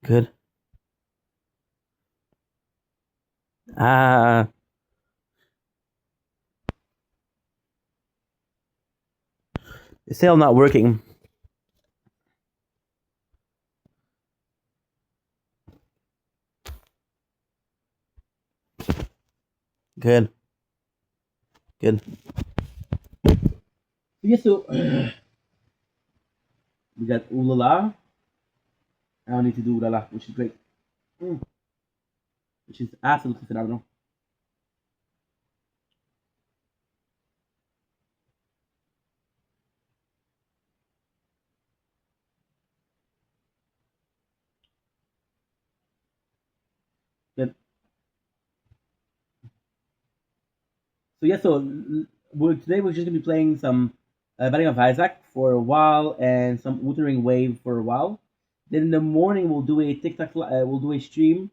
Good. Ah. It's still not working. Good. Good. Yes, so we got ooh la la. I don't need to do ooh la la, which is great. Which is absolutely phenomenal. Good. So yeah, so today we're just gonna be playing some Binding of Isaac for a while and some Wuthering Wave for a while. Then in the morning we'll do a TikTok. We'll do a stream.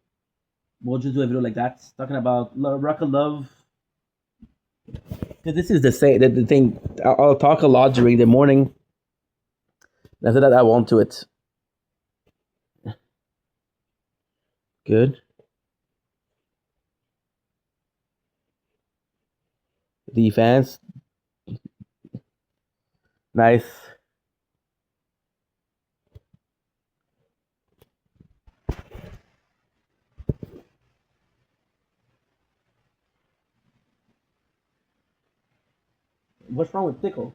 We'll just do a video like that, talking about Rock of Love. Because this is the thing. I'll talk a lot during the morning. After that, I won't do it. Good. Defense. Nice. What's wrong with Tickle?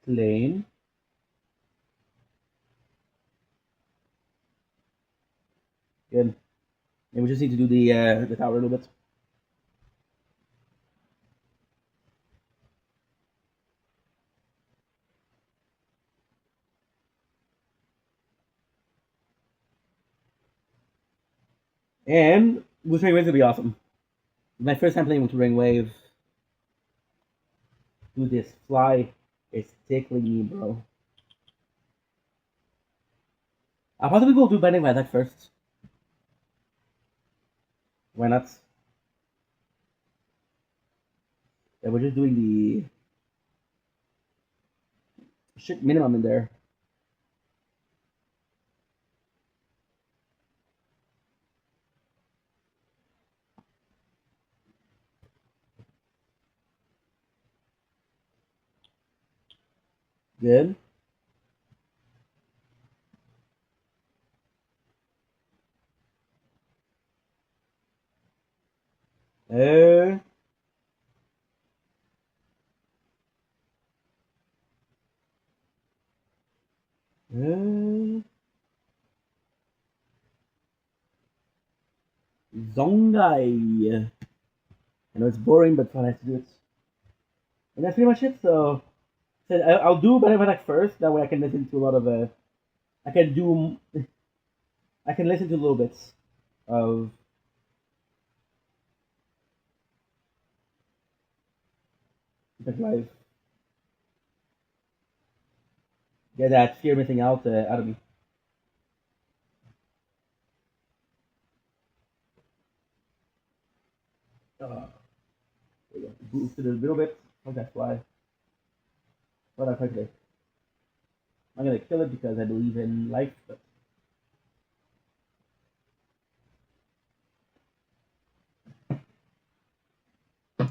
Lane. Good. And we just need to do the tower a little bit. And Wuthering Wave will be awesome. My first time playing Wuthering Wave. Dude, this fly is tickling me, bro. I possibly will do Binding of Isaac first. Why not? Yeah, we're just doing the shit minimum in there. Good. Uh, uh, Zongai. I know it's boring, but fun. I have to do it. And that's pretty much it. So I'll do Binding of Isaac first. That way I can listen to a lot of I can do. I can listen to little bits of Epic Life. Get that fear missing out of me. Boost it a little bit. Okay, fly. What I try today. I'm gonna kill it because I believe in life, but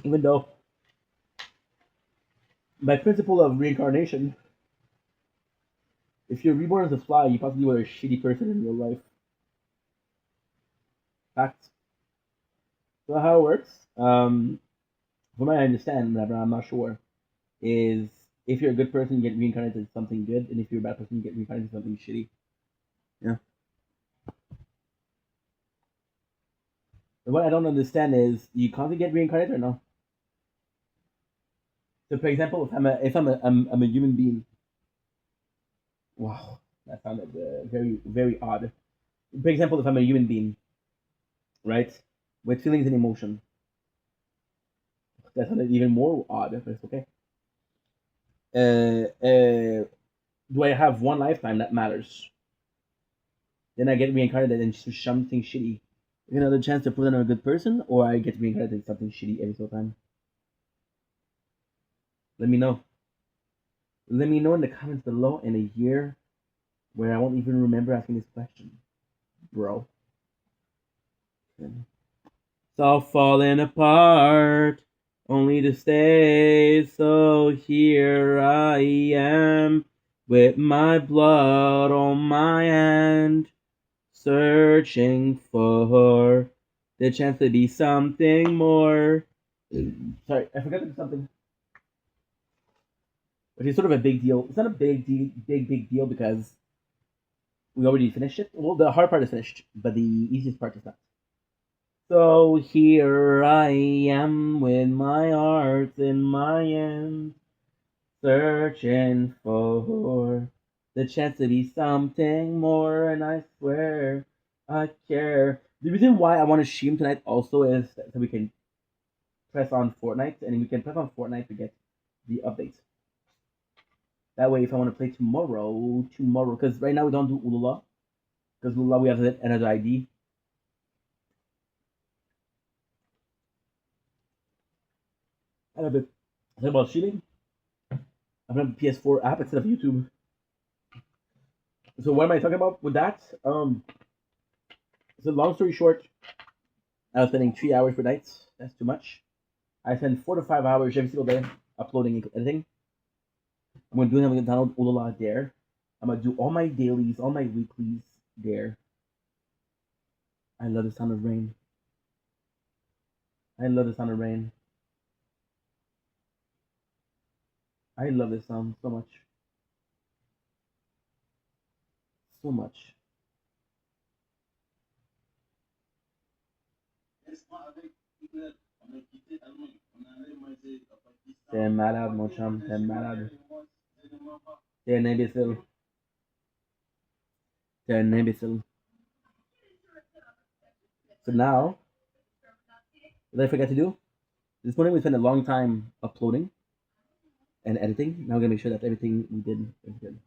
Even though, by principle of reincarnation, if you're reborn as a fly, you possibly were a shitty person in real life. Facts. So how it works, from what I understand, but I'm not sure, is if you're a good person, you get reincarnated as something good, and if you're a bad person, you get reincarnated as something shitty. Yeah. But what I don't understand is, you constantly get reincarnated or no? So, for example, if I'm a human being, wow, that sounded very very odd. For example, if I'm a human being, right, with feelings and emotion, that sounded even more odd, but it's okay. Do I have one lifetime that matters? Then I get reincarnated into something shitty. Another chance to prove that I'm a good person, or I get reincarnated into something shitty every single time. Let me know. Let me know in the comments below in a year where I won't even remember asking this question, bro. It's all falling apart, only to stay. So here I am, with my blood on my hand, searching for the chance to be something more. Sorry, I forgot to do something, which is sort of a big deal. It's not a big deal because we already finished it. Well, the hard part is finished, but the easiest part is not. So here I am with my heart in my hand, searching for the chance to be something more, and I swear I care. The reason why I want to stream tonight also is so we can press on Fortnite, and we can press on Fortnite to get the updates. That way, if I want to play tomorrow, because right now we don't do Ulula, because Ulula we have another ID. I have it. Talk about streaming. I have a PS4 app instead of YouTube. So what am I talking about with that? So long story short, I was spending 3 hours per night. That's too much. I spend 4 to 5 hours every single day uploading and editing. I'm gonna download Ulala there. I'm gonna do all my dailies, all my weeklies there. I love the sound of rain. I love the sound of rain. I love this sound so much. So much. T'es malade, mon chum. T'es malade. T'es un imbécile. T'es un imbécile. So now, what did I forget to do? This morning we spent a long time uploading and editing. Now we're gonna make sure that everything we did is good.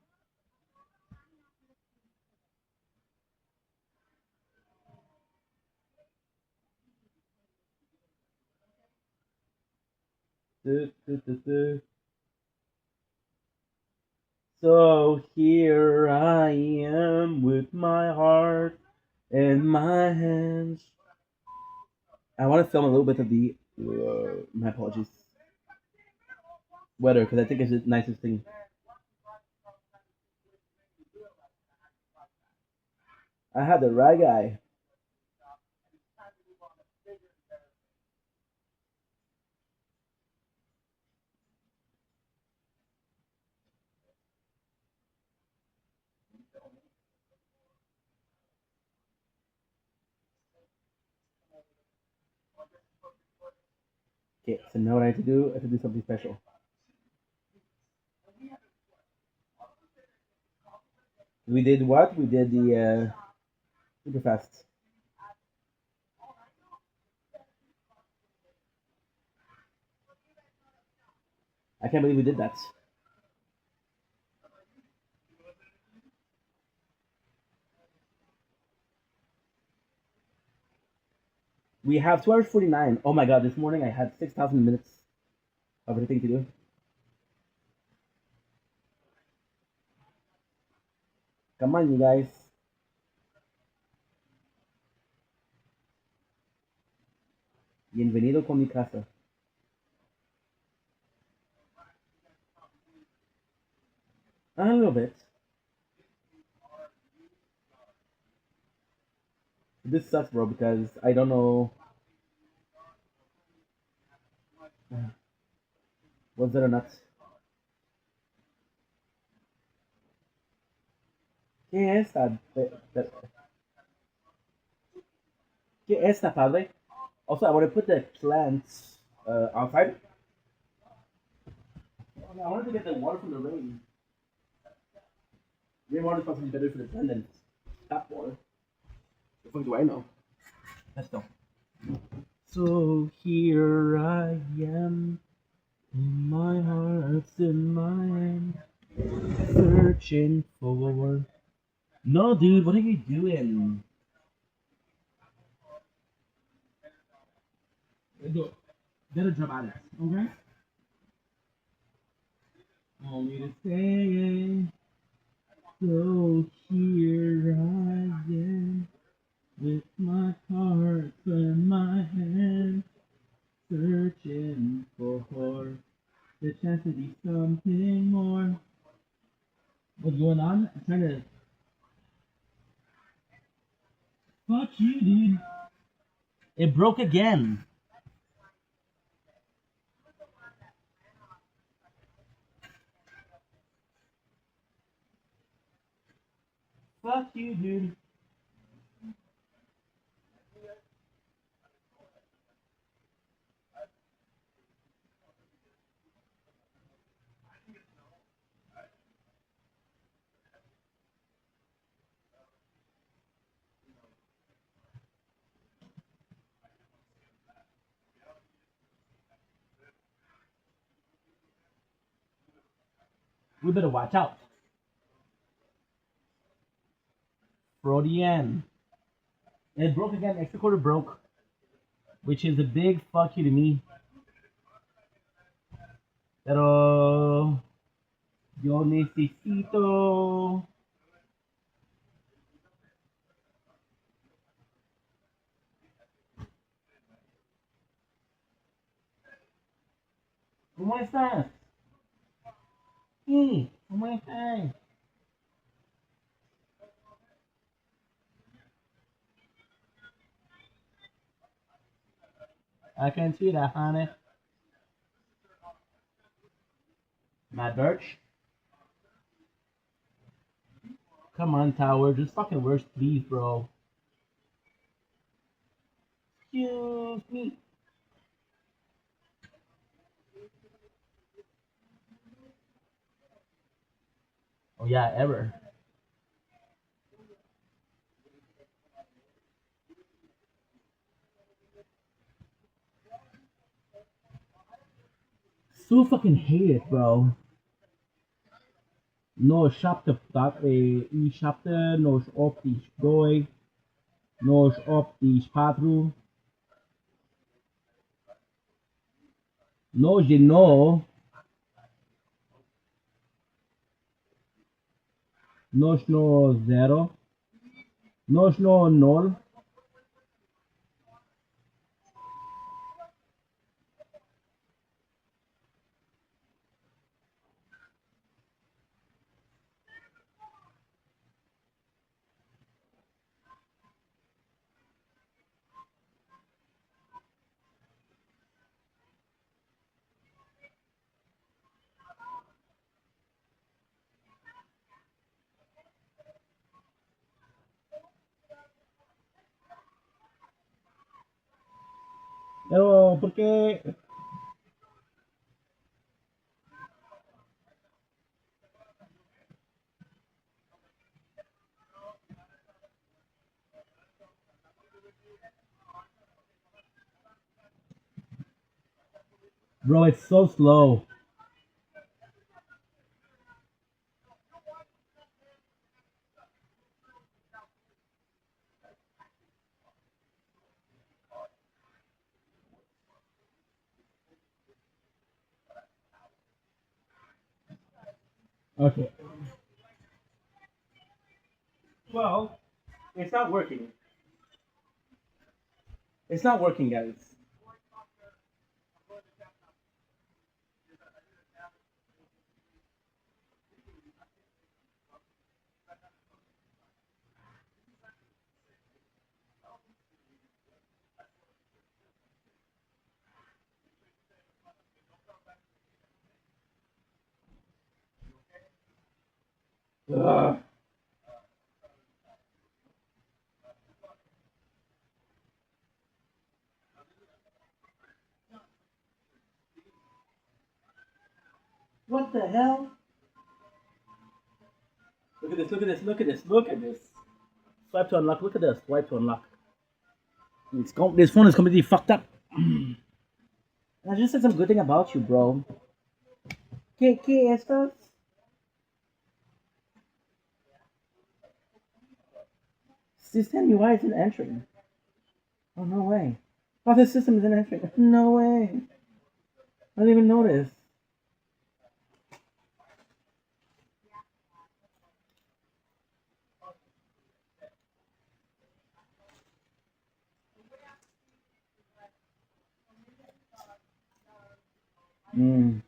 So here I am with my heart in my hands. I want to film a little bit of the my apologies weather because I think it's the nicest thing. I had the right guy. Okay, so now what I have to do, I have to do something special. We did what? We did the super fast. I can't believe we did that. We have 2 hours 49. Oh my god, this morning I had 6,000 minutes of everything to do. Come on, you guys. Bienvenido con mi casa. A little bit. This sucks, bro, because I don't know. Was it or not? ¿Qué es esta? ¿Qué es esta, padre? Also, I want to put the plants outside. I wanted to get the water from the rain. Rainwater is supposed to be better for the plant than tap water. The fuck do I know? Let's go. So here I am, my heart's in my hand, searching for. No, dude, what are you doing? Better jump out of it, okay? Only to say, so here I am, with my heart in my hand, searching for the chance to be something more. What's going on? I'm trying to. Fuck you, dude. It broke again. Fuck you, dude. We better watch out. Freudian. It broke again. Extra quarter broke. Which is a big fuck you to me. Pero yo necesito. ¿Cómo estás? Sí, ¿cómo estás? I can see that, honey. My birch. Come on, Tower. Just fucking worse, please, bro. Excuse me. Oh, yeah, ever. So fucking hate it, bro. No chapter dat I chapter nos optisch doi nos optisch patru nos de no nos no zero nos no nol pero porque bro it's so slow. Okay. Well, it's not working. It's not working, guys. Ugh. What the hell? Look at this, look at this, look at this, look at this. Swipe to unlock, look at this, swipe to unlock. This phone is completely fucked up. I just said some good thing about you, bro. ¿Qué estas? System UI isn't entering. Oh, no way. Oh, this system isn't entering. No way. I didn't even notice. Mm.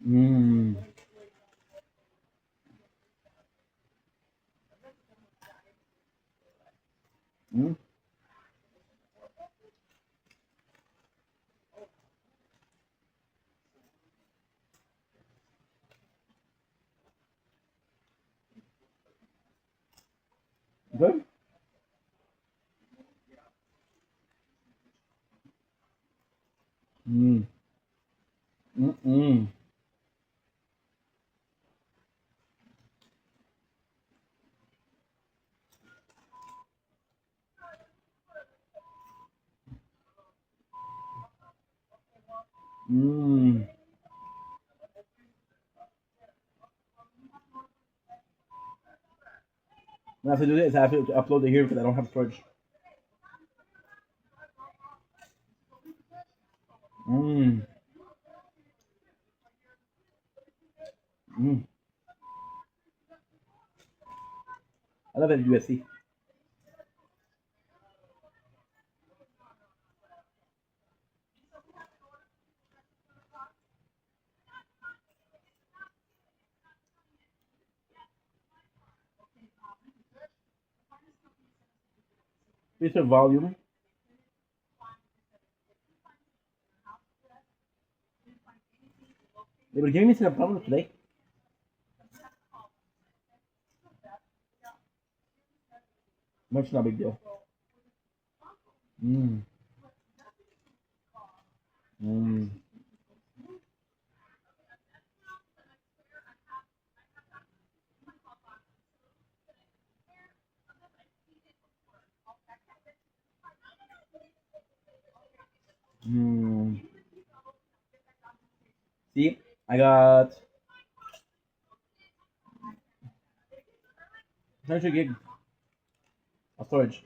Mm. Mm. Good? Mm. Mm-mm. Mm. What I have to do this, I have to upload it here because I don't have storage. Mm. Mm. I love that USC. Here's the volume. They were giving me some problems today. Much not a big deal. Mm. Mm. Mm. See, I got 100 gig of storage.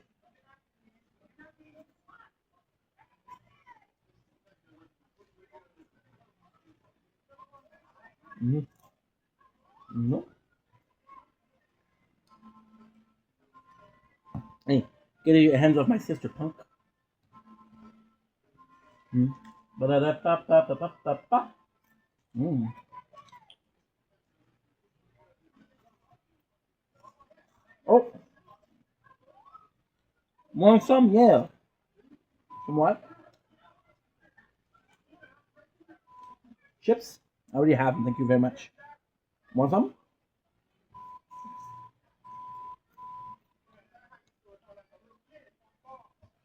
Mm-hmm. No. Hey, get your hands off my sister, punk. Mm. Ba-da-da-ba-ba-ba-ba-ba. Mm. Oh, want some? Yeah. Some what? Chips? I already have them. Thank you very much. Want some?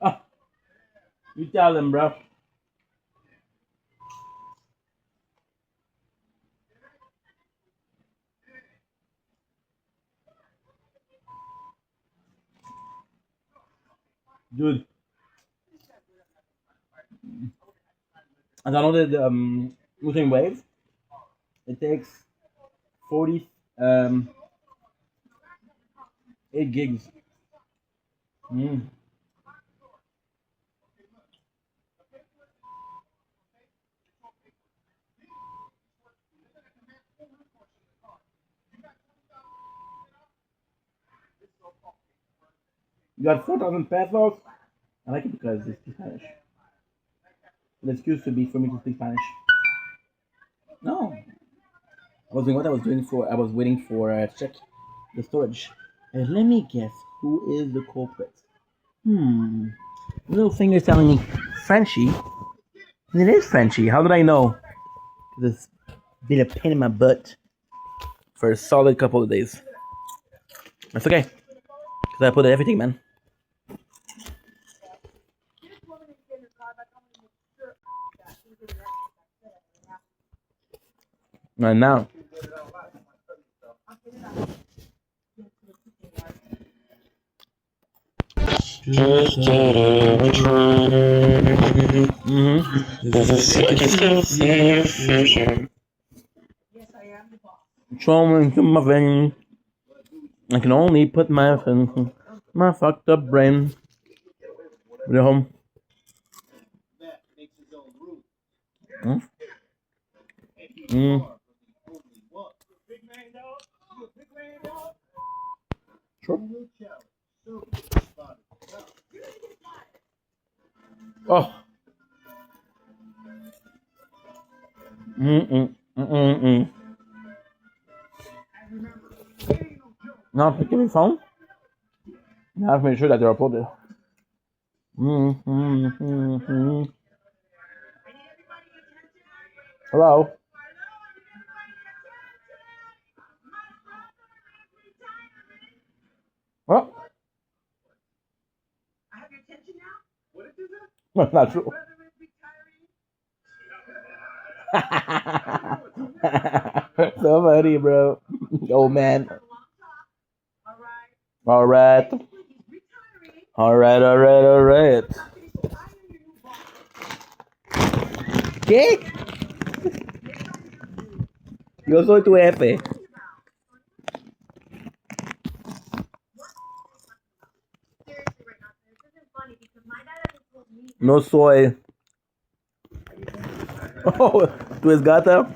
Ah, you tell them, bro. Dude, I downloaded using Wave. It takes 40 8 gigs. Mm. You got 4,000 pesos. I like it because it's Spanish. An excuse to be for me to speak Spanish. No, I was doing what I was doing for. I was waiting for check the storage. And let me guess, who is the culprit? Hmm. Little finger's telling me Frenchie. And it is Frenchie. How did I know? This been a pain in my butt for a solid couple of days. That's okay, cause I put in everything, man. And now, trauma into my vein. I can only put my fucked up brain. At home. Mm. Mm. Sure. Oh. Mm. Now picking the phone. Now I have to make sure that they're uploaded. Hello. What? That's not true. So funny, bro. Old man. All right. ¿Qué? Yo soy tu jefe. No soy. Oh, tu es gata?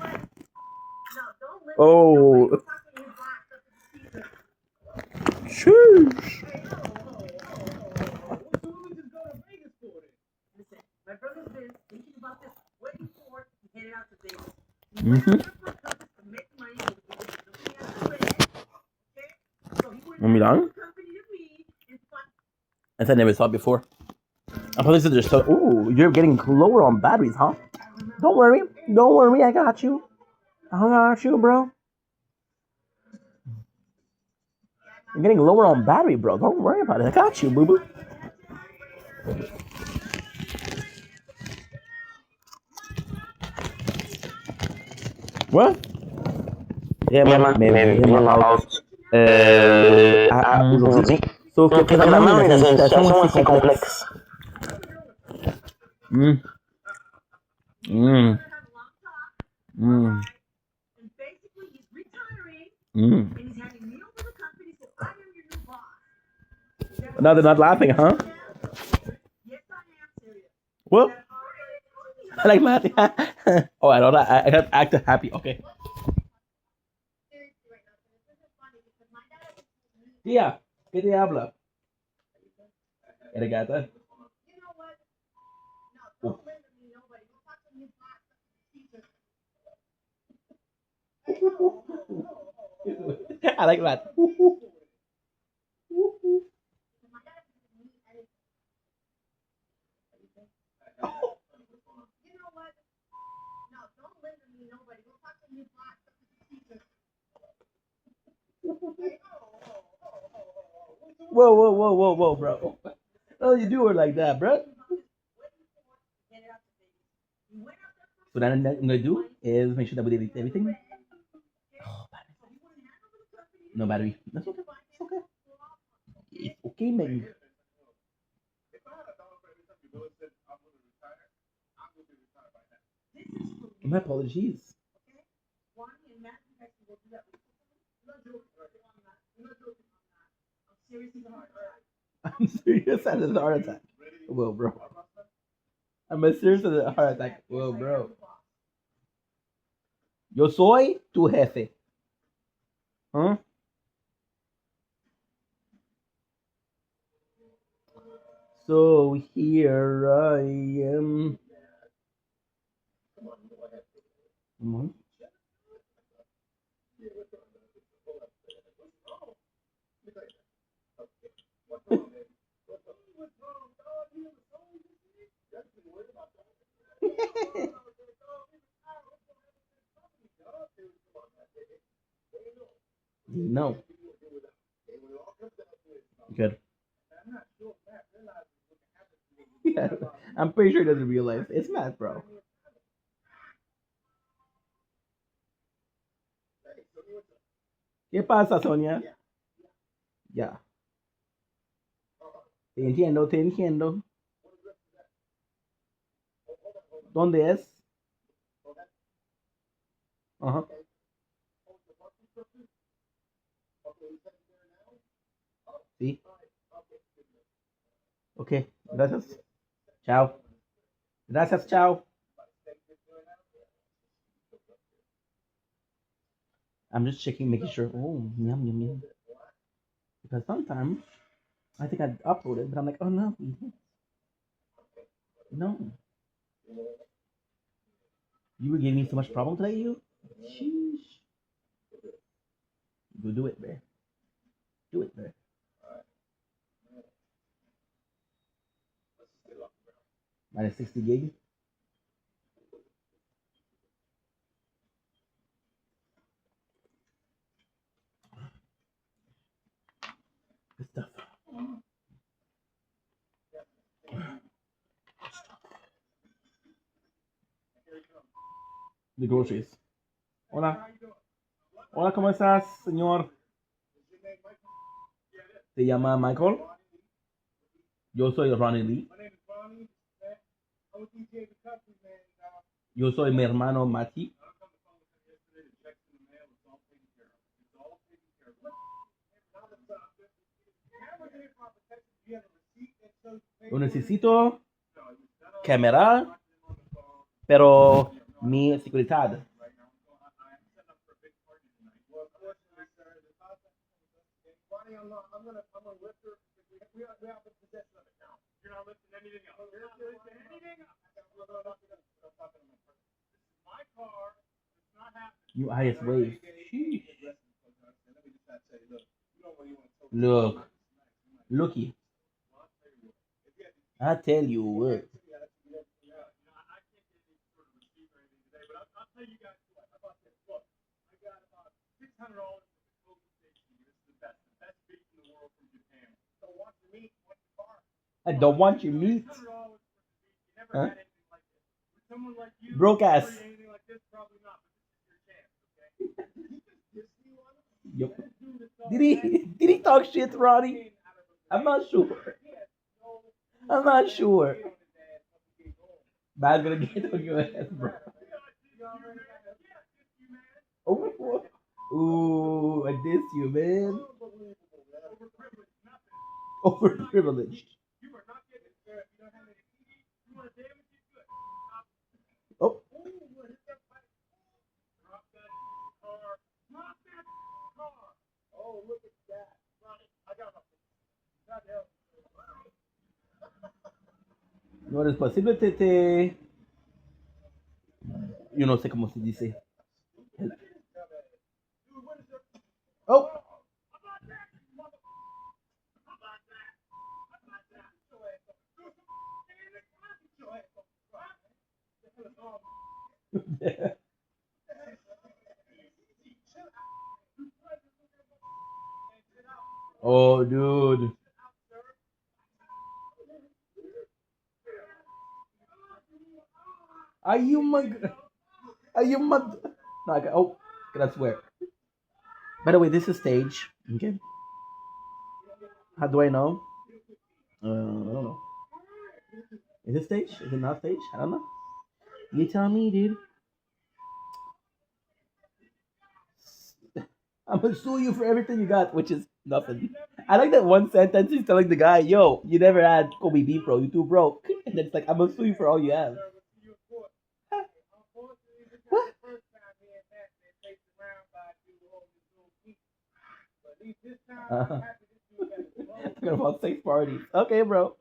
Oh. Sheesh. Want me done? I never saw it before. I probably said there's so. Ooh, you're getting lower on batteries, huh? Don't worry, I got you. I got you, bro. You're getting lower on battery, bro. Don't worry about it. I got you, boo boo. What? Yeah, man, out. Aujourd'hui. Sauf que présentement, on est dans une situation assez complexe. Mm. Mm. Mm. Mm. Now they're not laughing, huh? What? I like laughing. Oh, I don't. I have act happy. Okay. Tía, ¿qué te habla? ¿Eres gata? I like that. Whoa, bro. Oh, you do her like that, bro. So then what I'm gonna do is make sure that we delete everything. Oh, battery. No battery. That's okay. It's okay. It's okay, man. My apologies. I'm serious at a heart attack. Whoa, bro. I'm as serious at a heart attack. Whoa, bro. Yo soy tu jefe. Huh? So here I am. Mhm. No. Good. Yeah, I'm pretty sure it doesn't realize. It's math, bro. ¿Qué pasa, Sonia? Ya. Te entiendo, te entiendo. ¿Dónde es? Ajá. Sí. Ok, gracias. Chao. Gracias, chao. I'm just checking, making sure. Oh, yum, yum, yum. Because sometimes I think I uploaded, but I'm like, oh no, no. You were giving me so much problem today, you? Sheesh. Go do it, man. Do it, man. Minus 60 gig. Good stuff. The groceries. Hola. Hola, ¿cómo estás, señor? ¿Te llama Michael? Yo soy Ronnie Lee. Yo soy mi hermano Mati. Lo necesito cámara, pero mi seguridad. You highest wave. Sheesh. Look. Looky. I tell you what. I don't want your meat. Huh? Broke ass. Yep. Did he talk shit, Ronnie? I'm not sure. I'm not sure. Bad's gonna get on your ass, bro. Oh, ooh, I diss you, man. Overprivileged. Oh, no eres posible, Tete. Yo no sé cómo se dice. Oh. Oh, dude. Are you my? Are you my? No, I got, oh, that's where. By the way, this is stage. Okay. How do I know? I don't know. Is it stage? Is it not stage? I don't know. You tell me, dude. I'm gonna sue you for everything you got, which is nothing. I like that one sentence he's telling the guy, "Yo, you never had Kobe beef, bro. You too broke." And it's like, "I'm gonna sue you for all you have." What? Uh, talking about sex parties. Okay, bro.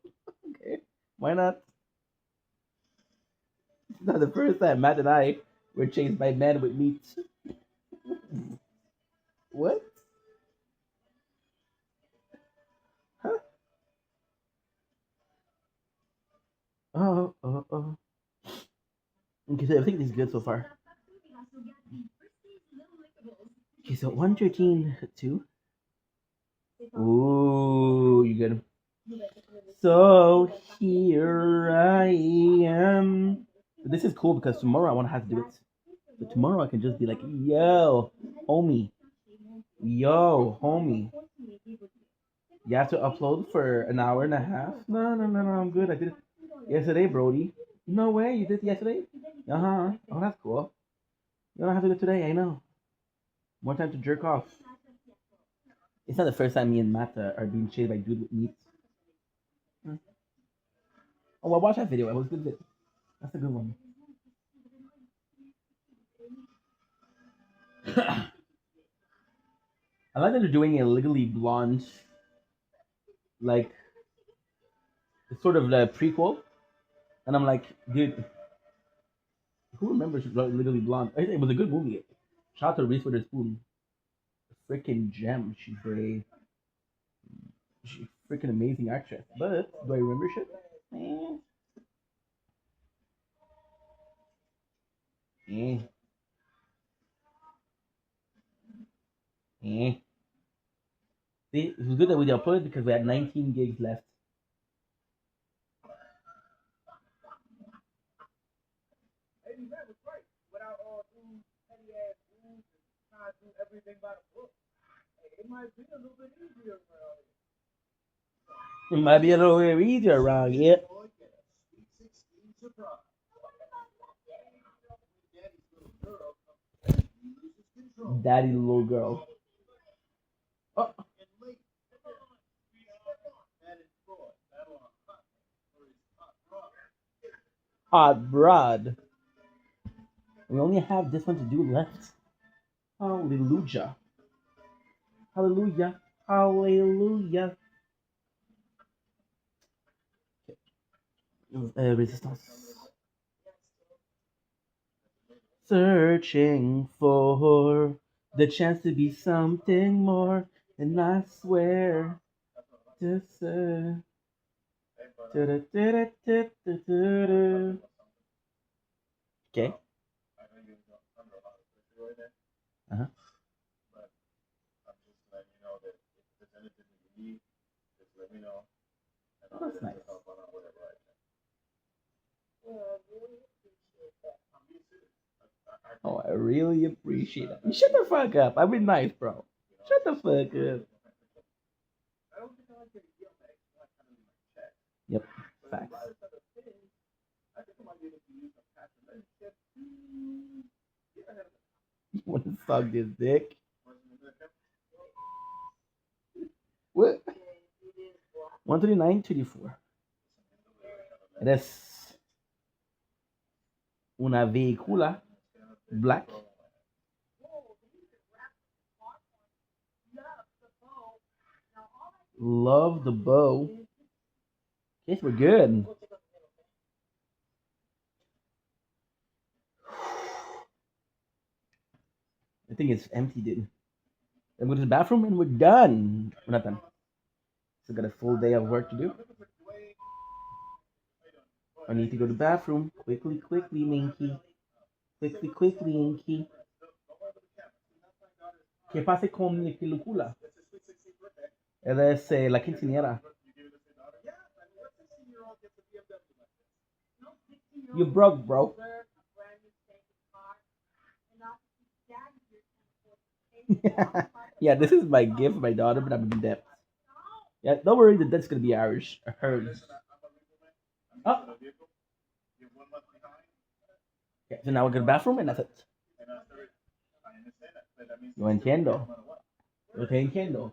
Okay, why not? It's not the first time Matt and I were chased by men with meat. What? Huh? Oh. Okay, so I think this is good so far. Okay, Okay, so 113, 2. Ooh, you get him. So here I am. This is cool because tomorrow I want to have to do it. So tomorrow I can just be like, yo, homie. Yo, homie. You have to upload for an hour and a half? No, no, no, no, I'm good. I did it yesterday, Brody. No way, you did it yesterday? Uh-huh. Oh, that's cool. You don't have to do it today, I know. More time to jerk off. It's not the first time me and Matt are being chased by dude with meat. Hmm. Oh, well, watch that video. It was a good video. That's a good one. I like that they're doing a Legally Blonde, like, it's sort of the prequel. And I'm like, dude, who remembers Legally Blonde? It was a good movie. Shout out to Reese Witherspoon. Freaking gem. She's freaking amazing actress. But do I remember shit? Eh. Eh. Eh. See, it was good that we uploaded because we had 19 gigs left. It might be a little bit easier around here. Daddy little girl. Oh. Hot broad. We only have this one to do left. Hallelujah. Hallelujah. Hallelujah. Resistance. Searching for the chance to be something more, and I swear to say. Okay. Uh-huh. Oh, that's nice. Oh, I really appreciate it. Shut the fuck up. I've been nice, bro. Shut the fuck up. Yep. Facts. You want to suck this dick? What? 139, 24. Eres una vehicula black. Love the bow. Yes, we're good. I think it's empty, dude. Then go to the bathroom and we're done. We're not done. Still got a full day of work to do. I need to go to the bathroom. Quickly, quickly, Minky. Quickly, quickly, Inky. ¿Qué pasa con mi película? Ella es la quinceañera. You broke, bro. Yeah, this is my gift for my daughter, but I'm in debt. Yeah, don't worry, the debt's gonna be ours. Hers. Oh. Okay, so now we go to the bathroom and that's it. Yo entiendo. Yo te entiendo.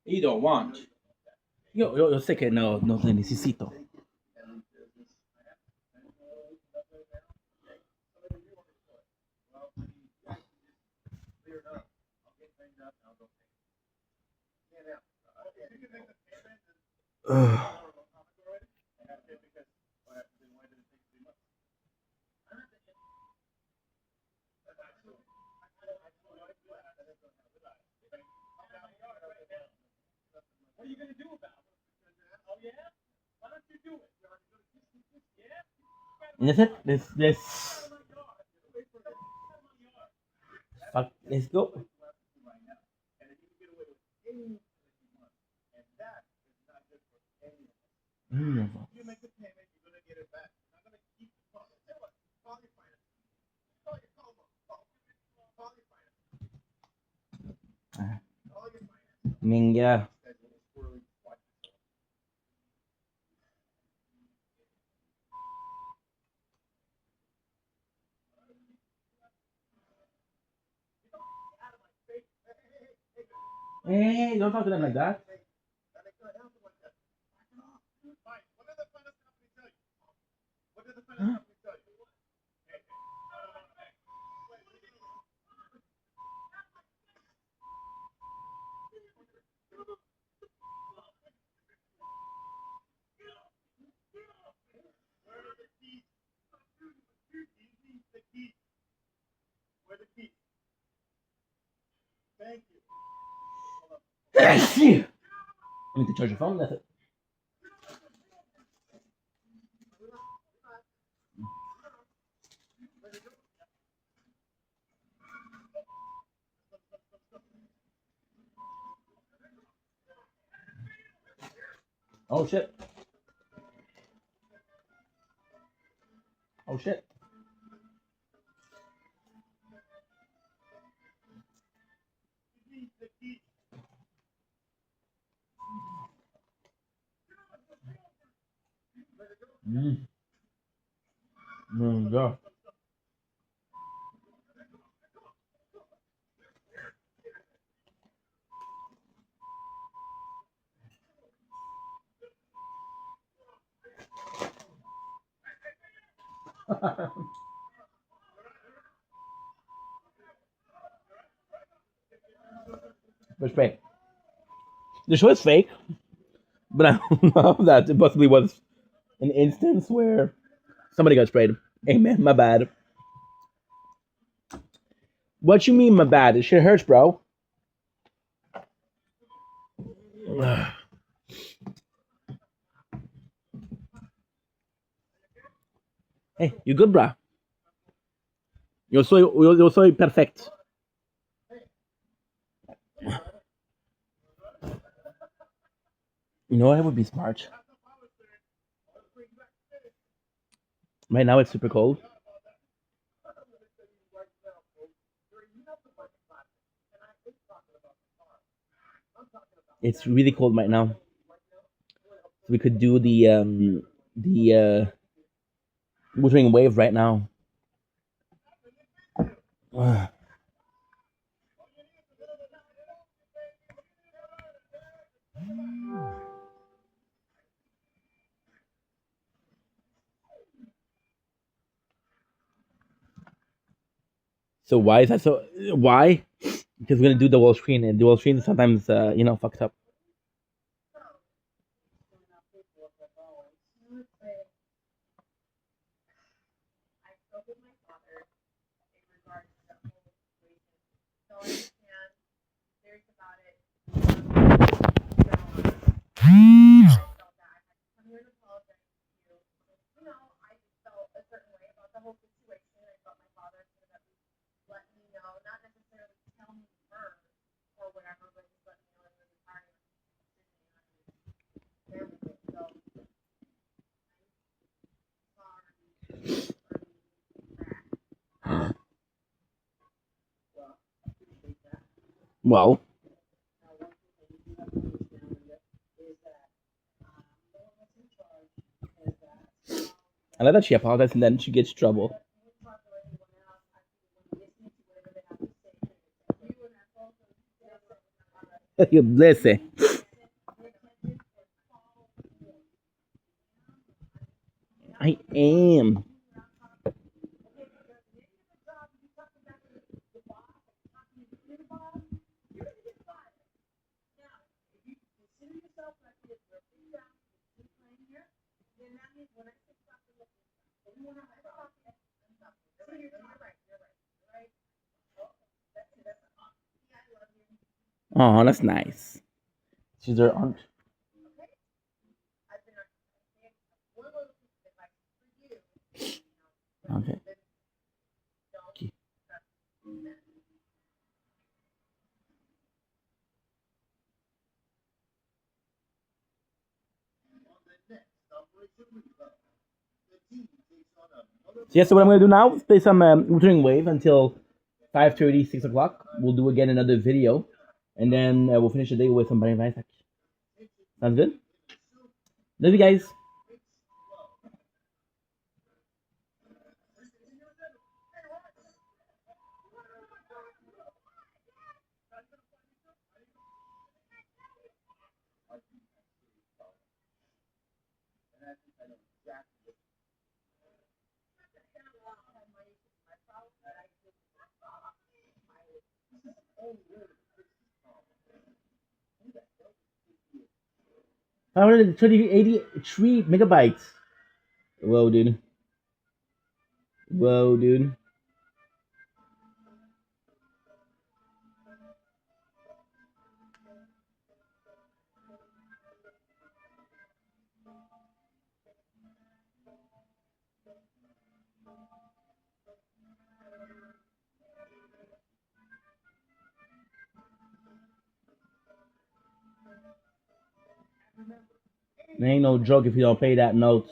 You don't want. Yo sé que no te necesito. Ugh. And that's it. Let's fuck. Let's go. Mm. I mean, yeah. Hey, don't talk to them like that. Huh? I need to charge your phone. That's it. Oh shit. Oh shit. Mm. Yeah. But fake. The show is fake, but I don't know that it possibly was an instance where somebody got sprayed. Hey man, my bad. What you mean, my bad? It shit hurts, bro. Hey, you good, bro? Yo soy perfect. You know what would be smart? Right now it's super cold. It's really cold right now. So we could do the Wuthering Wave right now. So why is that so? Why? Because we're gonna do dual screen, and dual screen sometimes fucks up. Well, I like that she apologized and then she gets trouble. You Listen, I am. Oh, that's nice. She's her aunt. Okay. Okay. So yeah, so what I'm gonna do now is play some Wuthering Wave until 5:30, 6 o'clock. We'll do again another video. and then we'll finish the day with some Binding of Isaac. Sounds good? Love you guys. Five hundred 83 megabytes. Whoa, dude. Whoa, dude. It ain't no joke if you don't pay that note.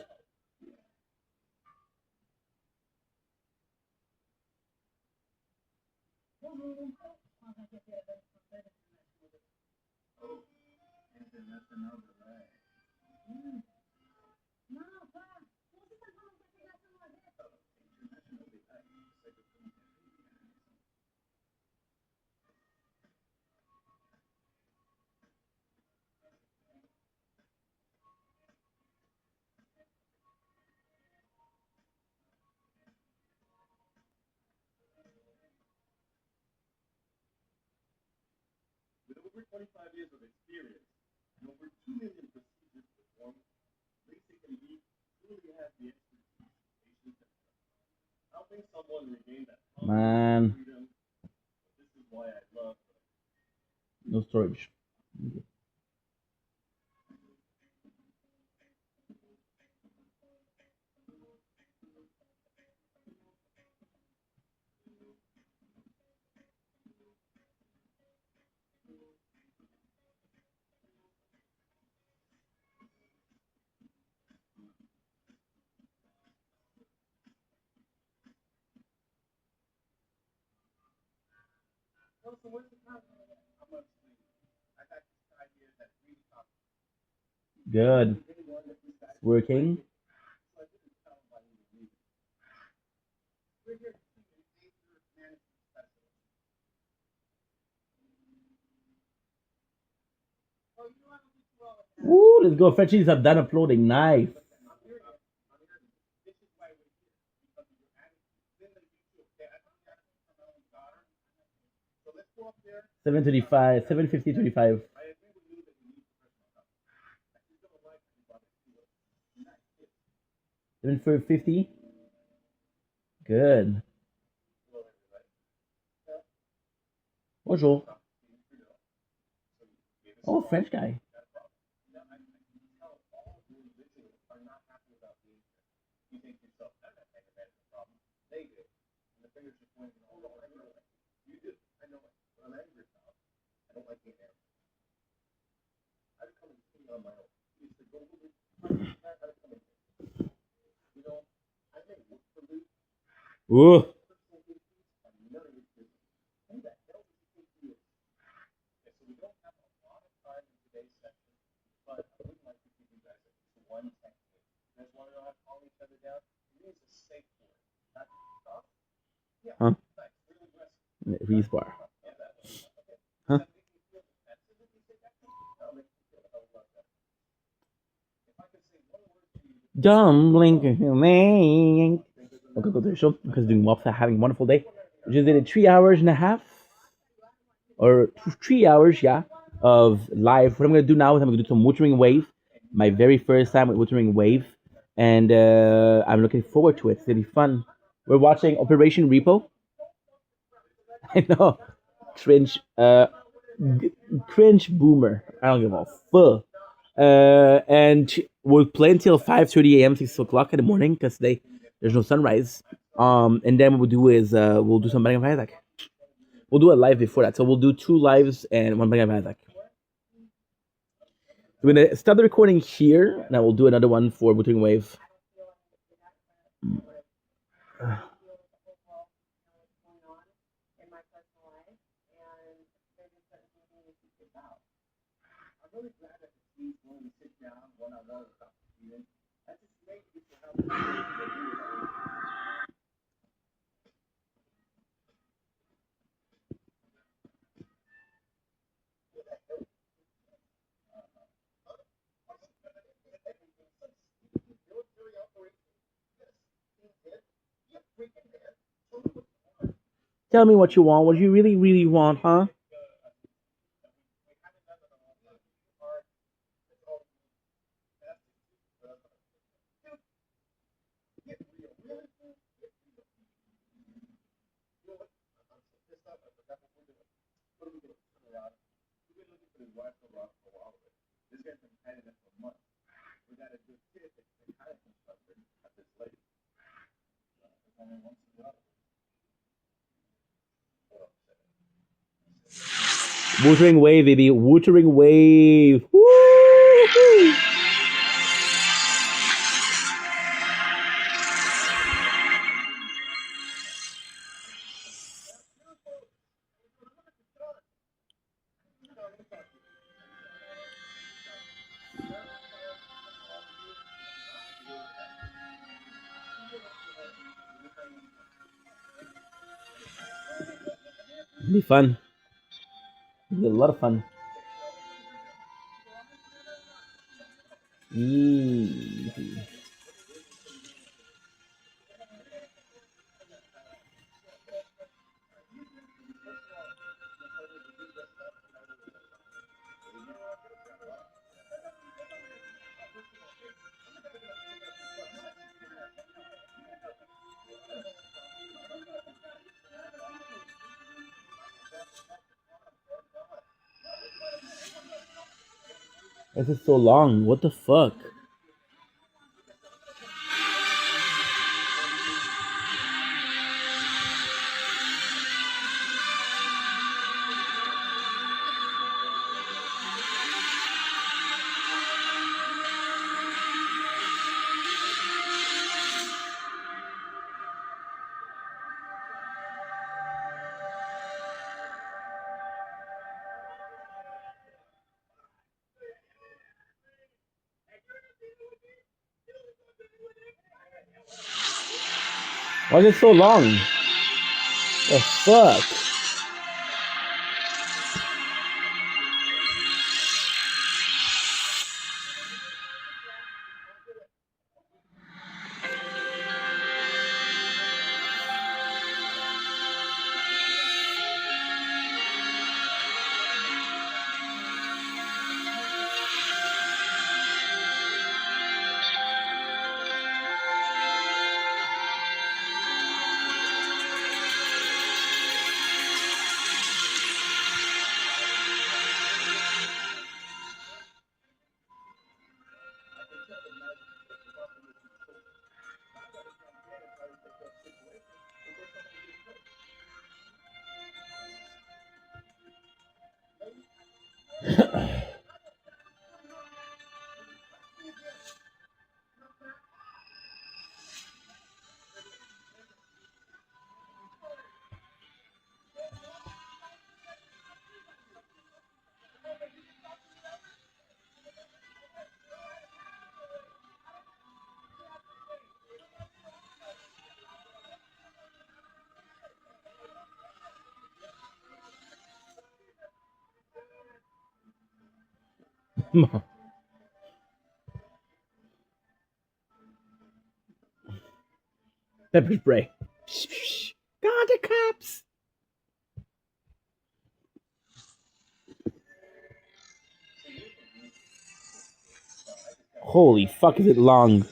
Man. No storage. Good. It's working. Ooh, let's go. Frenchies have done uploading. Nice. 725, 750, 25. 750. Good. Bonjour. Oh, French guy. Ooh. Huh? Resbar. Huh? Dumbling. Okay, go to the show because doing well, having a wonderful day. We just did it 3 hours and a half, or 3 hours, yeah, of live. What I'm gonna do now is I'm gonna do some Wuthering Wave, my very first time with Wuthering Wave, and I'm looking forward to it. It's gonna be fun. We're watching Operation Repo. I know, cringe, cringe boomer. I don't give a fuck. And we'll play until 5:30 a.m., 6 o'clock in the morning because there's no sunrise. And then what we'll do is we'll do some Bang of Isaac. We'll do a live before that, so we'll do 2 lives and one Bang of Isaac. We're gonna stop the recording here, and I will do another one for Wuthering Wave. Tell me what you want. What you really, really want, huh? Wuthering wave, baby. Wuthering wave. Woo! It'll be fun. It'll be a lot of fun. Easy. This is so long. What the fuck? Why is it so long? The fuck? Pepper spray. God, the cops! Holy fuck, is it long?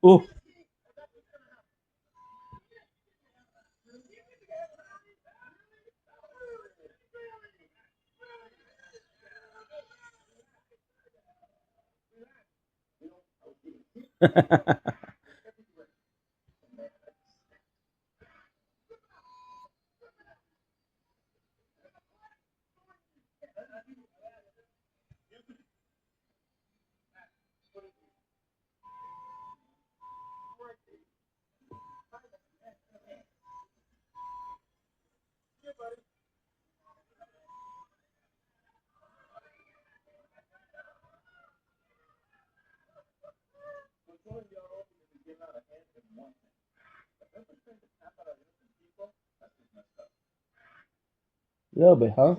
Oh. A little bit, huh?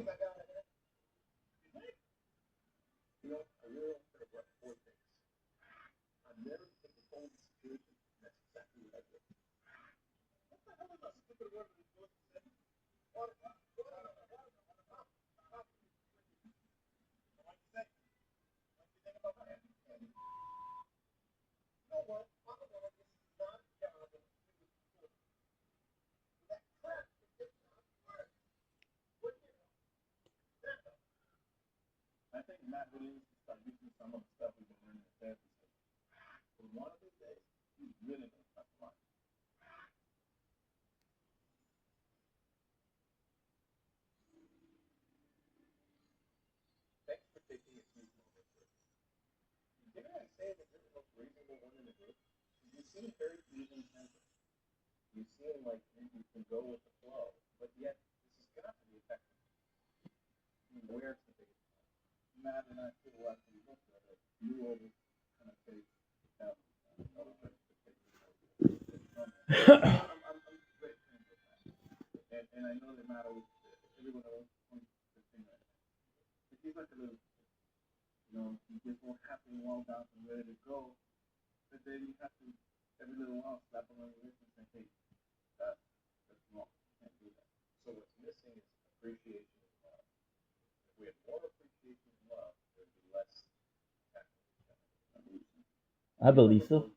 I believe so.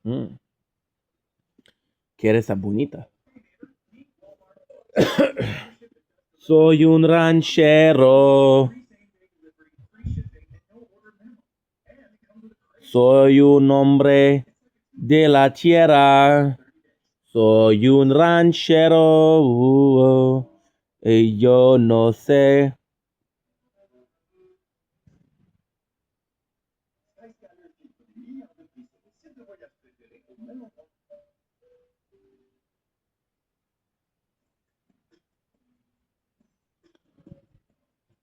Mm. ¿Quieres esa bonita? Soy un ranchero. Soy un hombre de la tierra. Soy un ranchero. Y yo no sé.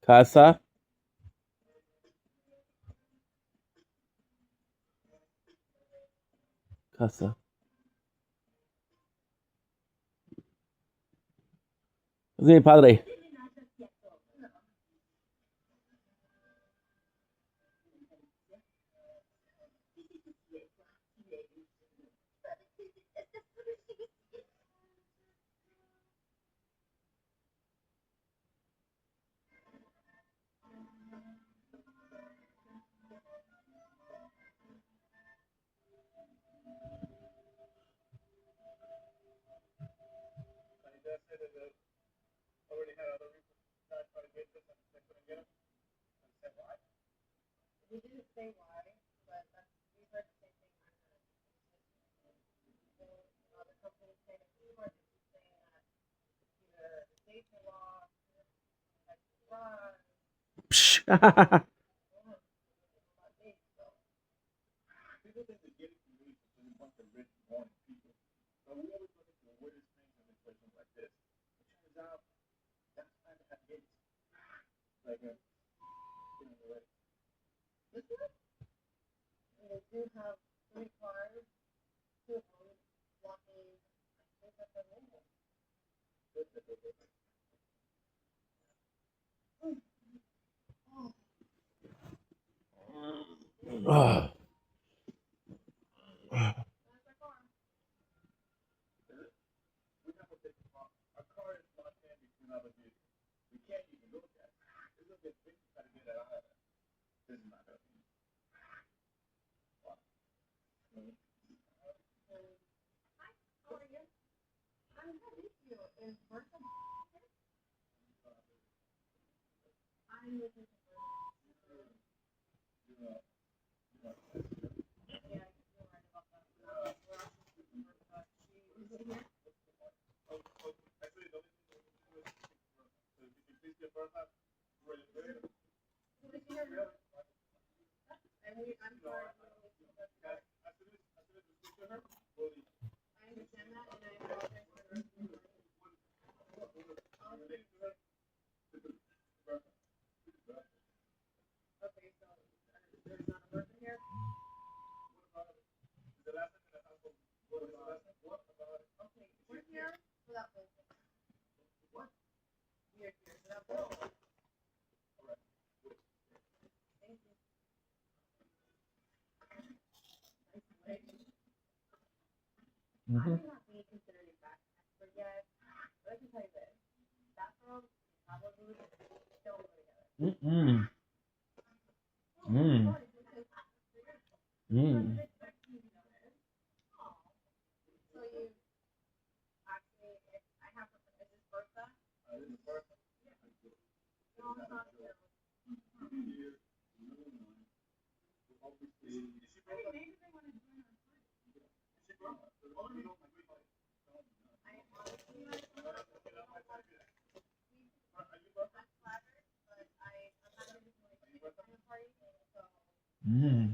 Casa. Casa. Es mi padre. Psh. Ugh. Mhm. Mm-mm. Mm. Mm. Mm.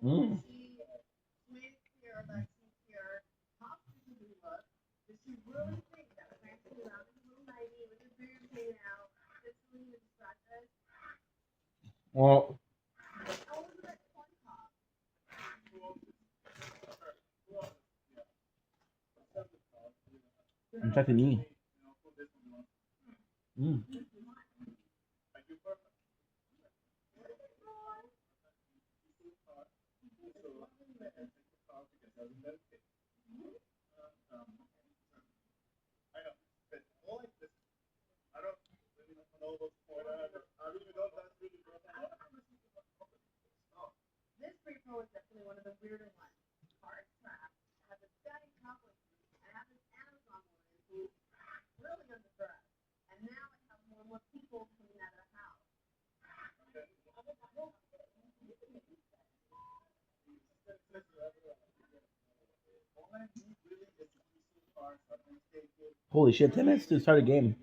Mm. Well, I'm talking to me. Mm. Holy shit, 10 minutes to start a game.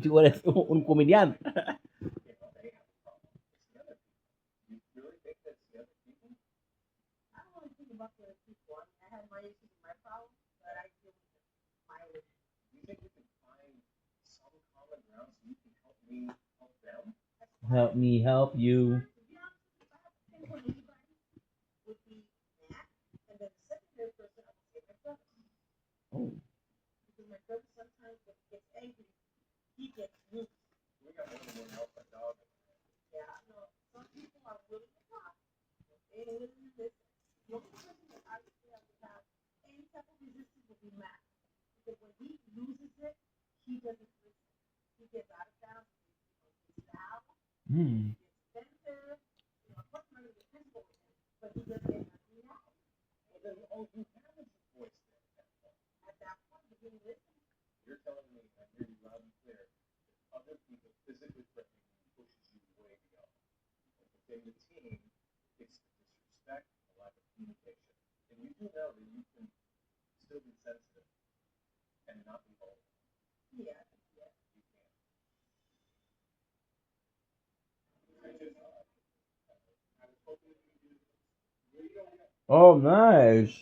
Tú eres un comediante. Help me help you. Oh. Mm. Oh, nice.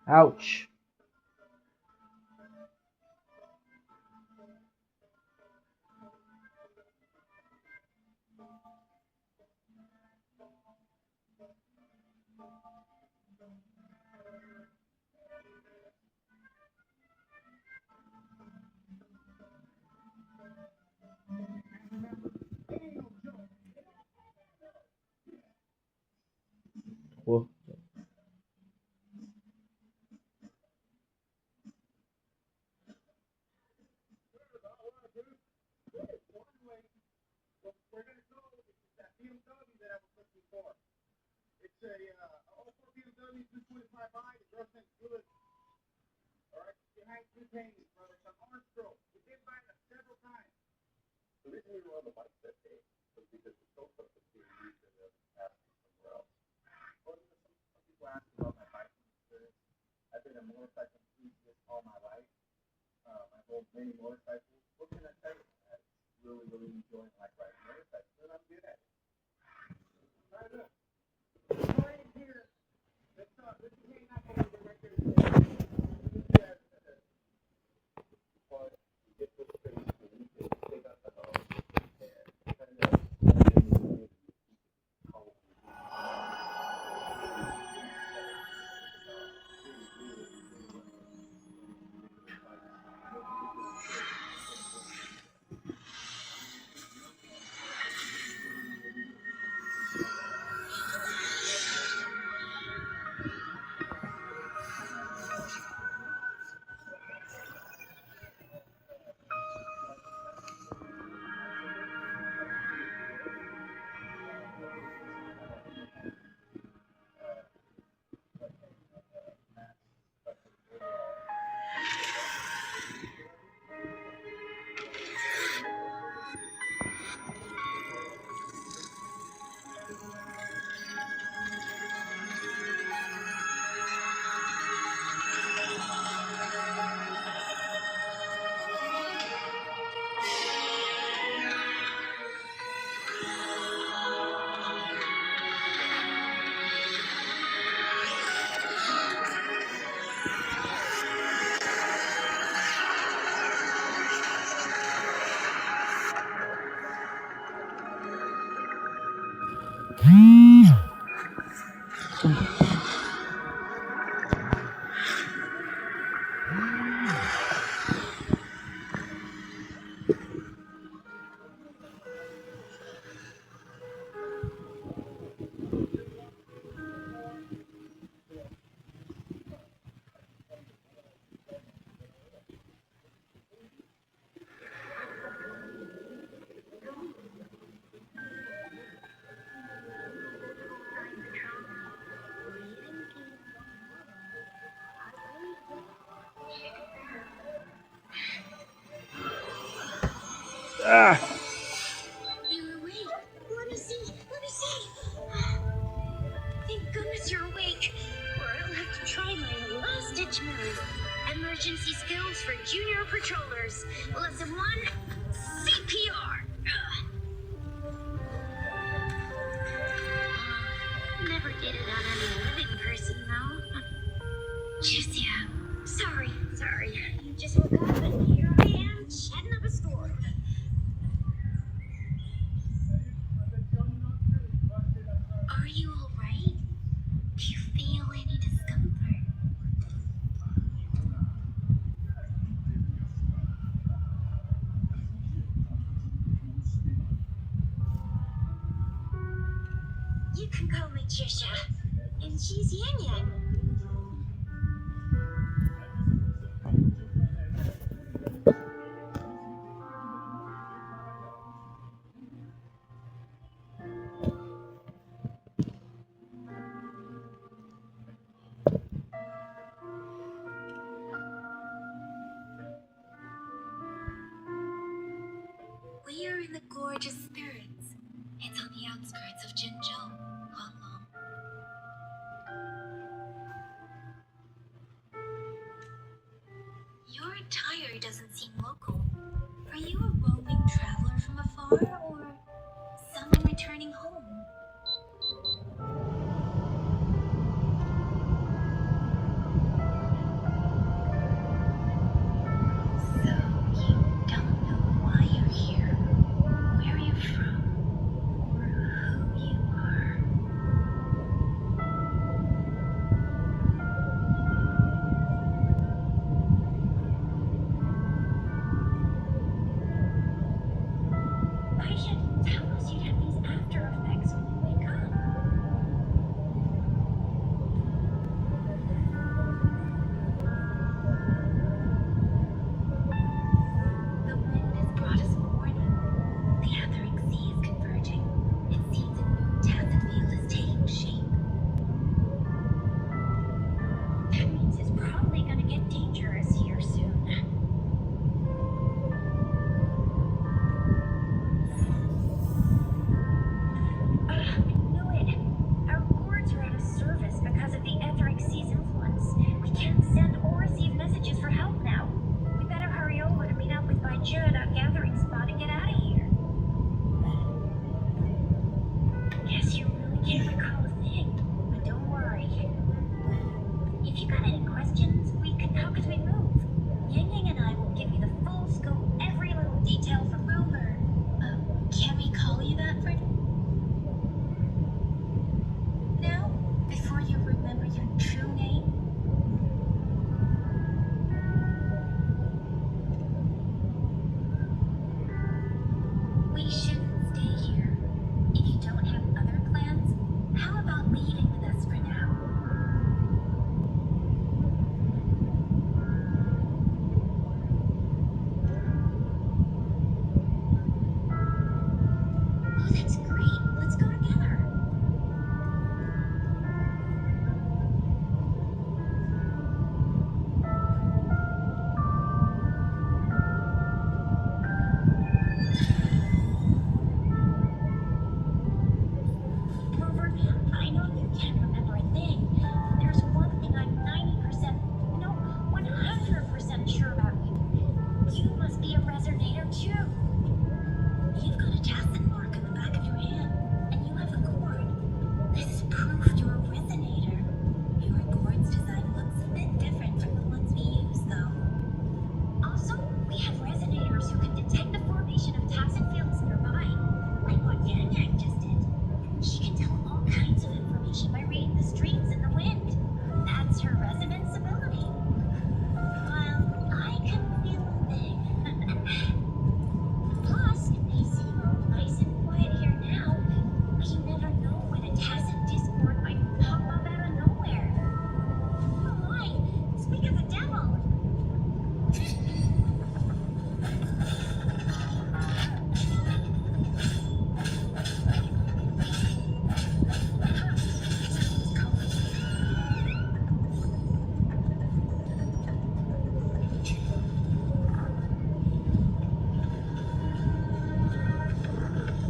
Ouch. Well, Ah. You're awake. Let me see. Let me see. Thank goodness you're awake. Or I'll have to try my last-ditch move. Emergency skills for junior patrollers. Lesson 1, CPR. Never did it on any living person, though. Just, yeah. Sorry. You just woke up and here I am, chatting up a storm. Are you alright? Do you feel any discomfort? You can call me Trisha. And she's Yan Yan. We are in the gorgeous spirits. It's on the outskirts of Jinzhou, Huanglong. Your attire doesn't seem local. Are you a roaming traveler from afar, or someone returning home? So, you don't know why you're here, where you're from, or who you are. Why should you tell us you'd have these after effects when you wake up? The wind has brought us warning. The Etheric Sea is converging. It seems a new tacit field is taking shape. That means it's probably gonna get dangerous here soon. I knew it. Our cords are out of service because of the Etheric Sea's influence. We can't send or receive messages for help now. We better hurry over to meet up with Baiju at our gathering spot and get out of here. Guess you really can't recall a thing, but don't worry. If you got any questions, we can talk as we move. Yang Yang and I will give you the full scope, every little detail from Wilbur. Can we call you that for now? Before you remember your true name? We shouldn't stay here. If you don't have other plans, how about leaving with us for now?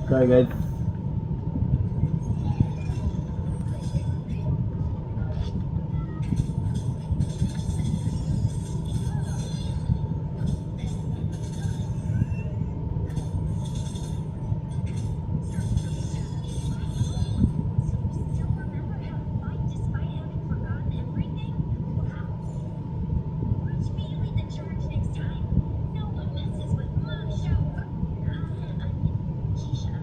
Sorry, guys. Still remember how to fight despite having forgotten everything? Wow. Watch me lead the charge next time. No one messes with my show. I mean, Keisha.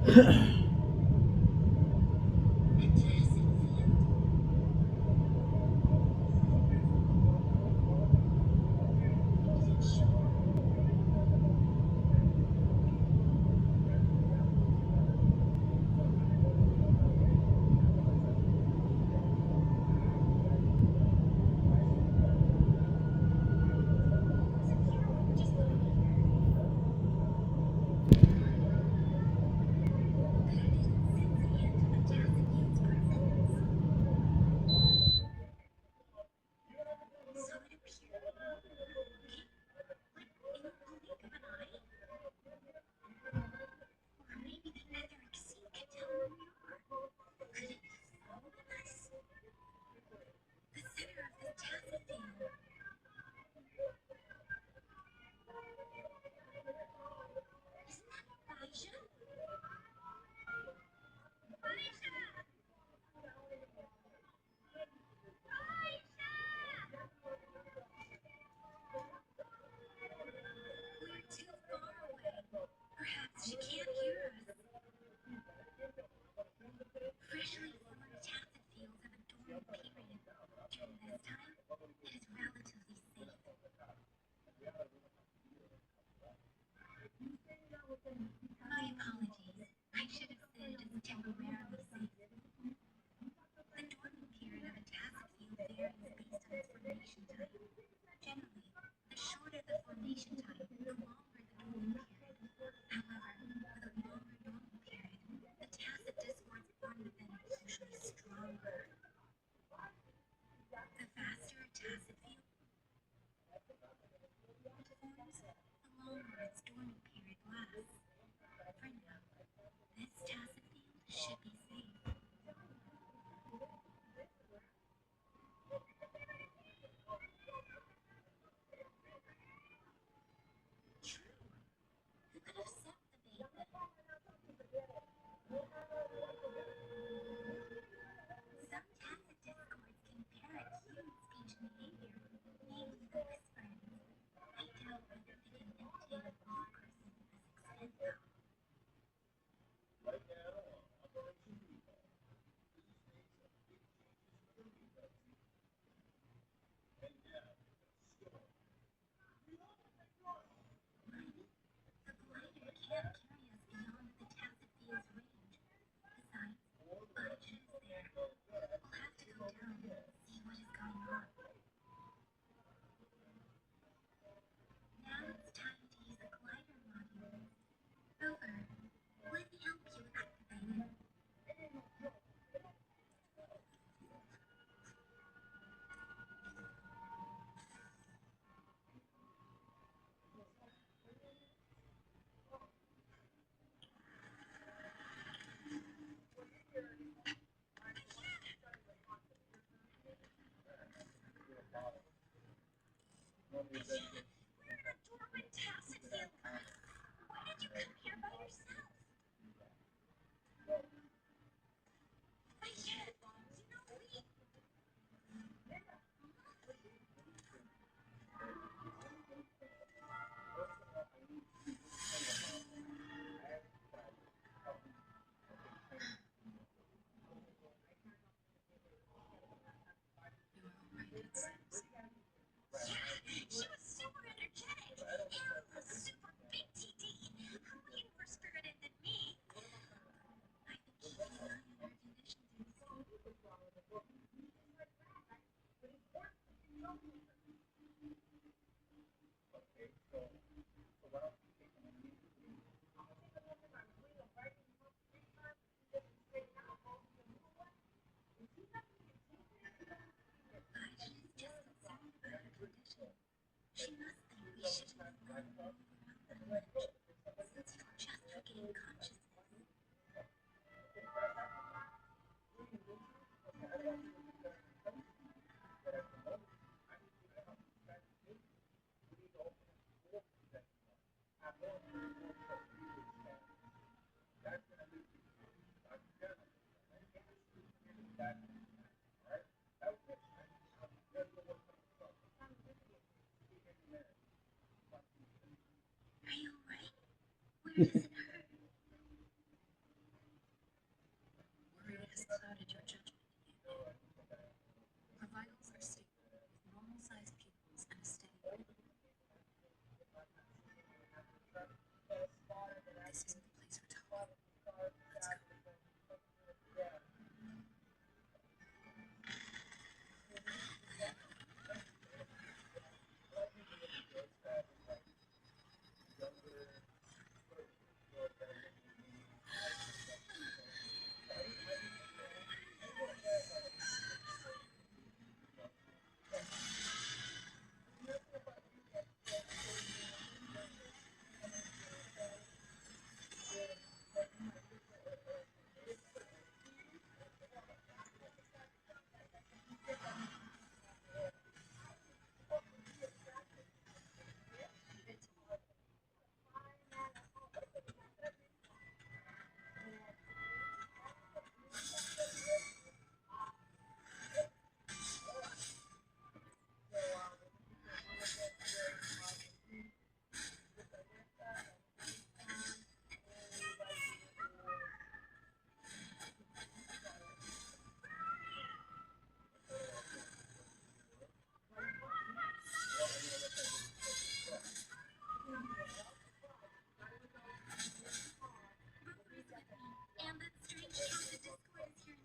Perhaps she can't hear us. Freshly formed tassel fields have a dormant period. During this time, it is relatively safe. My apologies. I should have said it is temporarily safe. The dormant period of a tassel field varies based on its formation time. Generally, the shorter the formation time, the longer the dormant period. However, with a longer dormant period, the tacit discords formed within it is usually stronger. The faster a tacit field forms, the longer its dormant period lasts. For now, this tacit field should be safe. True. Who could have set the bait then? Some tacit discords can parrot human speech and behavior, namely the whispering. I doubt whether they can imitate a real person to this extent, though. The glider can't carry us beyond the tacit field's range. Besides, Elijah is there. We'll have to go down and see what is going on. Now it's time to use the glider module. Rover, let me help you activate it. We're in a dormant tacit field. Why did you come here by yourself? I can't. We. She was super energetic and super big TD. Way more spirited than me. I've been keeping an eye on her condition through the scope. Elijah is just concerned about her condition. She must think we shouldn't have let her move around that much, since you've just regained consciousness. Are you alright? Where does it hurt? isn't the place for talking. Let's go. And that strange cat in the Discord is here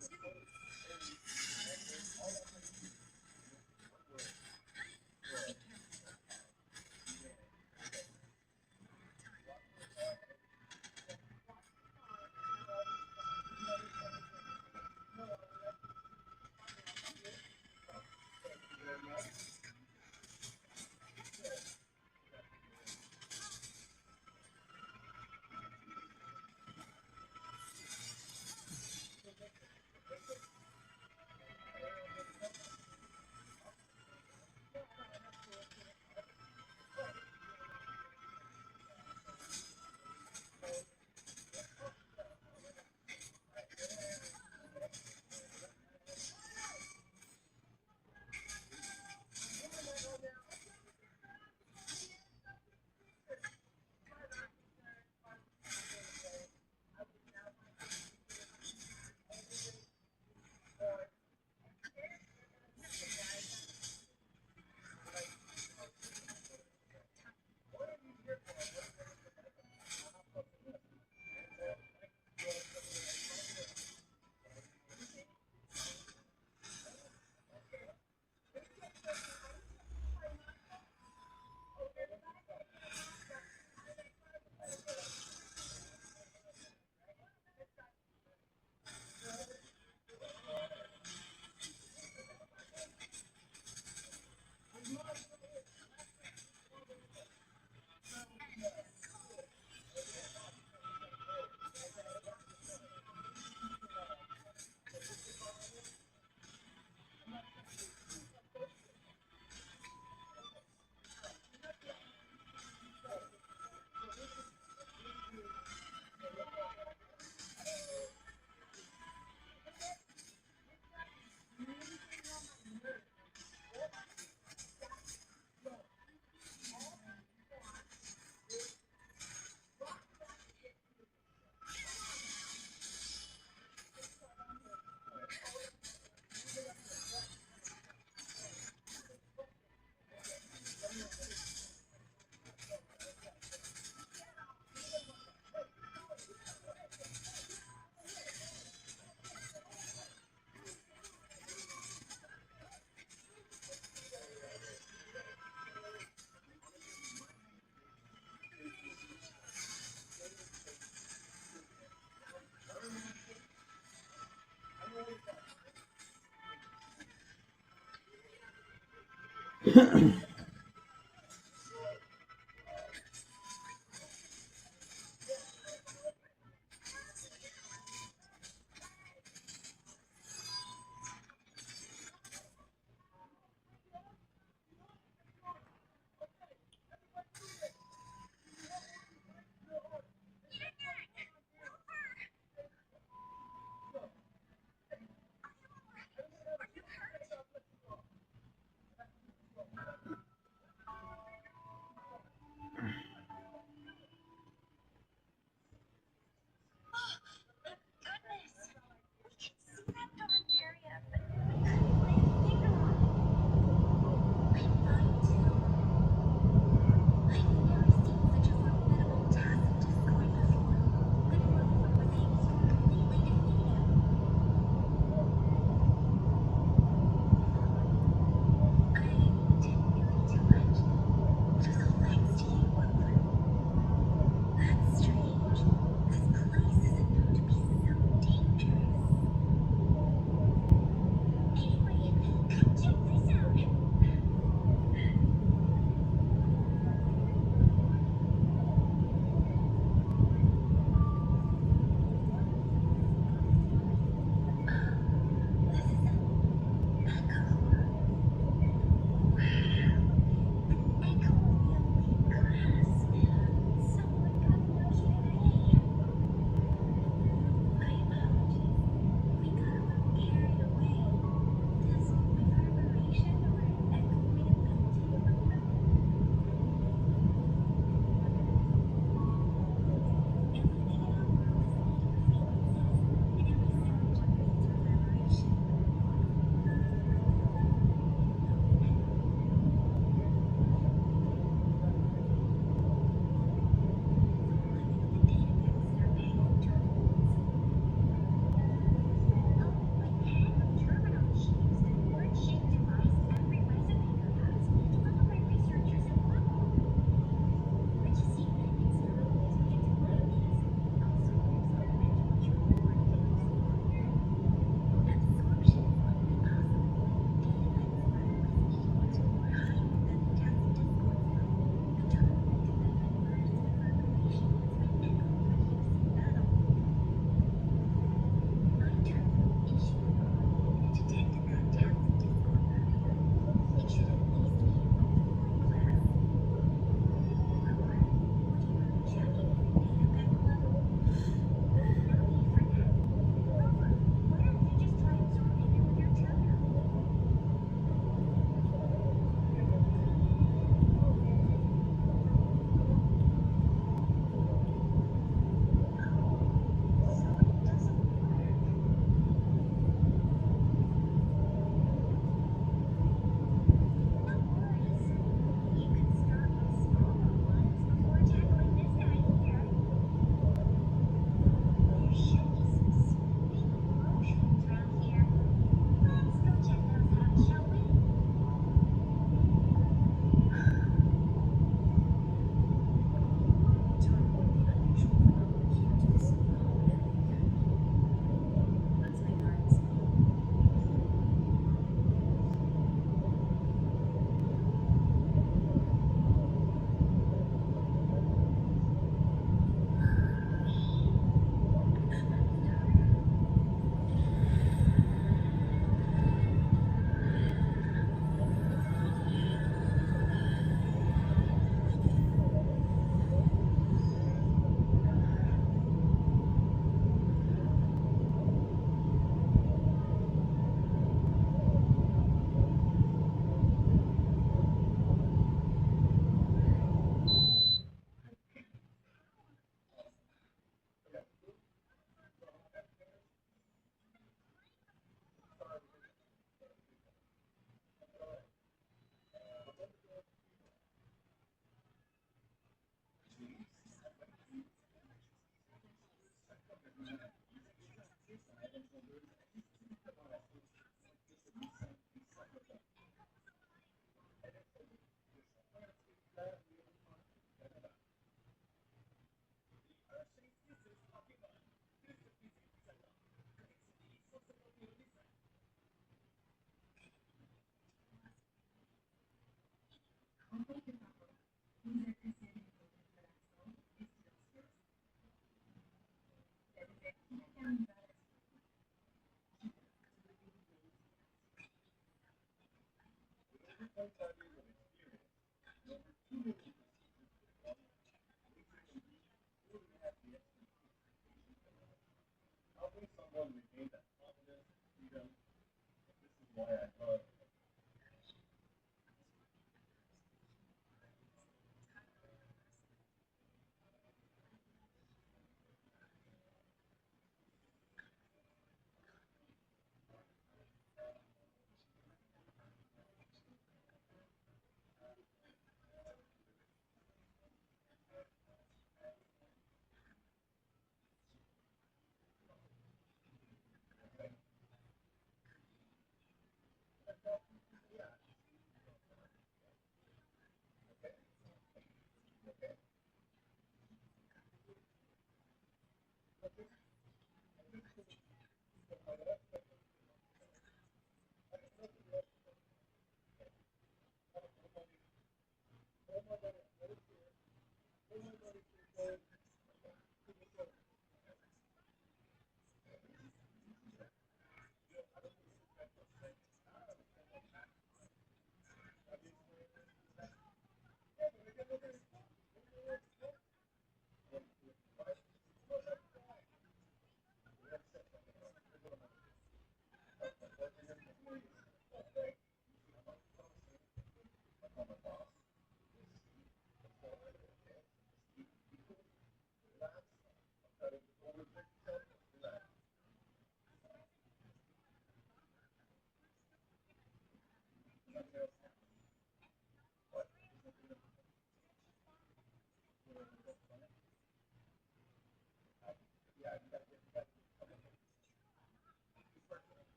too.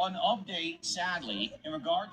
On update, sadly, in regard.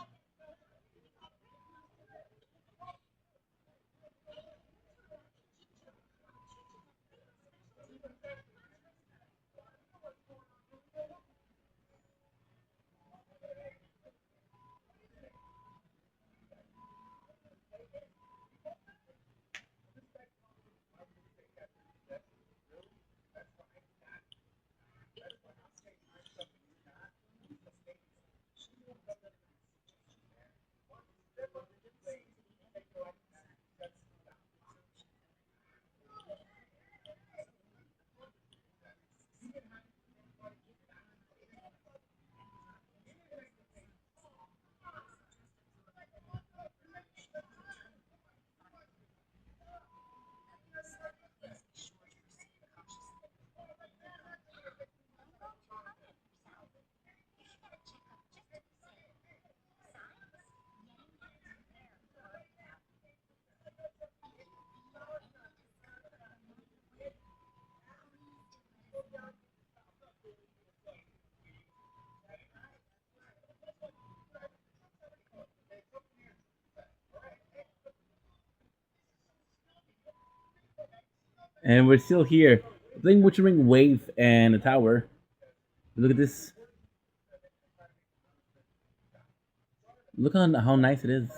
And we're still here playing Witcher Ring Wave and the tower. Look at this. Look on how nice it is.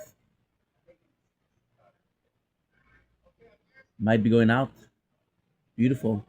Might be going out. Beautiful.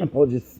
Apologies.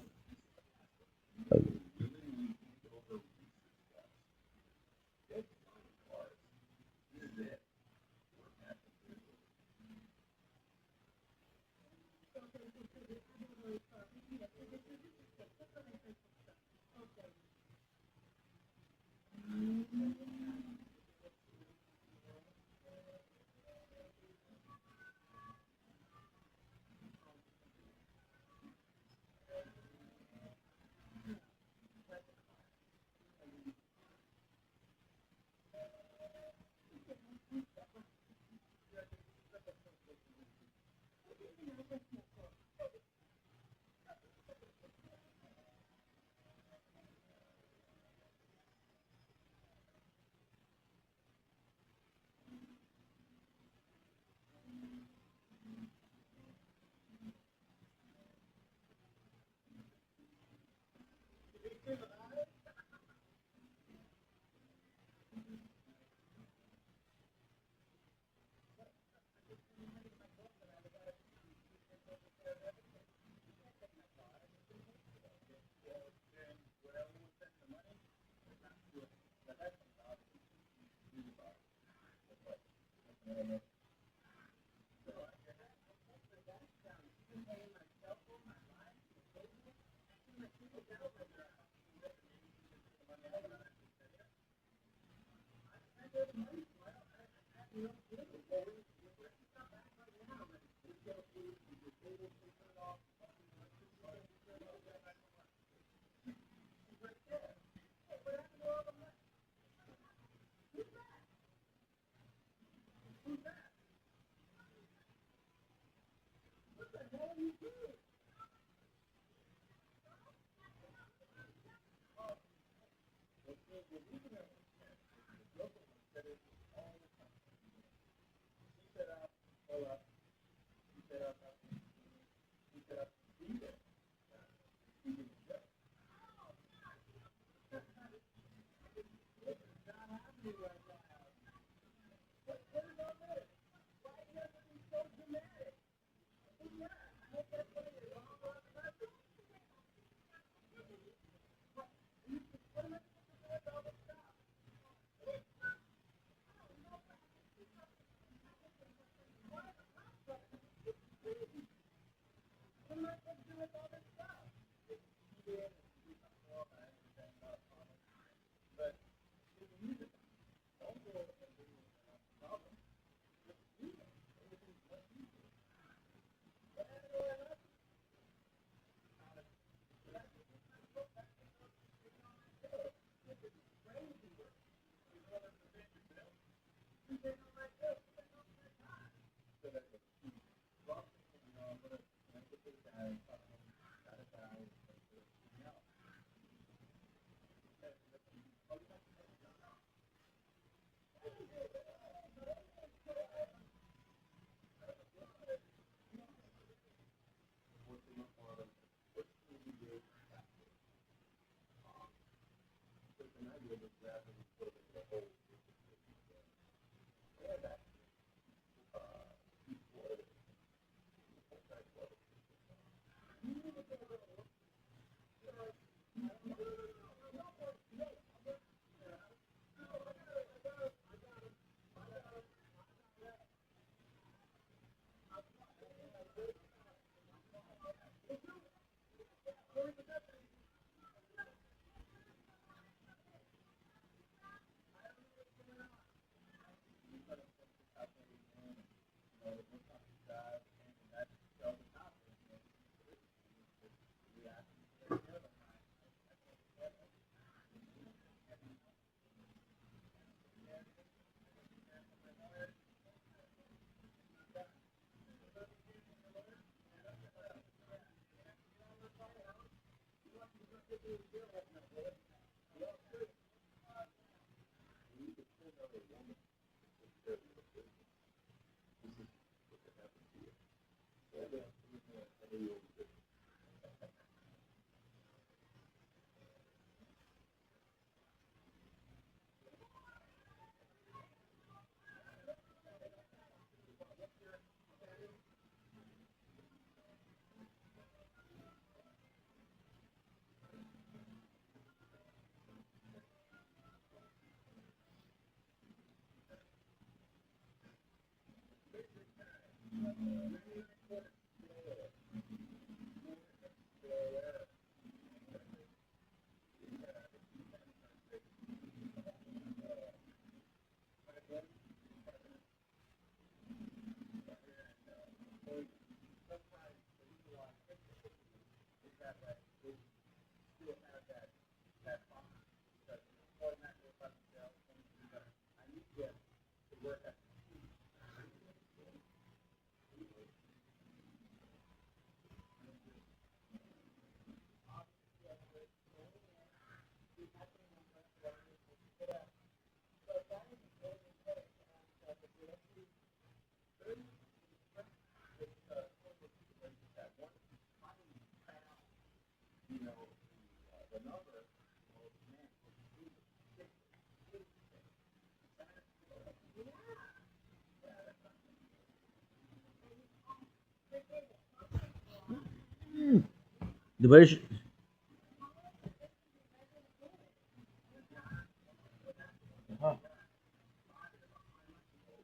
The British,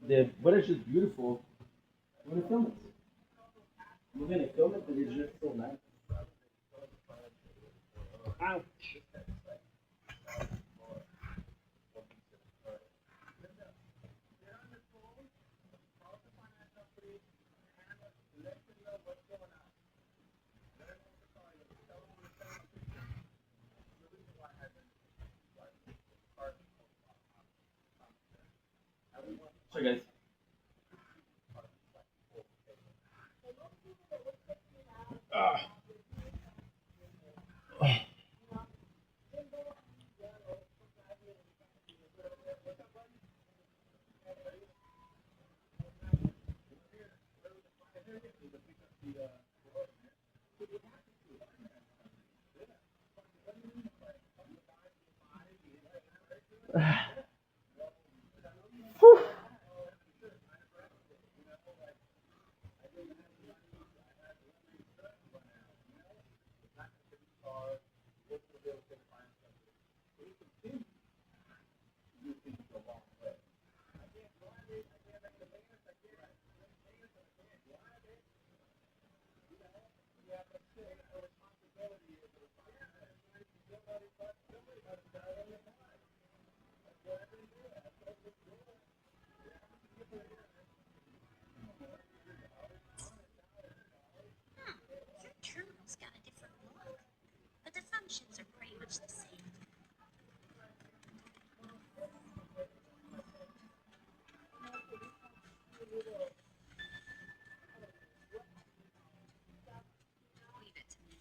the British is beautiful. We're gonna film it. We're gonna film it, but it's just so nice. Ouch. Sorry, guys. Ah. Whew. Your terminal's got a different look, but the functions are pretty much the same. Leave it to me.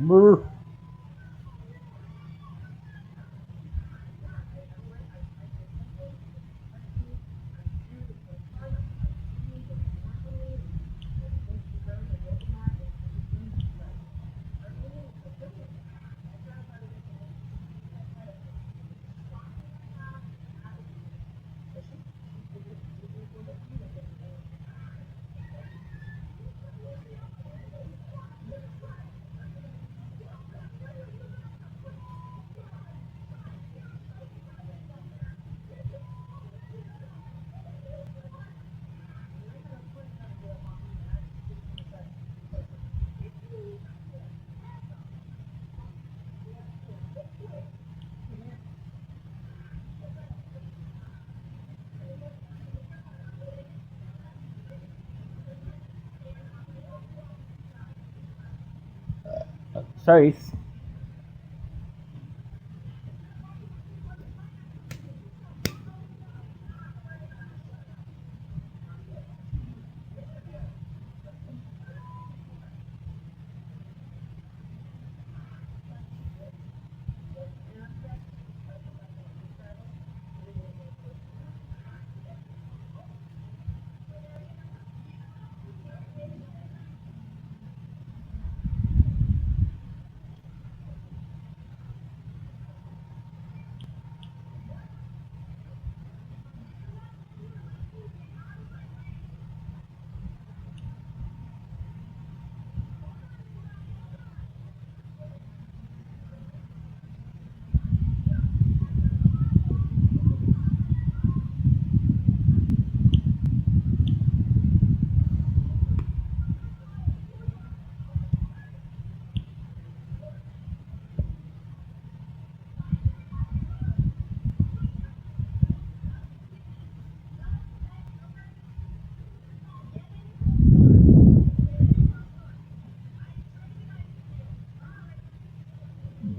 Brr. Sorry.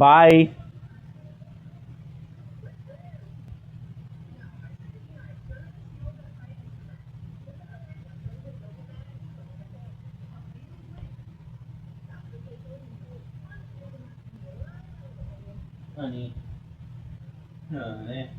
Bye. Honey. Honey.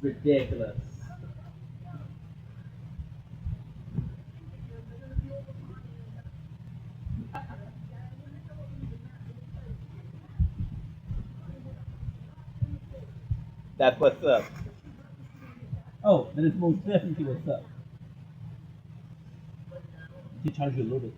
It's ridiculous. That's what's up. Oh, that is most definitely what's up. He charged you a little bit.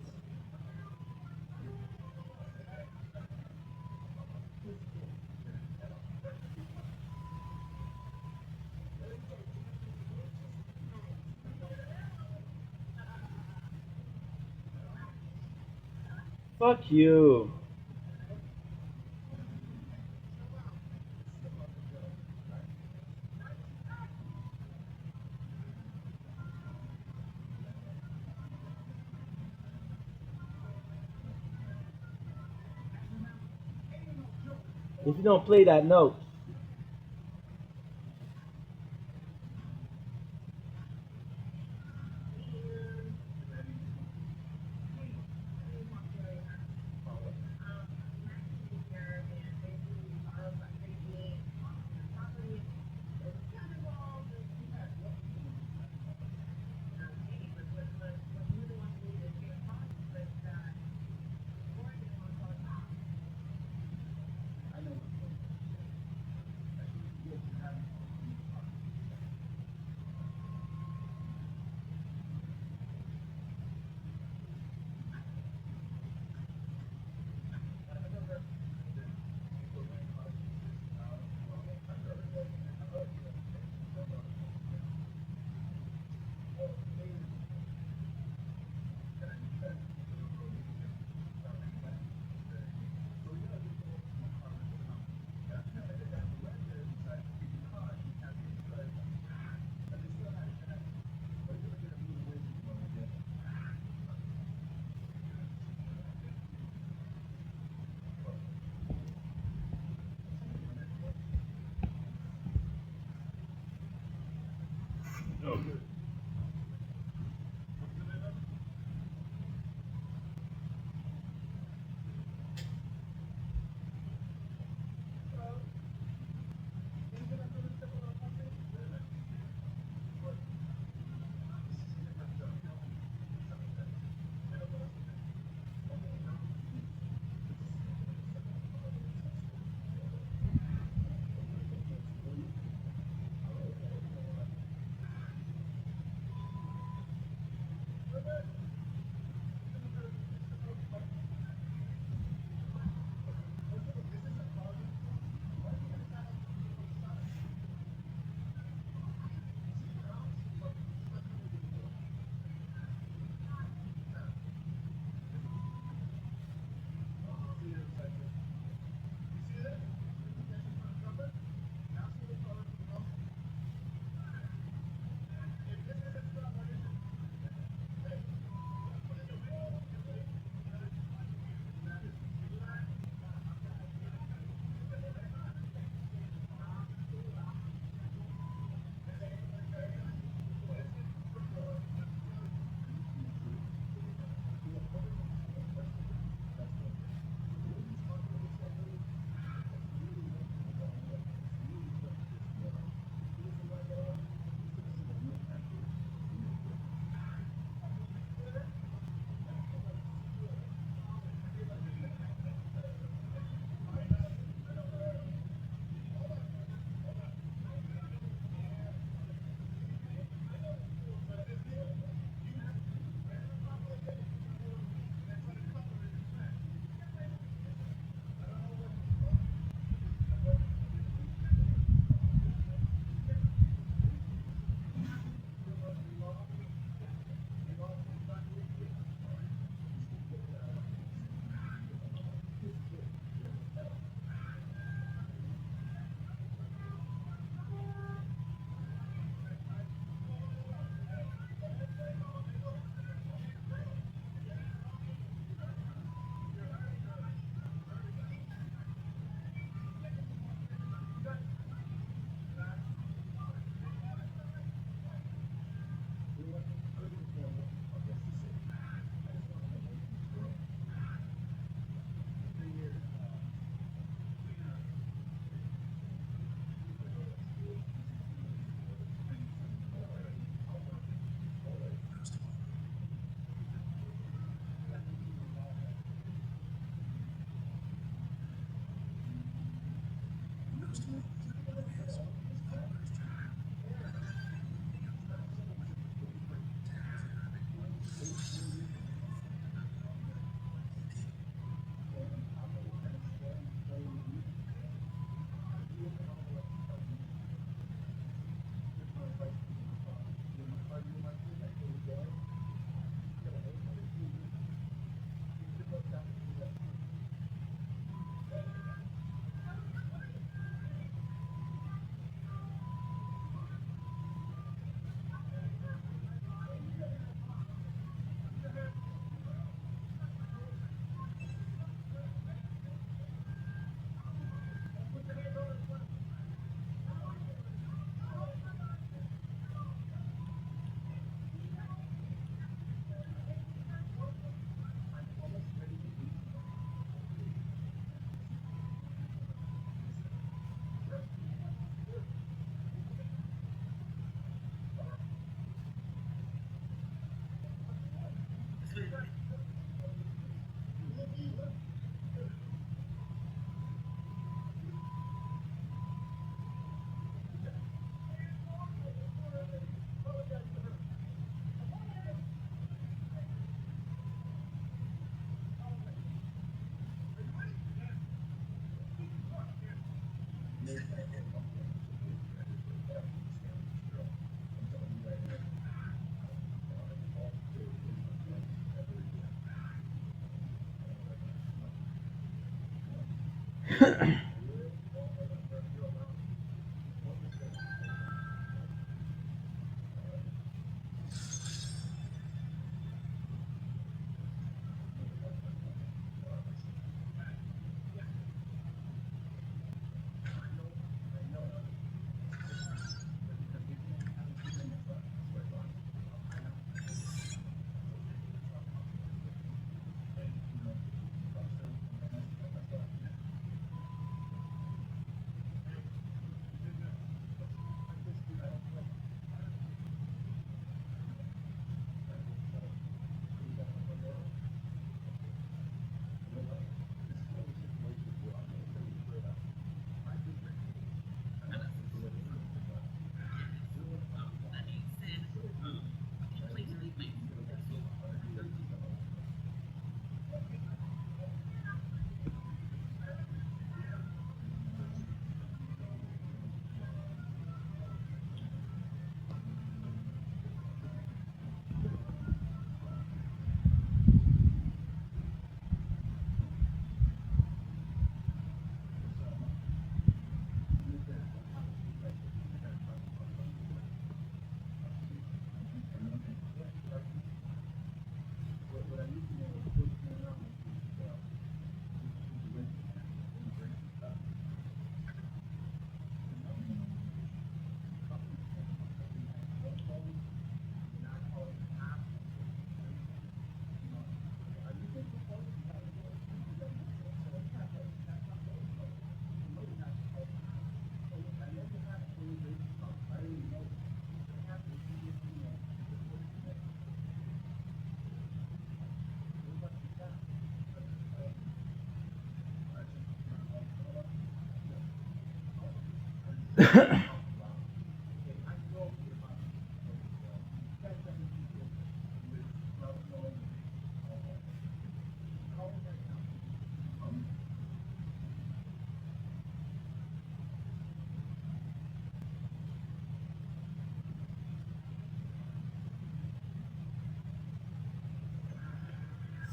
Fuck you. If you don't play that note,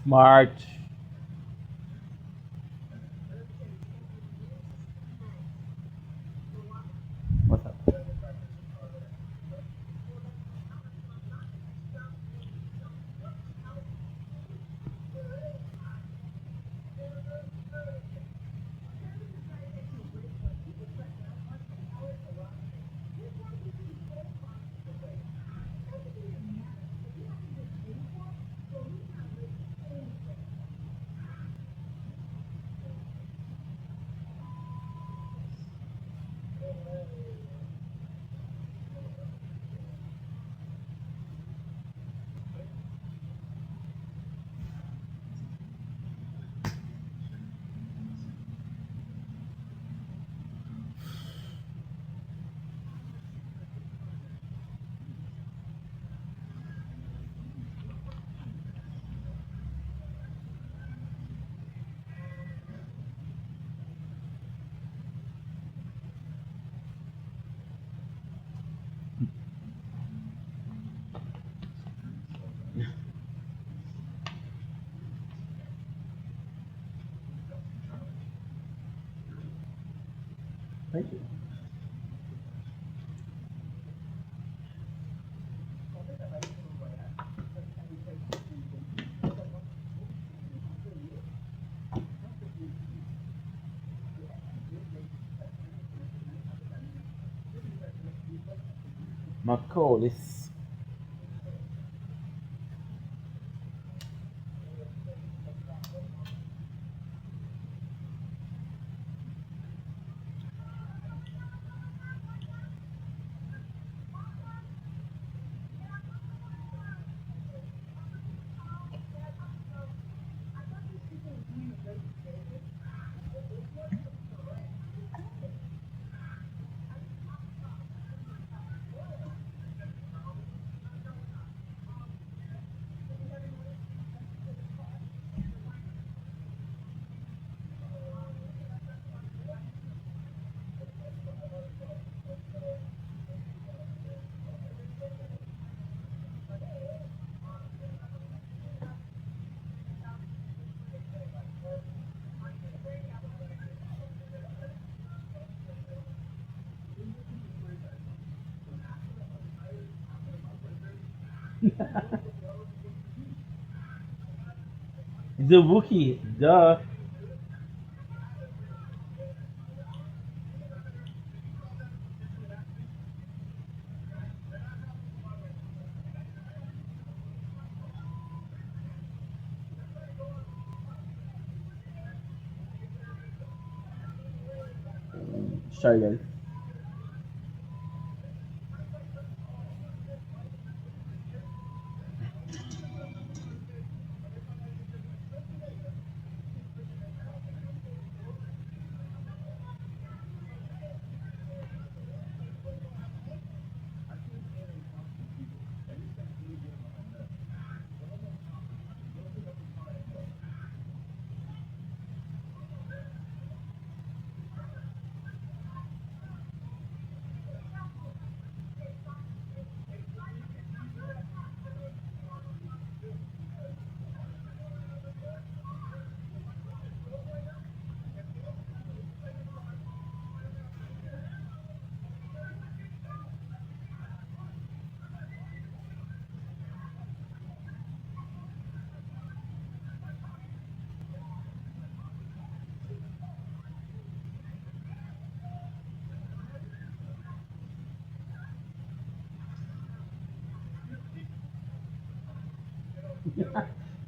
Smart. What's up? Thank you. Macaulay. The Wookiee, duh. Sorry, guys.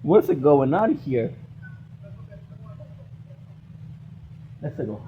What's going on here? Let's go.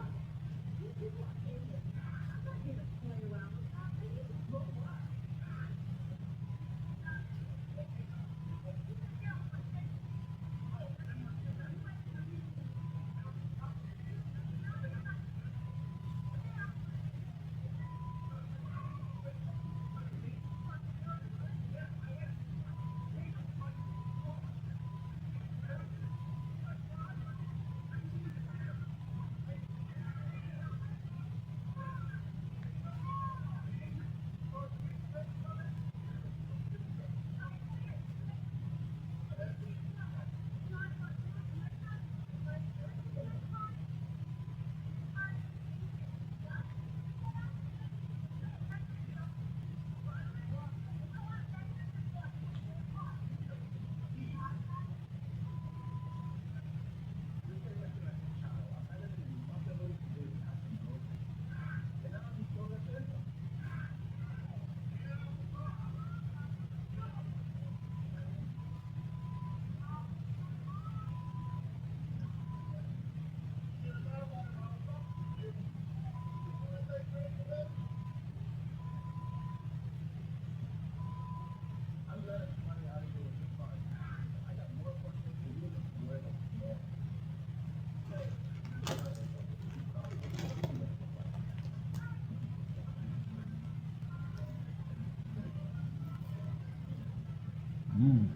Mm.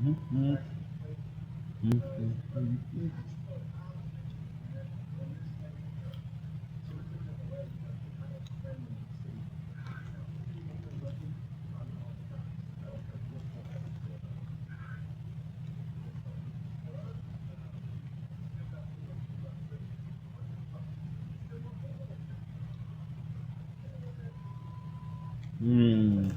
Mm-hmm. Mm-hmm. Mm.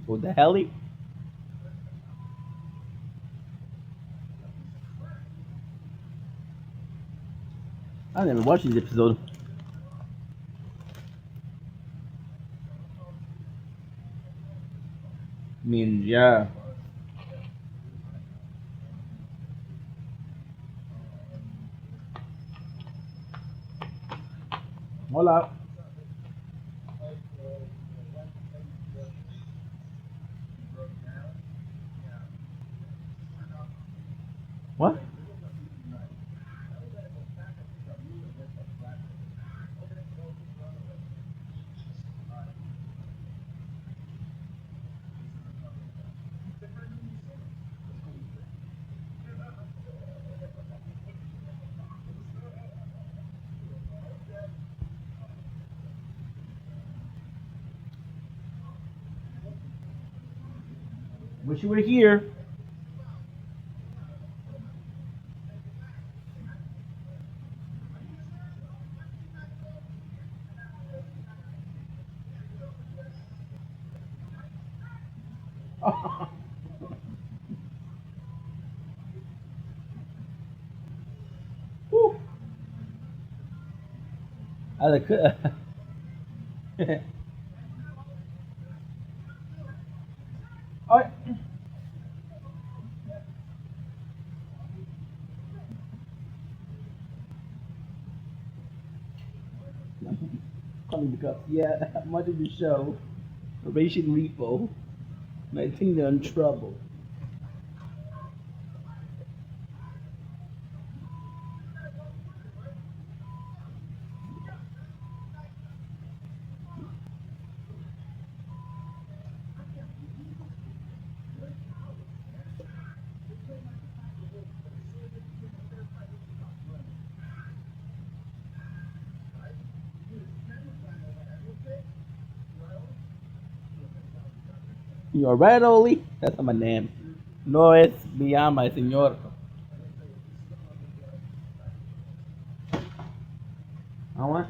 What the hell? I never watched this episode. I mean, yeah. Hola. What? Wish you were here. Whew. I like. Alright. Coming because yeah, much of the show, Operation Repo, I think they're in trouble. You're right, Oli. That's not my name. No es mi ama, señor. I want.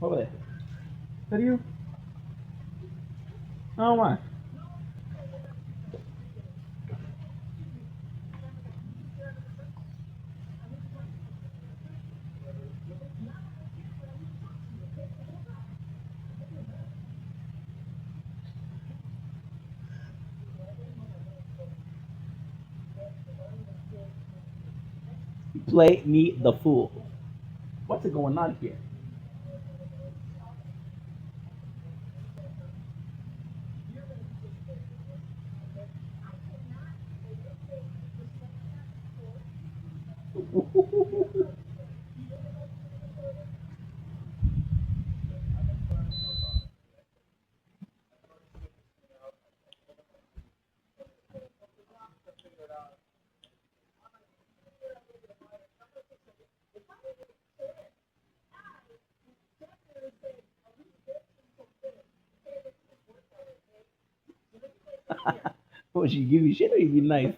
Over there. Is that you? I want. Play me the fool. What's it going on here? Would she give you shit or you be nice?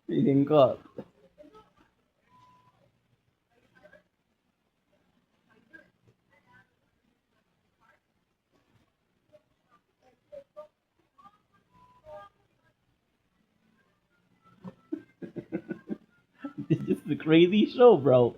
Feeding God. This is a crazy show, bro.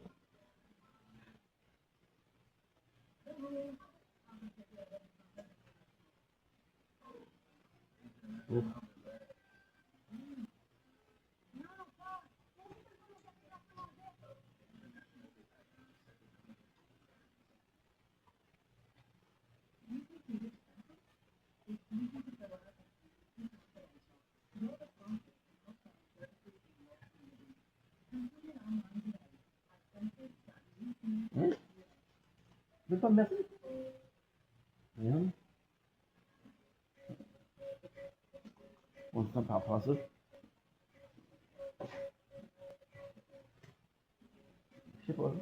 Hmm? This one messy? Yeah. Want some pasta? Ship over.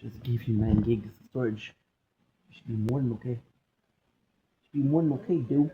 Just gave you 9 gigs storage. Should be more than okay. Should be more than okay, dude.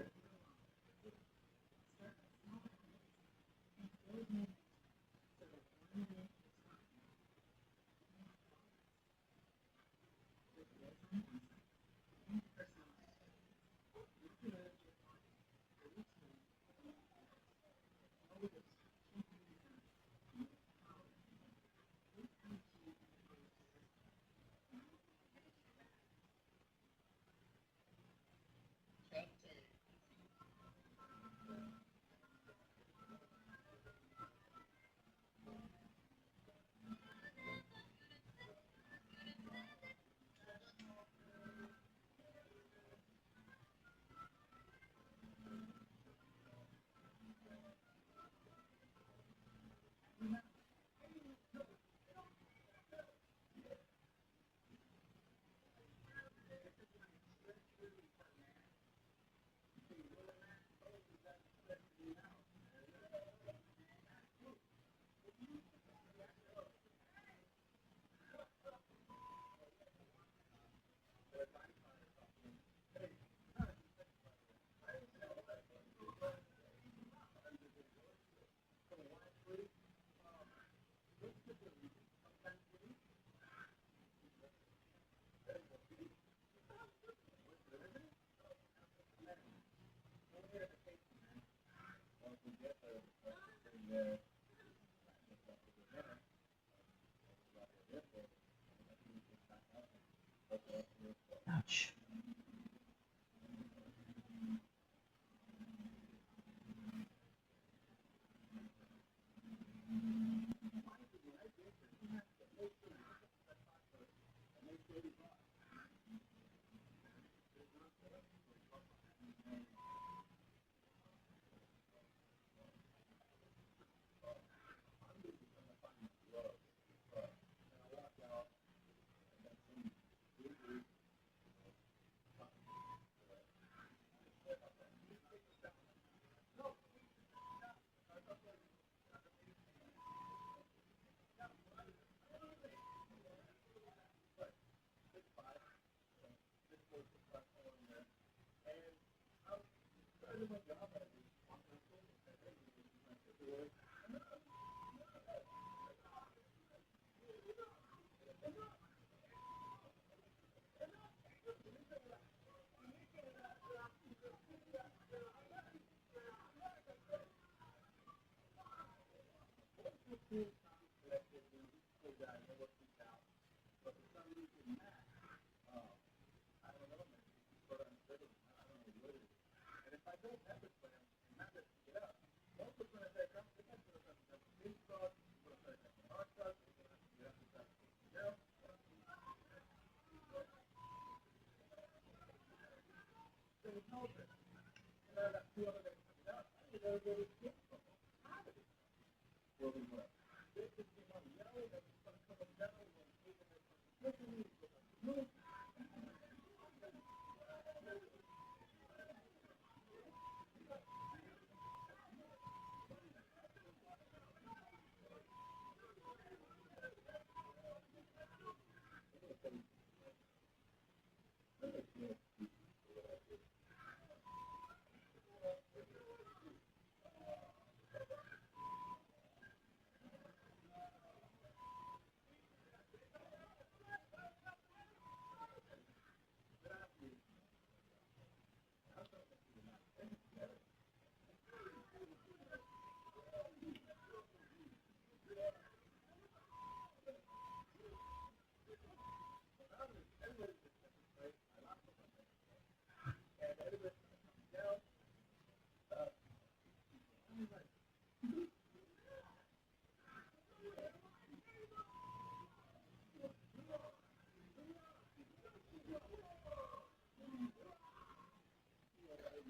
Ouch.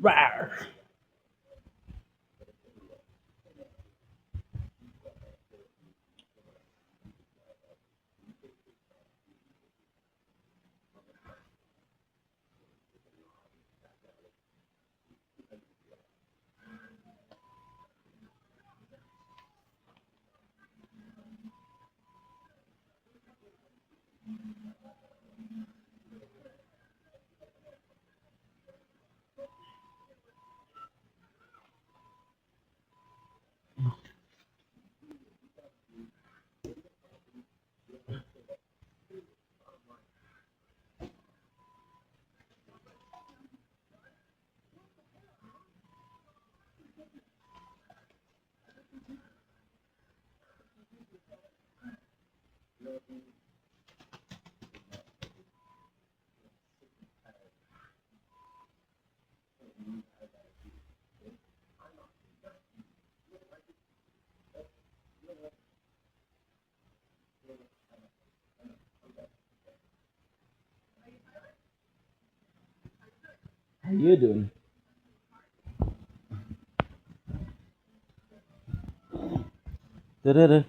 Rawr. How you doing? Da-da-da.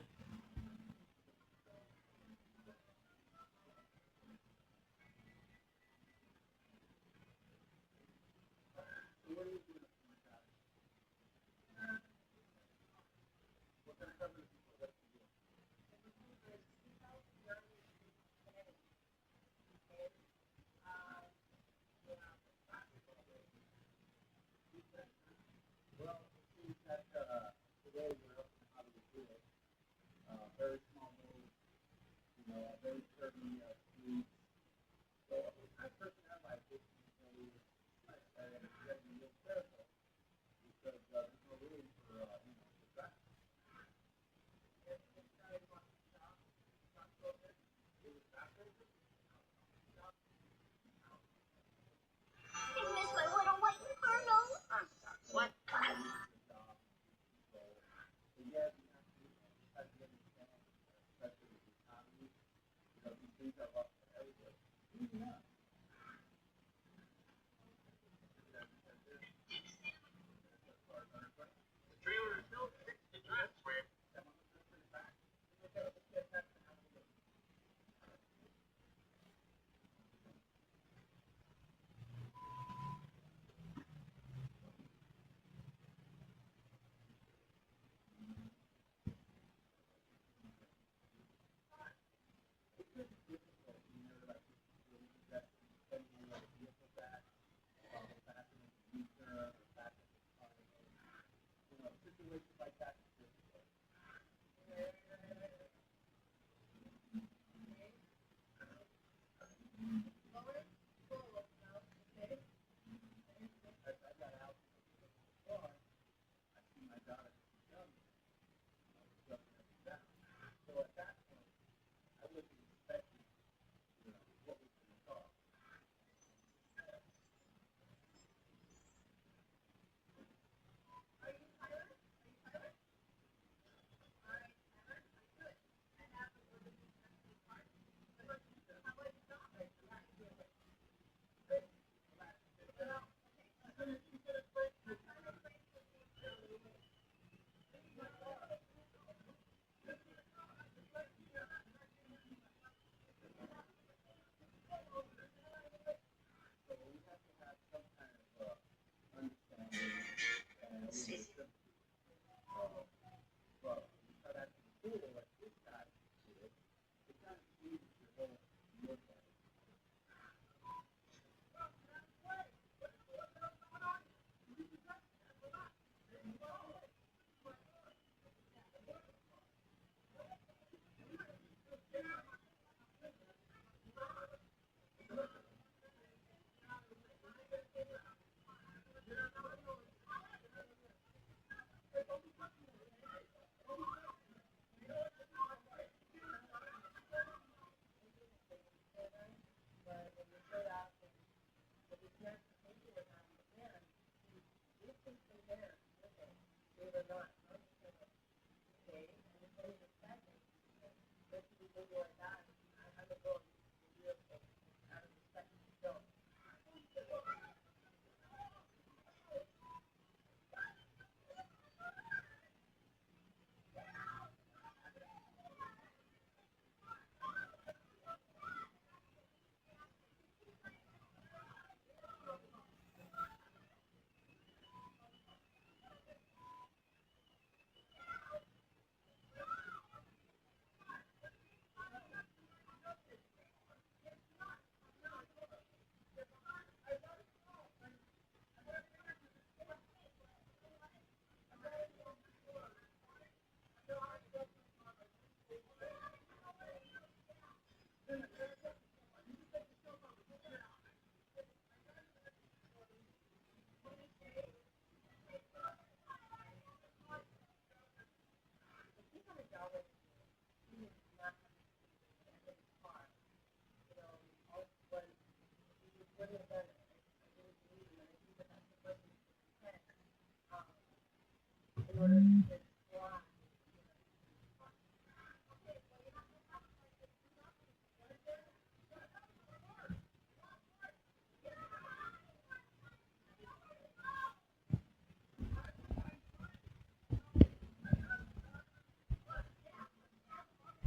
I miss my little white kernel. What?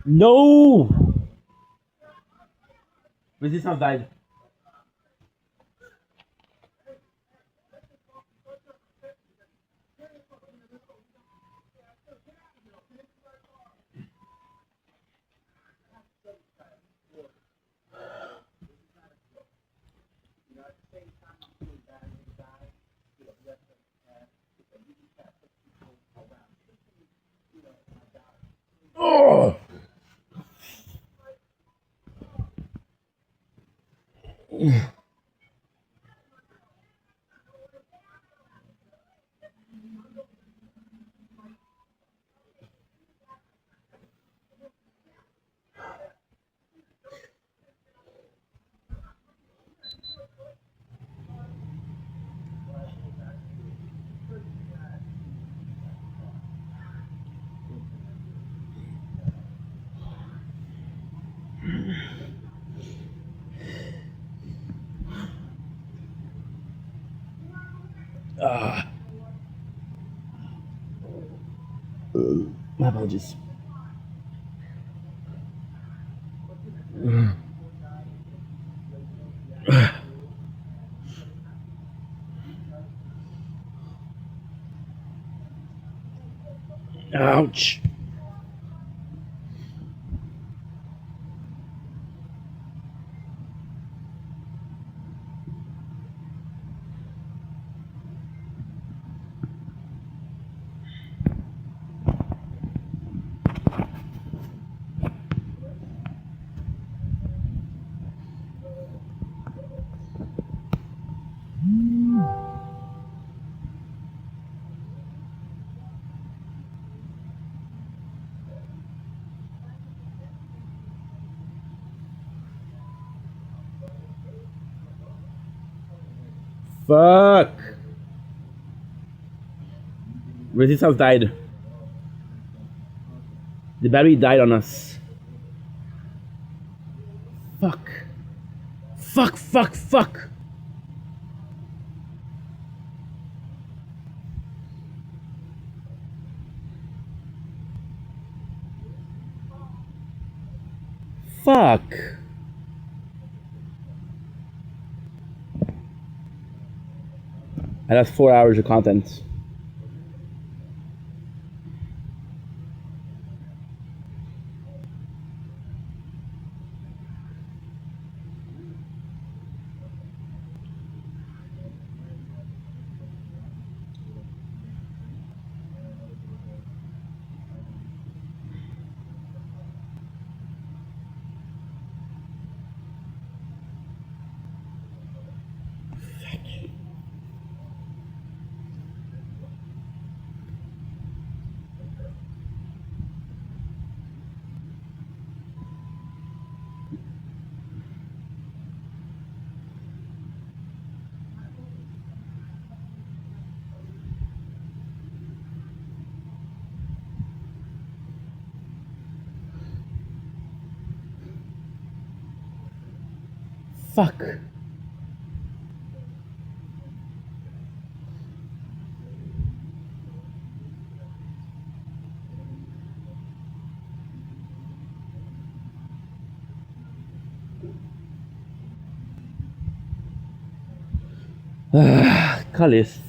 No! Resistance died. Oh! Ah, my apologies. Ouch. Fuck. Resistance died. The battery died on us. Fuck. Fuck, fuck, fuck. Fuck. And that's 4 hours of content. Fuck. Callis.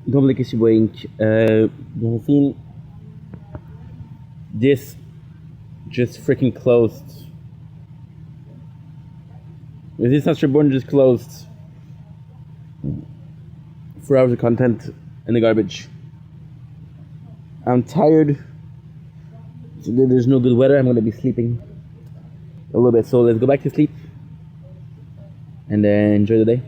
Duplicate Wink. Delphine. This just freaking closed. This Not Reborn just closed. 4 hours of content in the garbage. I'm tired. There's no good weather. I'm gonna be sleeping a little bit. So let's go back to sleep and then enjoy the day.